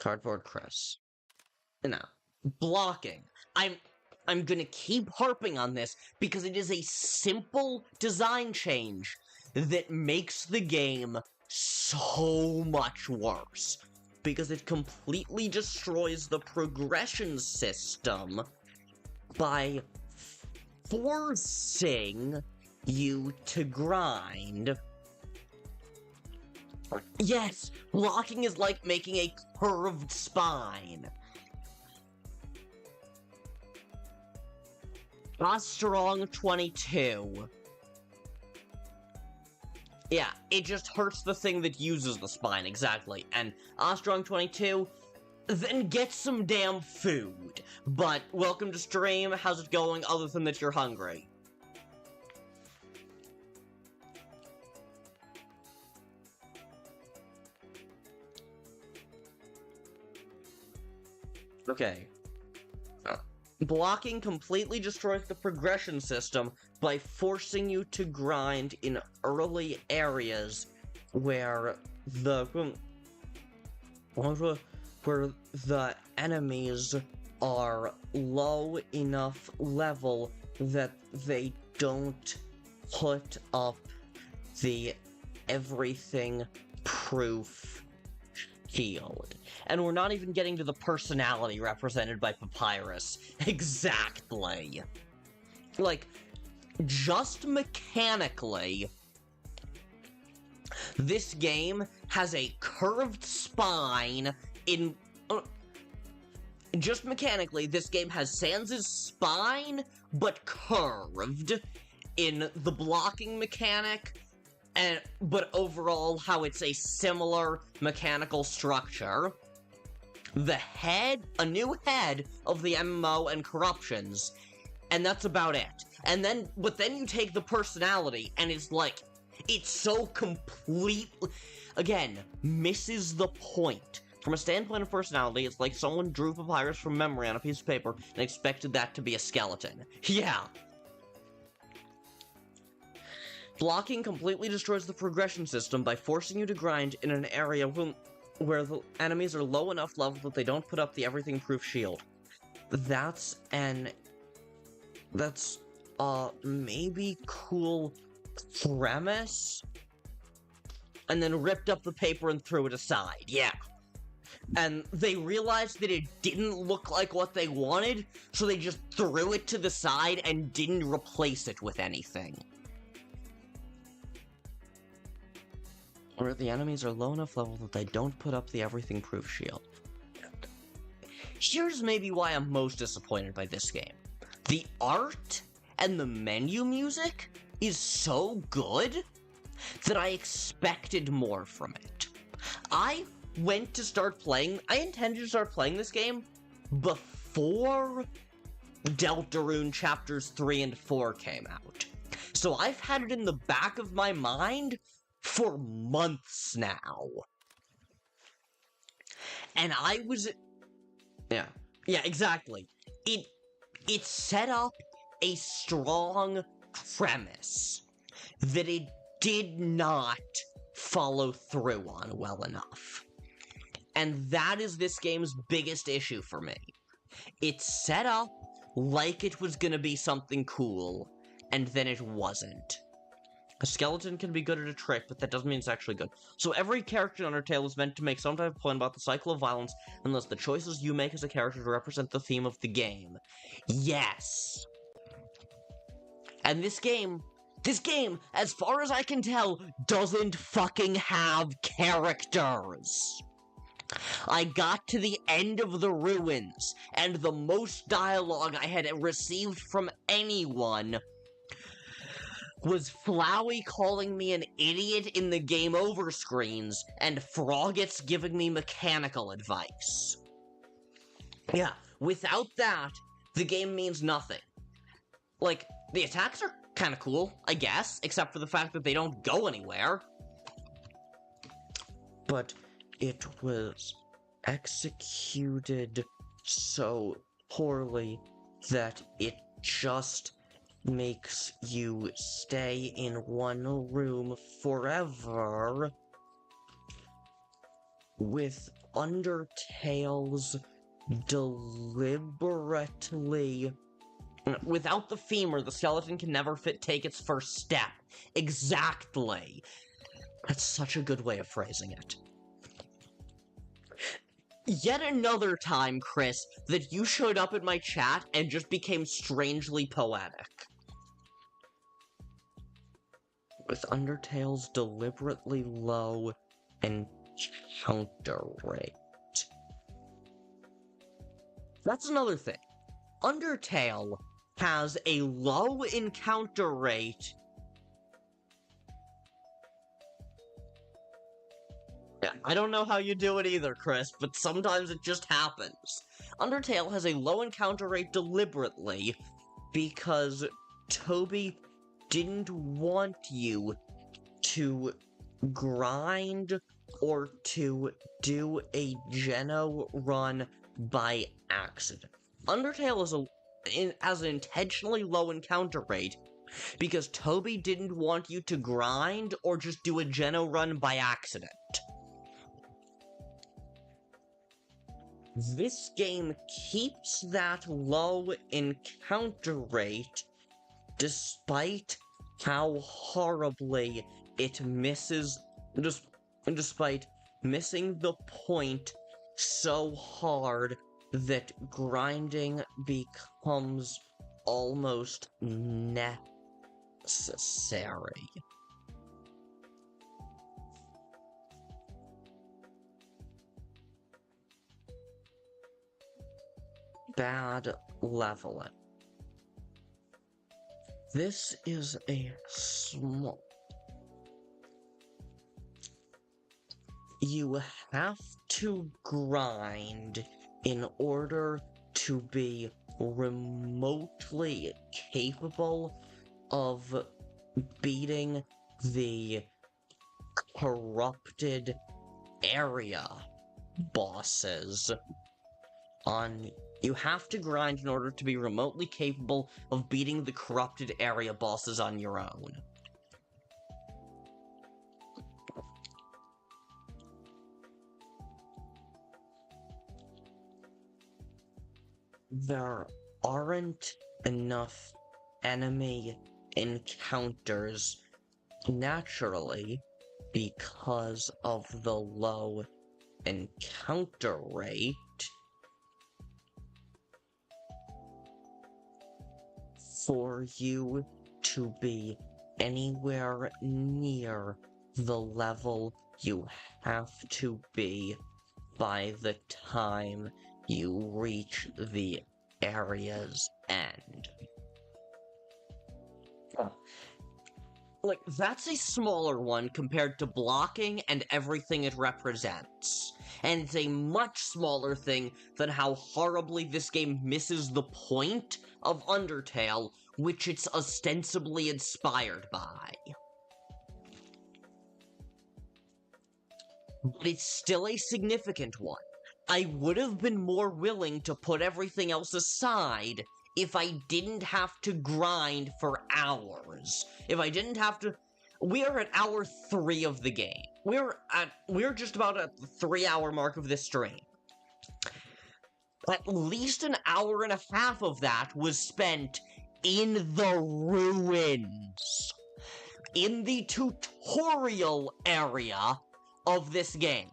Cardboard Kris. Now, blocking. I'm gonna keep harping on this because it is a simple design change that makes the game so much worse. Because it completely destroys the progression system by forcing you to grind. Yes, blocking is like making a curved spine. Strong 22. Yeah, it just hurts the thing that uses the spine, exactly. And Strong 22, then get some damn food. But welcome to stream, how's it going other than that you're hungry? Okay. Blocking completely destroys the progression system by forcing you to grind in early areas where the enemies are low enough level that they don't put up the everything proof shield. And we're not even getting to the personality represented by Papyrus. Exactly. Like, just mechanically, this game has a curved spine in... just mechanically, this game has Sans' spine, but curved in the blocking mechanic, but overall how it's a similar mechanical structure. The head, a new head of the MMO and corruptions, and that's about it. But then you take the personality, and it's like, it's so completely, again, misses the point. From a standpoint of personality, it's like someone drew Papyrus from memory on a piece of paper and expected that to be a skeleton. Yeah. Blocking completely destroys the progression system by forcing you to grind in an area where the enemies are low enough level that they don't put up the everything-proof shield. That's maybe cool premise, and then ripped up the paper and threw it aside, yeah. And they realized that it didn't look like what they wanted, so they just threw it to the side and didn't replace it with anything. Where the enemies are low enough level that they don't put up the everything-proof shield. Here's maybe why I'm most disappointed by this game. The art and the menu music is so good that I expected more from it. I intended to start playing this game before Deltarune Chapters 3 and 4 came out. So I've had it in the back of my mind for months now. And I was... Yeah, exactly. It set up a strong premise that it did not follow through on well enough. And that is this game's biggest issue for me. It set up like it was gonna be something cool, and then it wasn't. A skeleton can be good at a trick, but that doesn't mean it's actually good. So every character in Undertale is meant to make some type of point about the cycle of violence, unless the choices you make as a character to represent the theme of the game. Yes! And this game, as far as I can tell, doesn't fucking have characters. I got to the end of the ruins, and the most dialogue I had received from anyone was Flowey calling me an idiot in the game over screens, and Froggets giving me mechanical advice. Yeah, without that, the game means nothing. Like, the attacks are kinda cool, I guess, except for the fact that they don't go anywhere. But it was executed so poorly that it just makes you stay in one room forever. With Undertale's deliberately... Without the femur, the skeleton can never take its first step. Exactly. That's such a good way of phrasing it. Yet another time, Kris, that you showed up in my chat and just became strangely poetic. With Undertale's deliberately low encounter rate. That's another thing. Undertale has a low encounter rate. I don't know how you do it either, Kris, but sometimes it just happens. Undertale has a low encounter rate deliberately because Toby didn't want you to grind or to do a Geno run by accident. Undertale has an intentionally low encounter rate because Toby didn't want you to grind or just do a Geno run by accident. this game keeps that low encounter rate despite how horribly it misses, despite missing the point so hard that grinding becomes almost necessary. Bad leveling. This is a small... You have to grind in order to be remotely capable of beating the corrupted area bosses on... You have to grind in order to be remotely capable of beating the corrupted area bosses on your own. There aren't enough enemy encounters naturally because of the low encounter rate for you to be anywhere near the level you have to be by the time you reach the area's end. Like, that's a smaller one compared to blocking and everything it represents. And it's a much smaller thing than how horribly this game misses the point of Undertale, which it's ostensibly inspired by. But it's still a significant one. I would have been more willing to put everything else aside if I didn't have to grind for hours. If I didn't have to... We are at hour 3 of the game. We're just about at the 3-hour mark of this stream. At least an hour and a half of that was spent in the ruins. In the tutorial area of this game.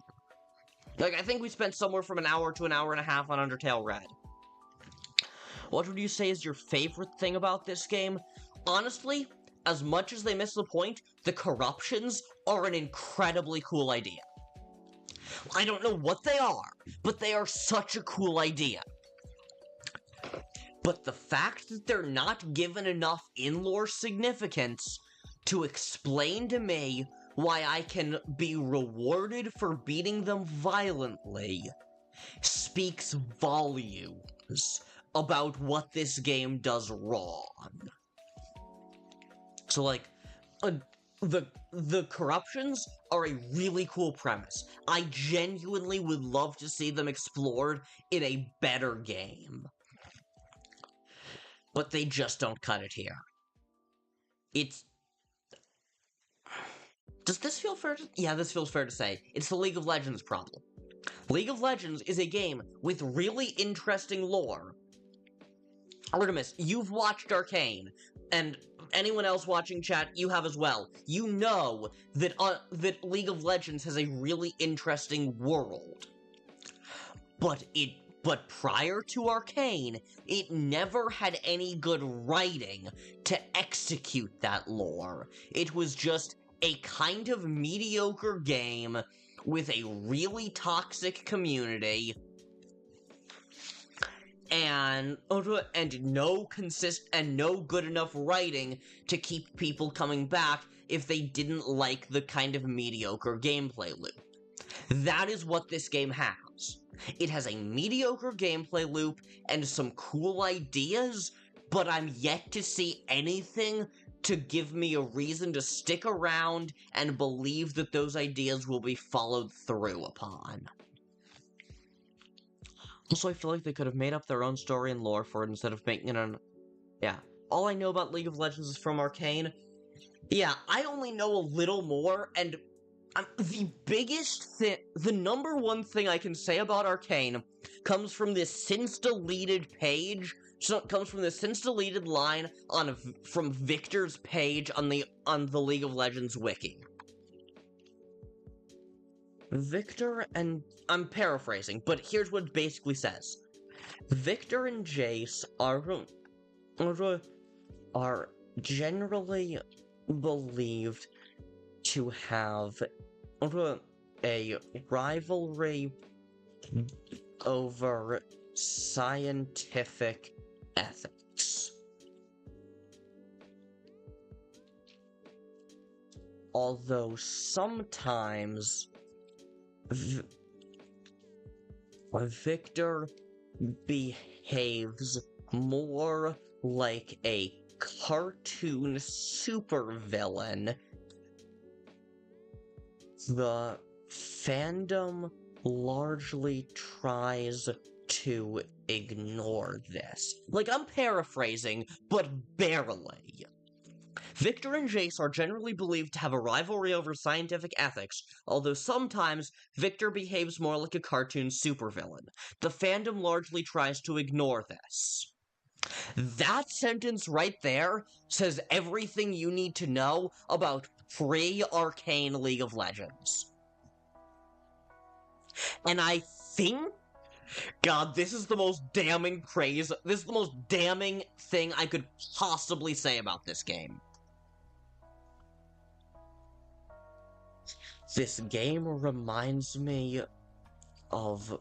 Like, I think we spent somewhere from an hour to an hour and a half on Undertale Red. What would you say is your favorite thing about this game? Honestly, as much as they miss the point, the corruptions are an incredibly cool idea. I don't know what they are, but they are such a cool idea. But the fact that they're not given enough in-lore significance to explain to me why I can be rewarded for beating them violently speaks volumes about what this game does wrong. So, like, the corruptions are a really cool premise. I genuinely would love to see them explored in a better game. But they just don't cut it here. It's... Does this feel fair to... Yeah, this feels fair to say. It's the League of Legends problem. League of Legends is a game with really interesting lore. Artemis, you've watched Arcane, and anyone else watching chat, you have as well. You know that that League of Legends has a really interesting world. But prior to Arcane, it never had any good writing to execute that lore. It was just a kind of mediocre game with a really toxic community and no good enough writing to keep people coming back if they didn't like the kind of mediocre gameplay loop. That is what this game has. It has a mediocre gameplay loop and some cool ideas, but I'm yet to see anything to give me a reason to stick around and believe that those ideas will be followed through upon. Also, I feel like they could have made up their own story and lore for it instead of making it an... Yeah. All I know about League of Legends is from Arcane. Yeah, I only know a little more, and the biggest thing... The number one thing I can say about Arcane comes from this since-deleted page. So it comes from this since-deleted line from Victor's page on the League of Legends wiki. Victor and... I'm paraphrasing, but here's what it basically says. Victor and Jace are generally believed to have a rivalry over scientific ethics. Although sometimes Victor behaves more like a cartoon supervillain, the fandom largely tries to ignore this. Like, I'm paraphrasing, but barely. Victor and Jace are generally believed to have a rivalry over scientific ethics, although sometimes Victor behaves more like a cartoon supervillain. The fandom largely tries to ignore this. That sentence right there says everything you need to know about pre-Arcane League of Legends. And I think... God, this is the most damning praise. This is the most damning thing I could possibly say about this game. This game reminds me of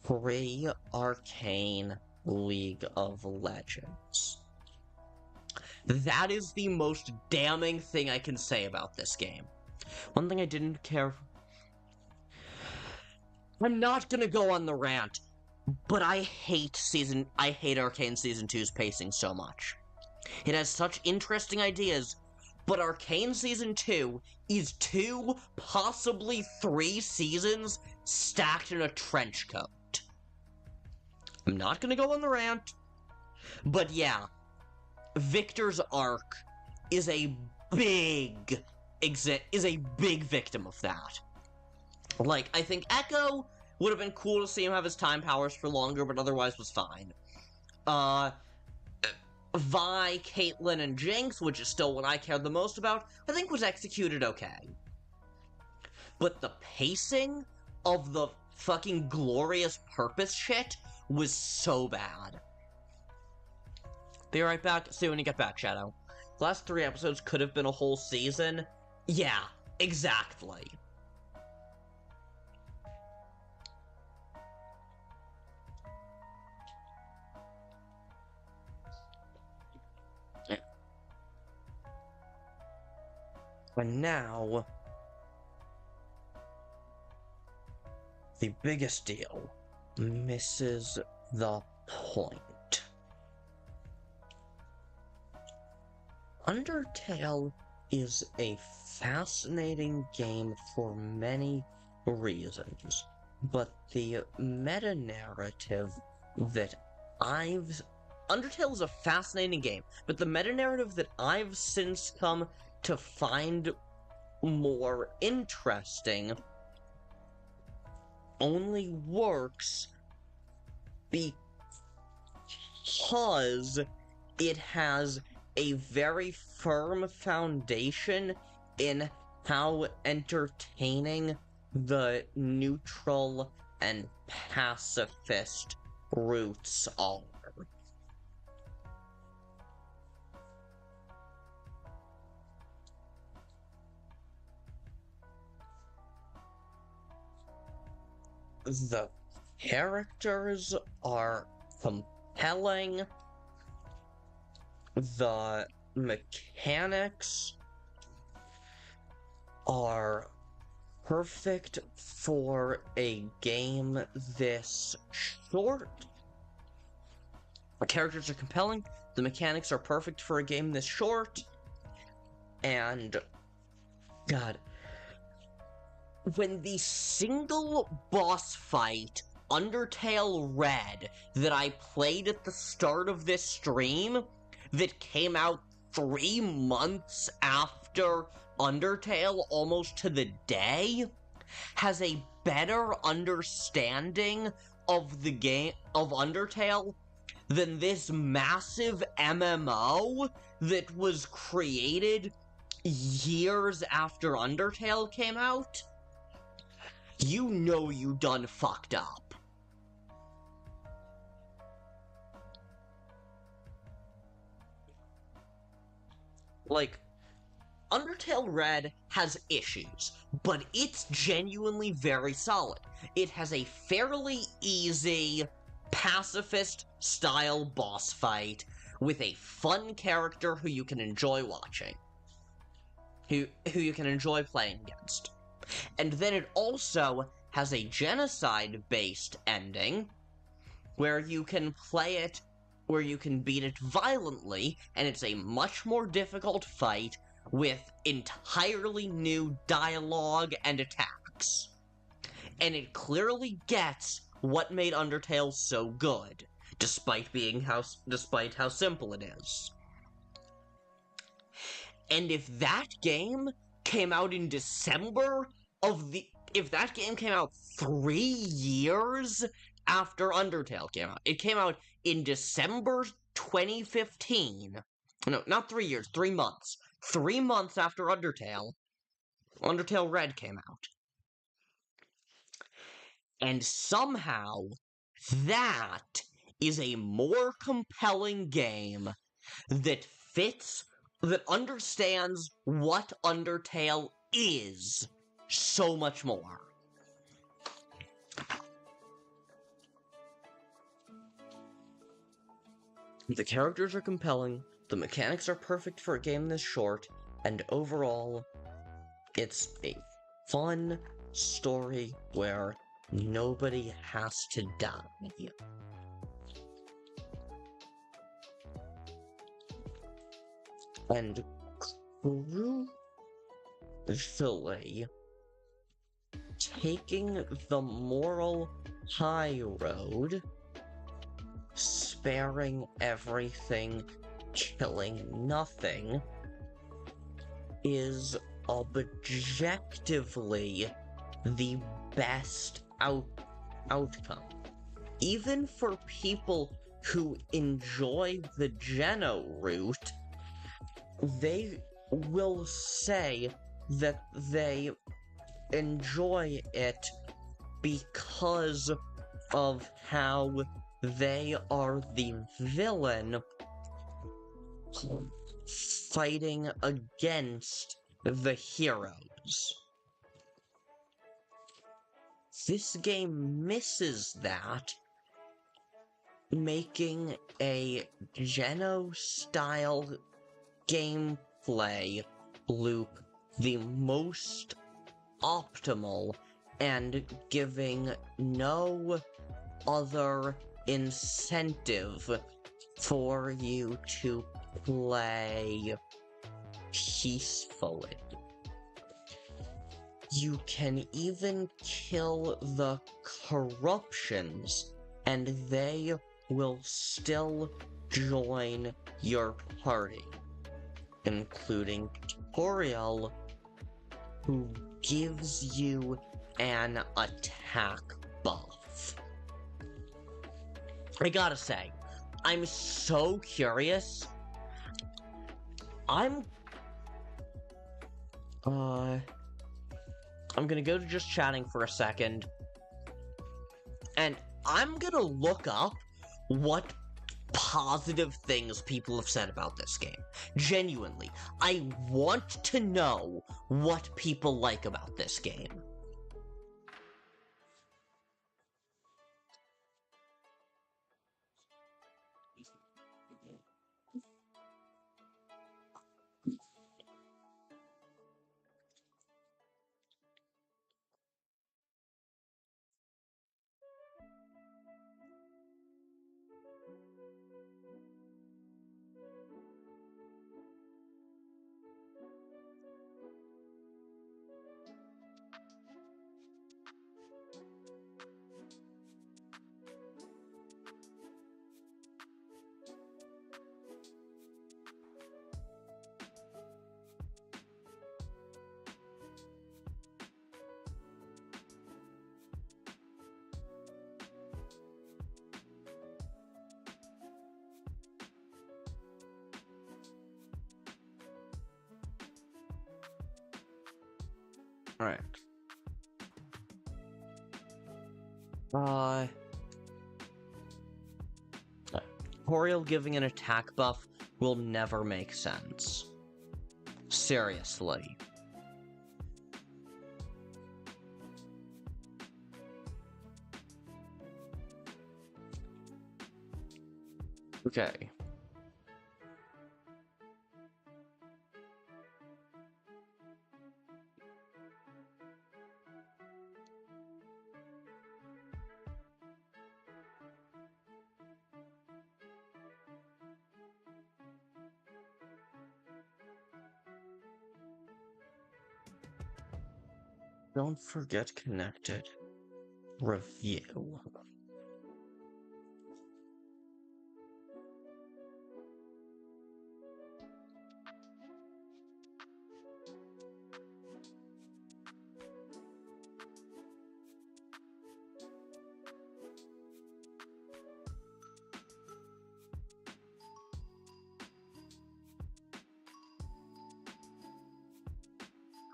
pre-Arcane League of Legends. That is the most damning thing I can say about this game. One thing I didn't care... I'm not gonna go on the rant, but I hate Arcane Season 2's pacing so much. It has such interesting ideas, but Arcane Season 2 is 2, possibly 3 seasons stacked in a trench coat. I'm not gonna go on the rant, but yeah, Victor's arc is a big victim of that. Like, I think Echo would have been cool to see him have his time powers for longer, but otherwise was fine. Vi, Caitlyn, and Jinx, which is still what I care the most about, I think was executed okay. But the pacing of the fucking glorious purpose shit was so bad. Be right back. See you when you get back, Shadow. The last 3 episodes could have been a whole season. Yeah, exactly. And now, the biggest deal misses the point. Undertale is a fascinating game for many reasons, but the meta-narrative that Undertale is a fascinating game, but the meta-narrative that I've since come to find more interesting only works because it has a very firm foundation in how entertaining the neutral and pacifist roots are. The characters are compelling. The mechanics are perfect for a game this short. The characters are compelling. The mechanics are perfect for a game this short. And... God... when the single boss fight, Undertale Red, that I played at the start of this stream, that came out 3 months after Undertale, almost to the day, has a better understanding of the game of Undertale than this massive MMO that was created years after Undertale came out, you know you done fucked up. Like, Undertale Red has issues, but it's genuinely very solid. It has a fairly easy, pacifist-style boss fight with a fun character who you can enjoy watching. Who you can enjoy playing against. And then it also has a genocide-based ending, where you can beat it violently, and it's a much more difficult fight with entirely new dialogue and attacks. And it clearly gets what made Undertale so good, despite how simple it is. And if that game came out in if that game came out 3 years after Undertale came out, it came out in December 2015. No, not 3 years, 3 months. 3 months after Undertale Red came out. And somehow, that is a more compelling game that understands what Undertale is so much more. The characters are compelling, the mechanics are perfect for a game this short, and overall, it's a fun story where nobody has to die. And crucially, taking the moral high road, sparing everything, killing nothing, is objectively the best outcome. Even for people who enjoy the Geno route, they will say that they enjoy it because of how they are the villain fighting against the heroes. This game misses that, making a Geno-style gameplay loop the most optimal and giving no other incentive for you to play peacefully. You can even kill the corruptions, and they will still join your party, including Toriel, who gives you an attack buff. I gotta say, I'm so curious. I'm gonna go to just chatting for a second, and I'm gonna look up what positive things people have said about this game. Genuinely, I want to know what people like about this game. Alright. Toriel giving an attack buff will never make sense. Seriously. Okay. Don't forget connected. Review.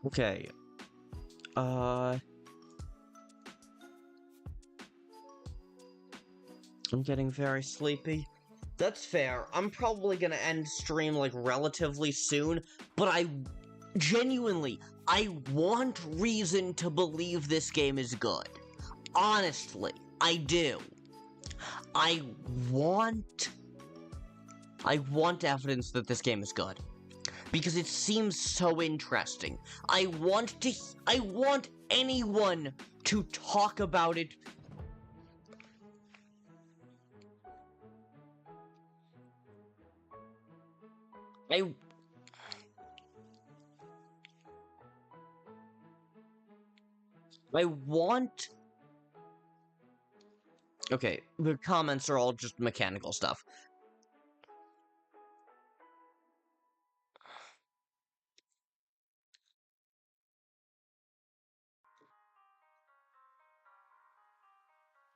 Okay. I'm getting very sleepy. That's fair. I'm probably gonna end stream, like, relatively soon, but I want reason to believe this game is good. Honestly, I do. I want evidence that this game is good. Because it seems so interesting. I want anyone to talk about it. I want... Okay, the comments are all just mechanical stuff.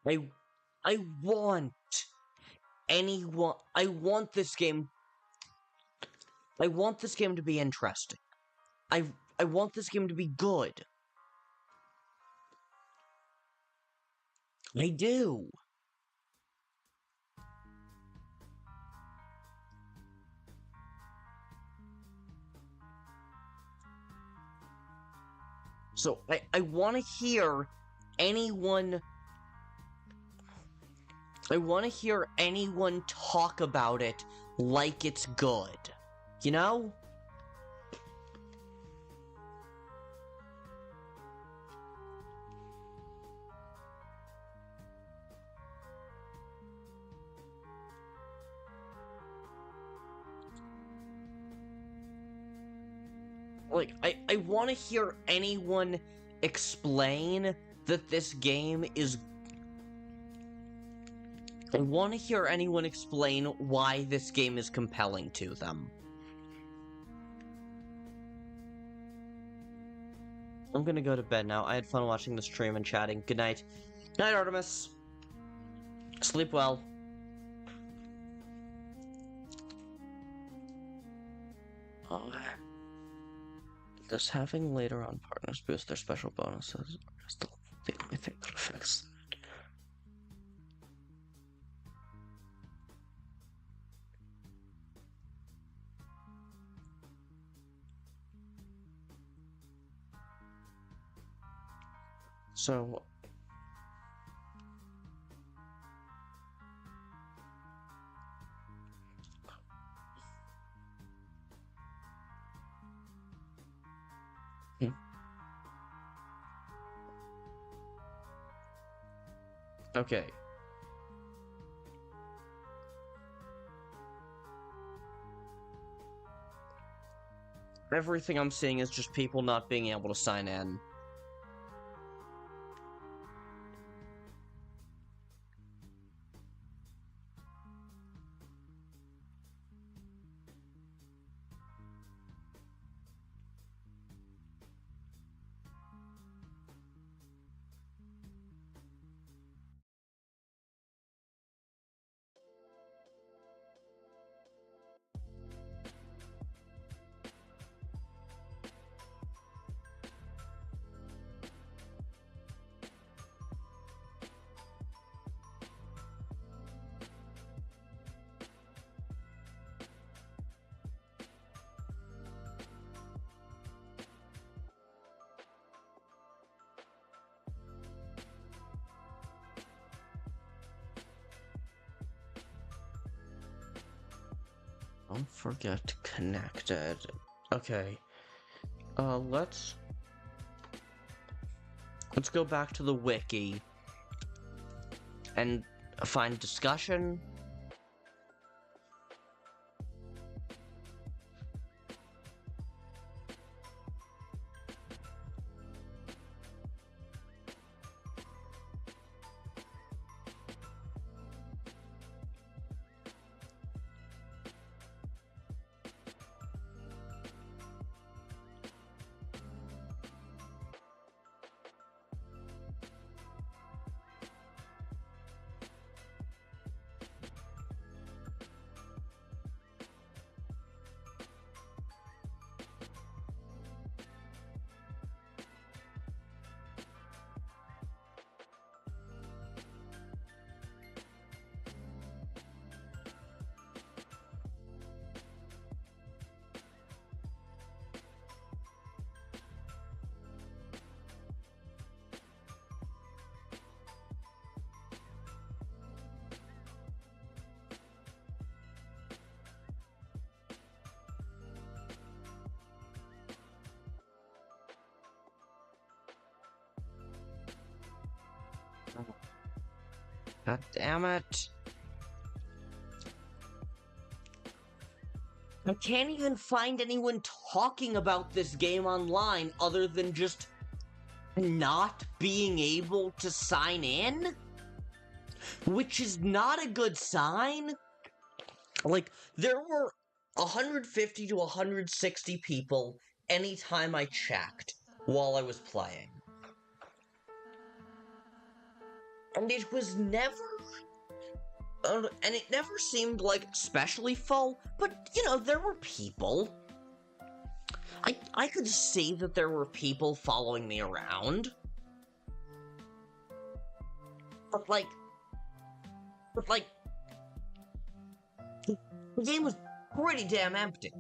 I want anyone... I want this game to be interesting. I want this game to be good. I do. So, I want to hear anyone... I want to hear anyone talk about it like it's good. You know? Like, I want to hear anyone explain that this game is... I want to hear anyone explain why this game is compelling to them. I'm gonna go to bed now. I had fun watching the stream and chatting. Good night. Good night, Artemis. Sleep well. Oh. Does having later on partners boost their special bonuses? Or just the only thing that affects them? So... Okay. Everything I'm seeing is just people not being able to sign in. Don't forget connected. Okay. Let's go back to the wiki and find discussion. God damn it. I can't even find anyone talking about this game online other than just not being able to sign in, which is not a good sign. Like, there were 150 to 160 people anytime I checked while I was playing. And it was never... and it never seemed, like, especially full, but, you know, there were people. I could see that there were people following me around. But, like... the game was pretty damn empty.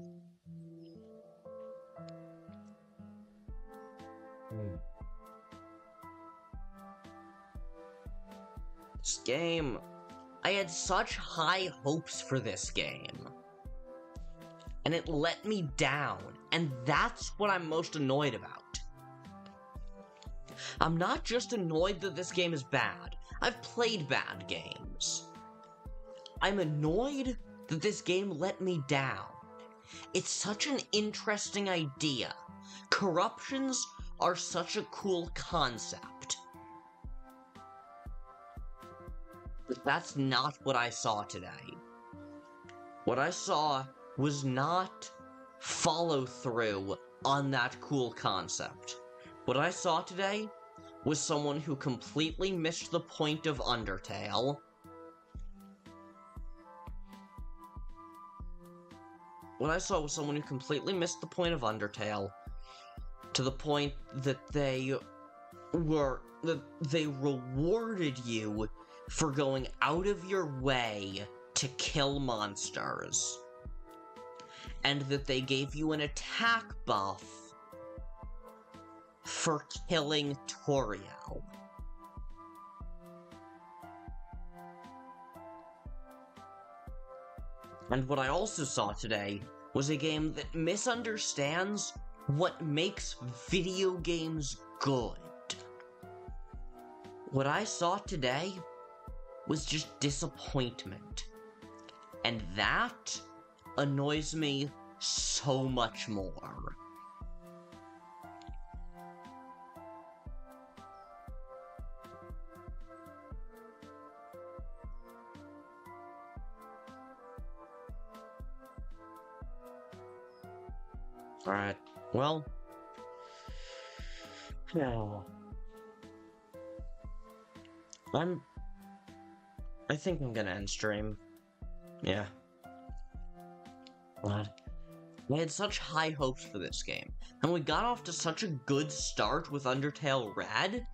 This game... I had such high hopes for this game. And it let me down, and that's what I'm most annoyed about. I'm not just annoyed that this game is bad. I've played bad games. I'm annoyed that this game let me down. It's such an interesting idea. Corruptions are such a cool concept. But that's not what I saw today. What I saw was not follow through on that cool concept. What I saw today was someone who completely missed the point of Undertale. What I saw was someone who completely missed the point of Undertale, to the point that they rewarded you for going out of your way to kill monsters. And that they gave you an attack buff for killing Toriel. And what I also saw today was a game that misunderstands what makes video games good. What I saw today was just disappointment. And that annoys me so much more. Alright, well... I think I'm gonna end stream. Yeah. God. I had such high hopes for this game, and we got off to such a good start with Undertale Red,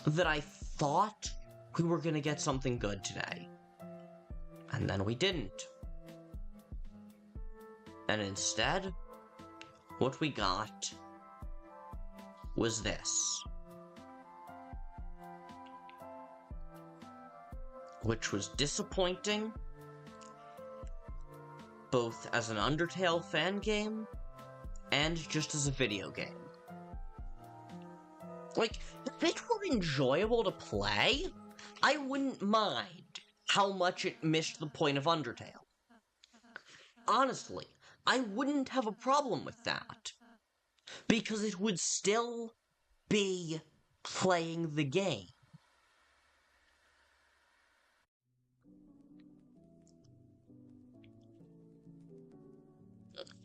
that I thought we were gonna get something good today. And then we didn't. And instead, what we got was this. Which was disappointing, both as an Undertale fan game and just as a video game. Like, if it were enjoyable to play, I wouldn't mind how much it missed the point of Undertale. Honestly, I wouldn't have a problem with that, because it would still be playing the game.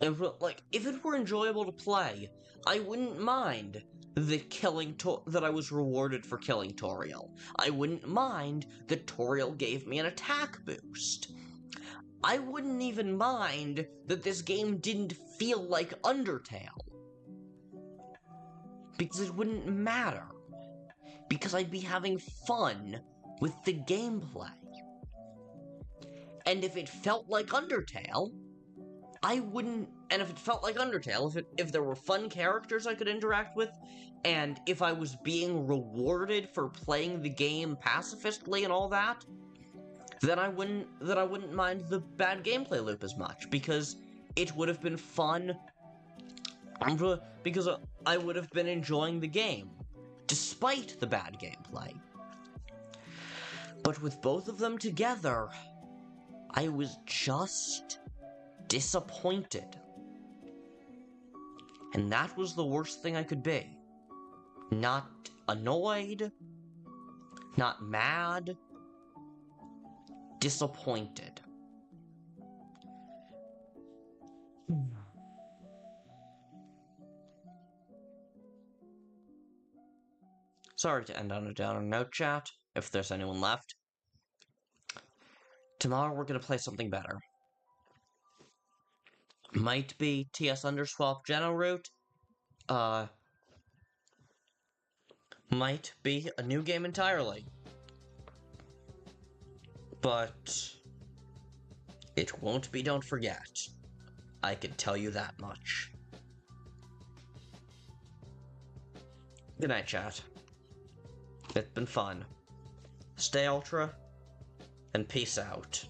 If it were enjoyable to play, I wouldn't mind that I was rewarded for killing Toriel. I wouldn't mind that Toriel gave me an attack boost. I wouldn't even mind that this game didn't feel like Undertale. Because it wouldn't matter. Because I'd be having fun with the gameplay. And if it felt like Undertale, if there were fun characters I could interact with, and if I was being rewarded for playing the game pacifistly and all that, then I wouldn't mind the bad gameplay loop as much, because it would have been fun, because I would have been enjoying the game, despite the bad gameplay. But with both of them together, I was just disappointed. And that was the worst thing I could be. Not annoyed, not mad, disappointed. Sorry to end on a downer note, chat, if there's anyone left. Tomorrow we're gonna play something better. Might be TS Underswap Geno route. Might be a new game entirely. But it won't be Don't Forget. I can tell you that much. Good night, chat. It's been fun. Stay ultra, and peace out.